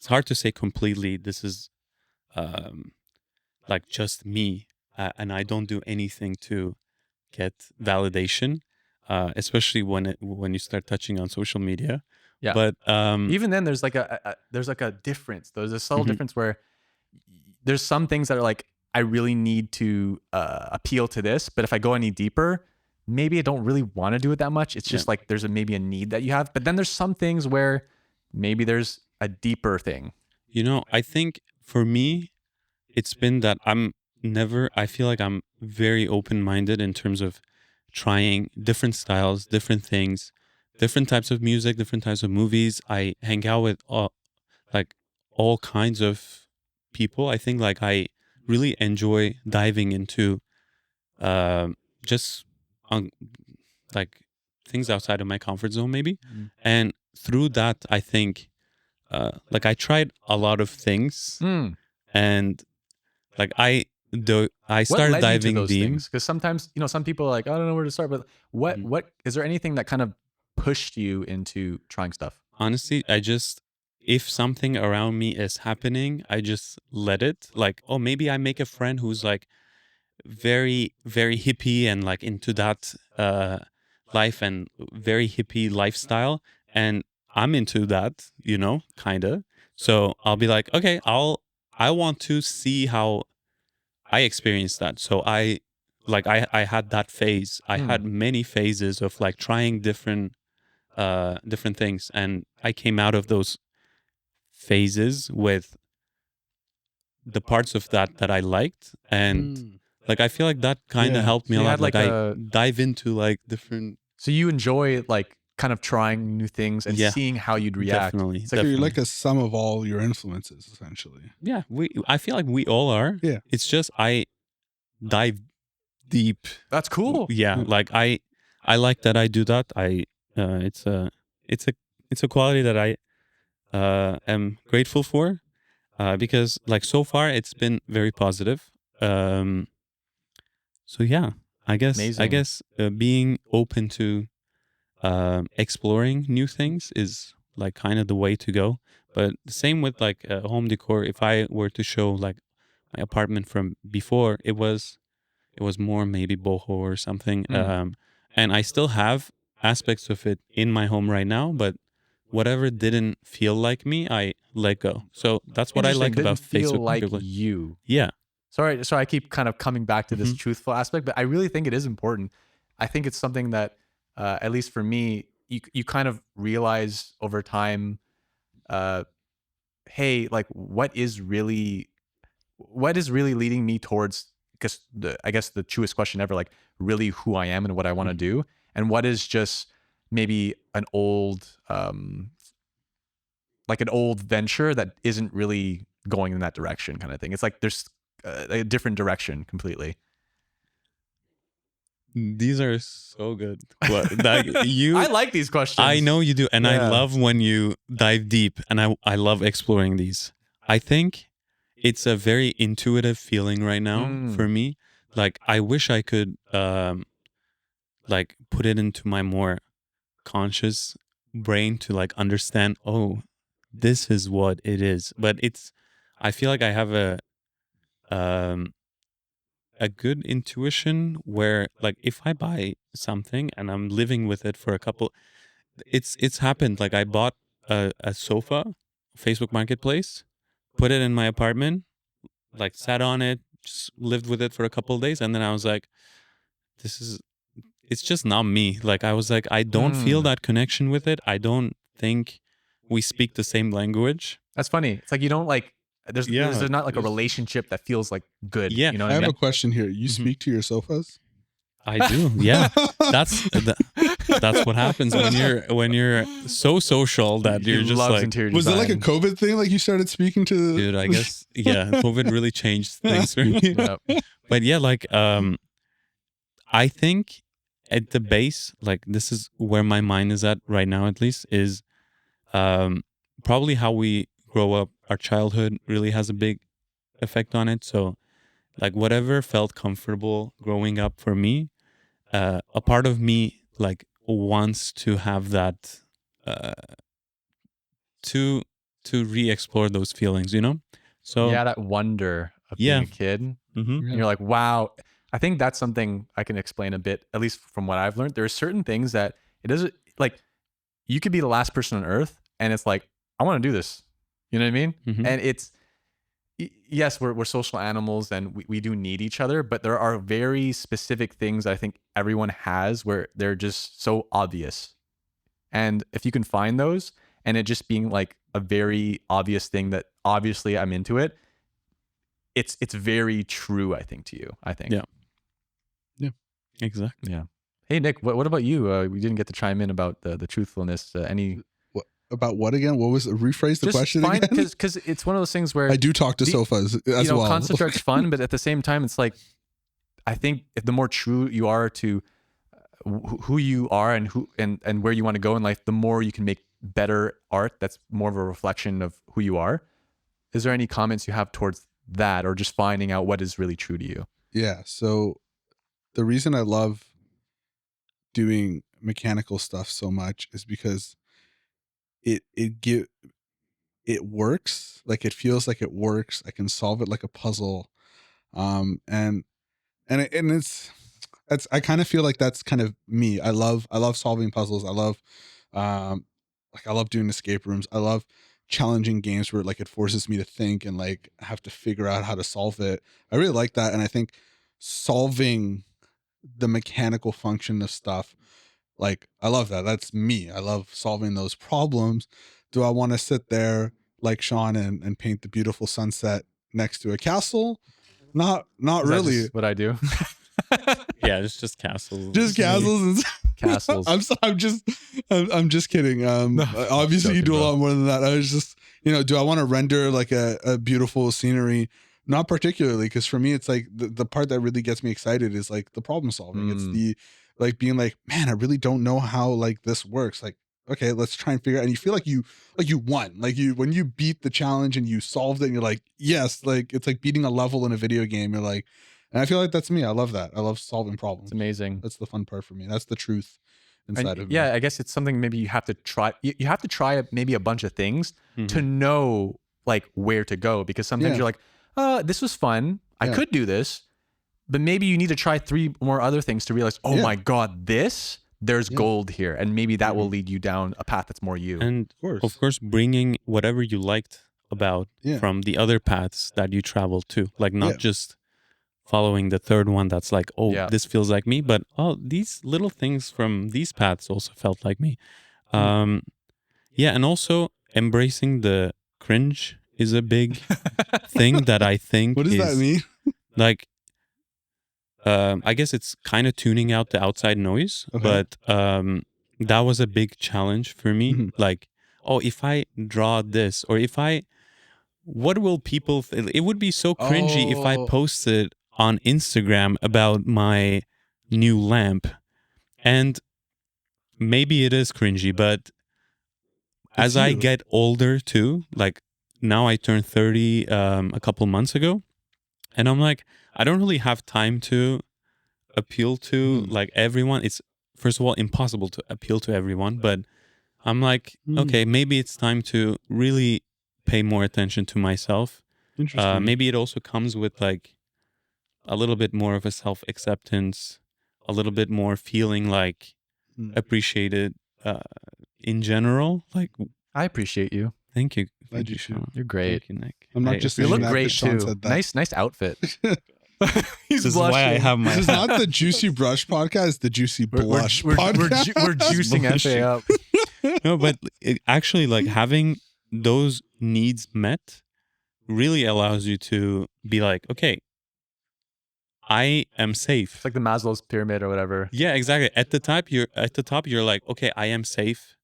hard to say completely this is like just me, and I don't do anything to get validation, especially when you start touching on social media. Yeah. But even then, there's like a difference. There's a subtle difference where there's some things that are like, I really need to appeal to this, but if I go any deeper, maybe I don't really want to do it that much. It's just like there's maybe a need that you have. But then there's some things where maybe there's a deeper thing. You know, I think for me, it's been that I feel like I'm very open minded in terms of trying different styles, different things, different types of music, different types of movies. I hang out with like all kinds of people. I think like I really enjoy diving into just on like things outside of my comfort zone, maybe. And through that, I think like I tried a lot of things, and like I What started led you to diving those deep. things? Because sometimes, some people are like, I don't know where to start. But what is there anything that kind of pushed you into trying stuff? Honestly, if something around me is happening, I just let it. Like, oh, maybe I make a friend who's like very, very hippie and like into that life and very hippie lifestyle. And I'm into that, kind of. So I'll be like, okay, I want to see how I experienced that. So I had that phase. I had many phases of like trying different things, and I came out of those phases with the parts of that I liked, and like I feel like that kind of Yeah. helped me So a you lot. had Like like I dive into like different. so you enjoy like kind of trying new things and Yeah, seeing how you'd react. definitely, It's So like, you're definitely. like a sum of all your influences, essentially. Yeah, I feel like we all are. Yeah. It's just I dive deep. that's cool. Yeah, like I like that I do that. It's a it's a it's a quality that I am grateful for, because like so far it's been very positive. Um, so yeah, Amazing. being open to exploring new things is like kind of the way to go. But the same with like home decor. If I were to show like my apartment from before, it was more maybe boho or something. And I still have aspects of it in my home right now, but whatever didn't feel like me, I let go. So that's what I Interesting. like Didn't about feel Facebook like Marketplace. you. Yeah. Sorry, I keep kind of coming back to this Hmm. truthful aspect, but I really think it is important. I think it's something that, at least for me, you kind of realize over time, uh, hey, like what is really leading me towards, because I guess the truest question ever, like really who I am and what I want to do, and what is just maybe like an old venture that isn't really going in that direction, kind of thing. It's like there's a different direction completely. These are so good. That I you, like these I questions. know you do, and I Yeah. love when you dive deep, and I love exploring these. I think it's a very intuitive feeling right now for me. Like I wish I could like put it into my more conscious brain to like understand, oh, this is what it is. But I feel like I have um a good intuition where like if I buy something and I'm living with it for a couple, it's happened. Like I bought a sofa, Facebook Marketplace, put it in my apartment, like sat on it, just lived with it for a couple of days, and then I was like, this is it's just not me. Like I was like, I don't feel that connection with it. I don't think we speak the same language. That's funny. It's like you don't like there's Yeah, not like a relationship that feels like good. yeah, You know what I I have mean? a question here. You Mhm. speak to your sofas? I do. Yeah, that's that's what happens when you're so social that He you're just loves like, interior Was it like a design. COVID thing? Like you started speaking to dude. I guess yeah, COVID really changed things for me. Yeah. But yeah, like I think at the base, like this is where my mind is at right now. At least is um probably how we grow up. Our childhood really has a big effect on it. So like whatever felt comfortable growing up for me, a part of me like wants to have that uh, to re-explore those feelings, So Yeah, that wonder of being yeah, a kid. And hmm Yeah. you're like, wow. I think that's something I can explain a bit, at least from what I've learned. There are certain things that it doesn't like you could be the last person on earth and it's like, I want to do this. You know what I mean? hmm And yes, we're social animals and we do need each other, but there are very specific things I think everyone has where they're just so obvious. And if you can find those and it just being like a very obvious thing that obviously I'm into it, it's very true, I think, to you. I think. Yeah. Yeah. Exactly. Yeah. Hey Nick, what about you? We didn't get to chime in about the truthfulness. Any What about what again? What was rephrase the just question find again? because it's one of those things where I do talk to sofas as well. concept art's fun, but at the same time, it's like I think if the more true you are to who you are and who and where you want to go in life, the more you can make better art that's more of a reflection of who you are. Is there any comments you have towards that, or just finding out what is really true to you? Yeah. So the reason I love doing mechanical stuff so much is because it works. Like it feels like it works. I can solve it like a puzzle. And it's I kind of feel like that's kind of me. I love solving puzzles. I love doing escape rooms. I love challenging games where like it forces me to think and like have to figure out how to solve it. I really like that. And I think solving the mechanical function of stuff, like I love that. That's me. I love solving those problems. Do I want to sit there like Sean and paint the beautiful sunset next to a castle? Not Is that really. just what I do? Yeah, it's just castles. Just castles and Castles. I'm just kidding. Obviously you joking, do a bro. lot more than that. I was just, do I want to render like a beautiful scenery? Not particularly, because for me it's like the part that really gets me excited is like the problem solving. It's the like being like, man, I really don't know how like this works. Like, okay, let's try and figure out. And you feel like you won. Like when you beat the challenge and you solved it and you're like, yes, like it's like beating a level in a video game. You're like, and I feel like that's me. I love that. I love solving problems. It's amazing. That's the fun part for me. That's the truth inside of me. Yeah, I guess it's something maybe you have to try. You have to try maybe a bunch of things to know like where to go, because sometimes you're like, this was fun. I could do this, but maybe you need to try 3 more other things to realize, oh my God, there's gold here. And maybe that will lead you down a path that's more you. And of course, bringing whatever you liked about from the other paths that you traveled to, like not just following the third one that's like, this feels like me, but these little things from these paths also felt like me. And also embracing the cringe is a big thing that I think what does that mean? Like, I guess it's kind of tuning out the outside noise, but that was a big challenge for me. Like, if I draw this, or what will people it would be so cringy if I posted on Instagram about my new lamp. And maybe it is cringy, but as I get older too, like now I turned 30 a couple months ago, and I'm like, I don't really have time to appeal to like everyone. It's first of all impossible to appeal to everyone, but I'm like, okay, maybe it's time to really pay more attention to myself. Interesting. Maybe it also comes with like a little bit more of a self-acceptance, a little bit more feeling like appreciated in general. Like, I appreciate you. thank you. Glad you Sean. You're great. Thank you, Nick. I'm not just You saying look that great 'cause Sean too. said that. Nice outfit. He's This is why I have my. This is not the Juicy Brush podcast, it's the Juicy Blush we're podcast. we're juicing Blushing. FA up. No, but actually, like having those needs met really allows you to be like, okay, I am safe. It's like the Maslow's pyramid or whatever. Yeah, exactly. At the top, you're like, okay, I am safe.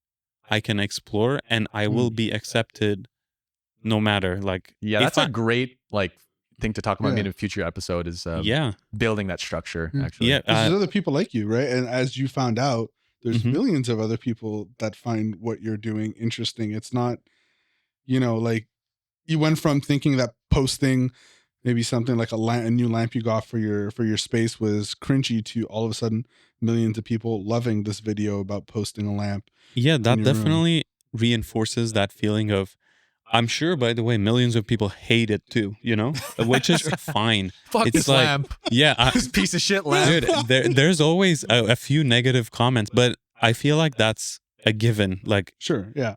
I can explore, and I will be accepted, no matter. Like, Yeah, that's a great like thing to talk about maybe in a future episode. Is building that structure. Actually, yeah. There's other people like you, right? And as you found out, there's Mhm. millions of other people that find what you're doing interesting. It's not, like you went from thinking that posting maybe something like a new lamp you got for your space was cringy to all of a sudden millions of people loving this video about posting a lamp. Yeah, that your room. definitely reinforces that feeling of. I'm sure, by the way, millions of people hate it too, which is fine. fuck It's this like, lamp. Yeah, This piece of shit lamp. dude, there's always a few negative comments, but I feel like that's a given. Like, Sure, yeah.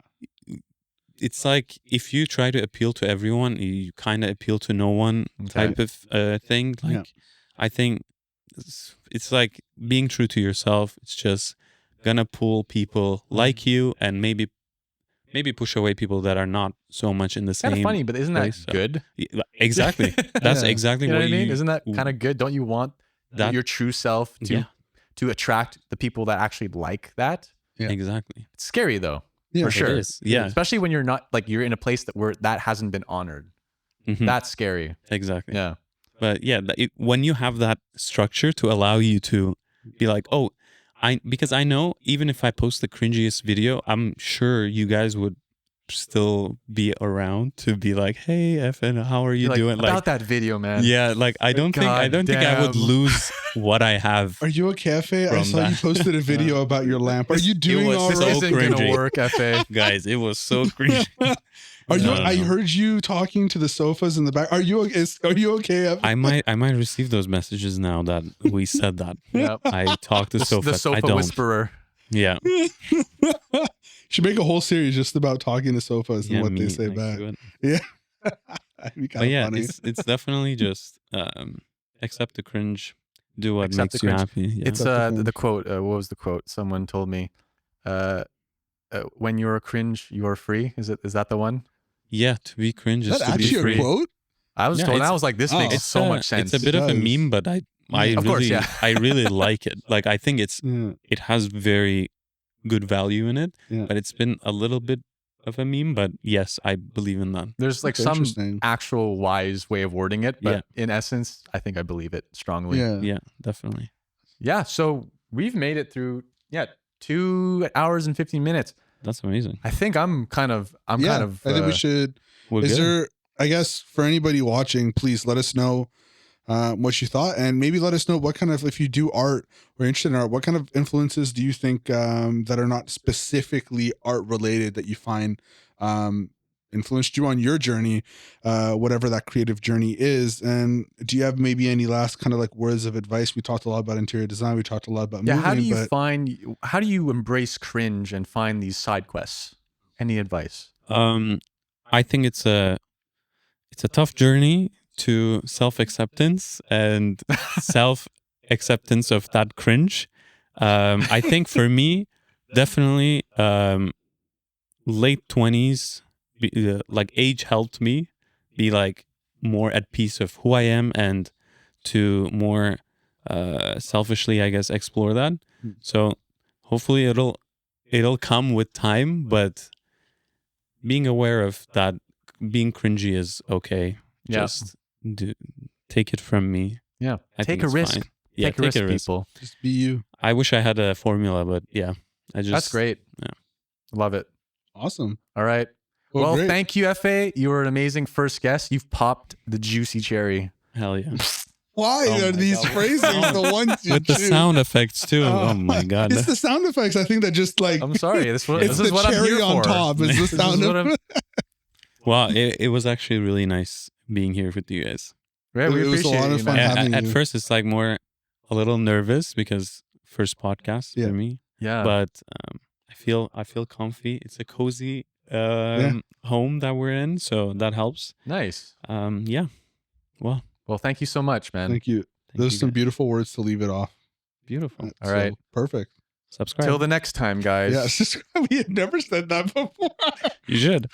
it's like if you try to appeal to everyone, you kind of appeal to no one type of thing. Like Yeah. I think it's like being true to yourself. It's just gonna pull people like you, and maybe push away people that are not so much in the Kind same. of funny, but isn't that place, so- good? Exactly. That's Yeah. exactly You know what what I mean? you. Isn't that kind of good? Don't you want That- your true self to attract the people that actually like that? Yeah. Exactly. It's scary though, Yeah, for it sure. is. Yeah. Especially when you're not like you're in a place where that hasn't been honored. Mhm. That's scary. Exactly. Yeah. But yeah, when you have that structure to allow you to be like, oh, because I know even if I post the cringiest video, I'm sure you guys would still be around to be like, hey, Efe, how are you You're like, doing? about that video, man. Yeah, like I don't think I would Goddamn. lose what I have. Are you okay, Efe? I From saw you that. posted a video about your lamp. Are you doing was all This so right? isn't cringy. gonna work, Efe. Guys, it was so cringy. Are you? No, I no. heard you talking to the sofas in the back. Are you? Are you okay? Efe? I might receive those messages now that we said that. Yep. I talked to Sofa. The I sofa don't. whisperer. Yeah. Should make a whole series just about talking to sofas and Yeah, what they me, say I back. should. Yeah, that'd be But kind of yeah, funny. it's definitely just accept the cringe, do what Accept makes the you cringe. happy. Yeah. It's Accept the the cringe. quote. What was the quote? Someone told me, "When you're a cringe, you are free." Is that the one? Yeah, to be cringe Is is that to be actually free. a quote? I was Yeah, told. it's- I was like, this oh. makes It's so much sense. It's a bit of a does. meme, but I Of course, really yeah. I really like it. Like I think Yeah. it has very good value in it, Yeah. but it's been a little bit of a meme. But yes, I believe in that. There's like That's some interesting. actual wise way of wording it, but Yeah. in essence, I think I believe it strongly. Yeah. Yeah, definitely. Yeah. So we've made it through 2 hours and 15 minutes. That's amazing. I think I'm kind of I think we should. We're Is good. there? I guess for anybody watching, please let us know what you thought, and maybe let us know what kind of, if you do art or interested in art, what kind of influences do you think that are not specifically art related that you find influenced you on your journey, whatever that creative journey is. And do you have maybe any last kind of like words of advice? We talked a lot about interior design. We talked a lot about moving, how do you but how do you embrace cringe and find these side quests? Any advice? I think it's a tough journey to self-acceptance and self-acceptance of that cringe. I think for me, definitely late 20s, like age helped me be like more at peace of who I am and to more selfishly, I guess, explore that. So hopefully it'll come with time, but being aware of that, being cringy is okay. Yeah. Just take it from me. Yeah. I Take think a it's risk. fine. Yeah, Take a risk, people. just be you. I wish I had a formula, but yeah, That's great. Yeah. Love it. Awesome. All right. Well, great. thank you, Efe. You were an amazing first guest. You've popped the juicy cherry. Hell yeah. Why Oh are my these God. phrasings the ones you With the choose? sound effects too. Oh my God. It's the sound effects. I think that just like I'm sorry. This it's is the what I'm cherry here on for. top. It's the This is sound what of I'm- Wow, it was actually really nice being here with you guys. Yeah, we It was a appreciate lot of you, fun man. having At you. first, it's like more a little nervous because first podcast Yeah. for me, Yeah. but I feel comfy. It's a cozy home that we're in, so that helps. Nice. Yeah. Well, Well, thank you so much, man. Thank you. thank Those you are some guys. beautiful words to leave it off. Beautiful. All right. Perfect. Subscribe. Till the next time, guys. Yeah, we had never said that before. You should.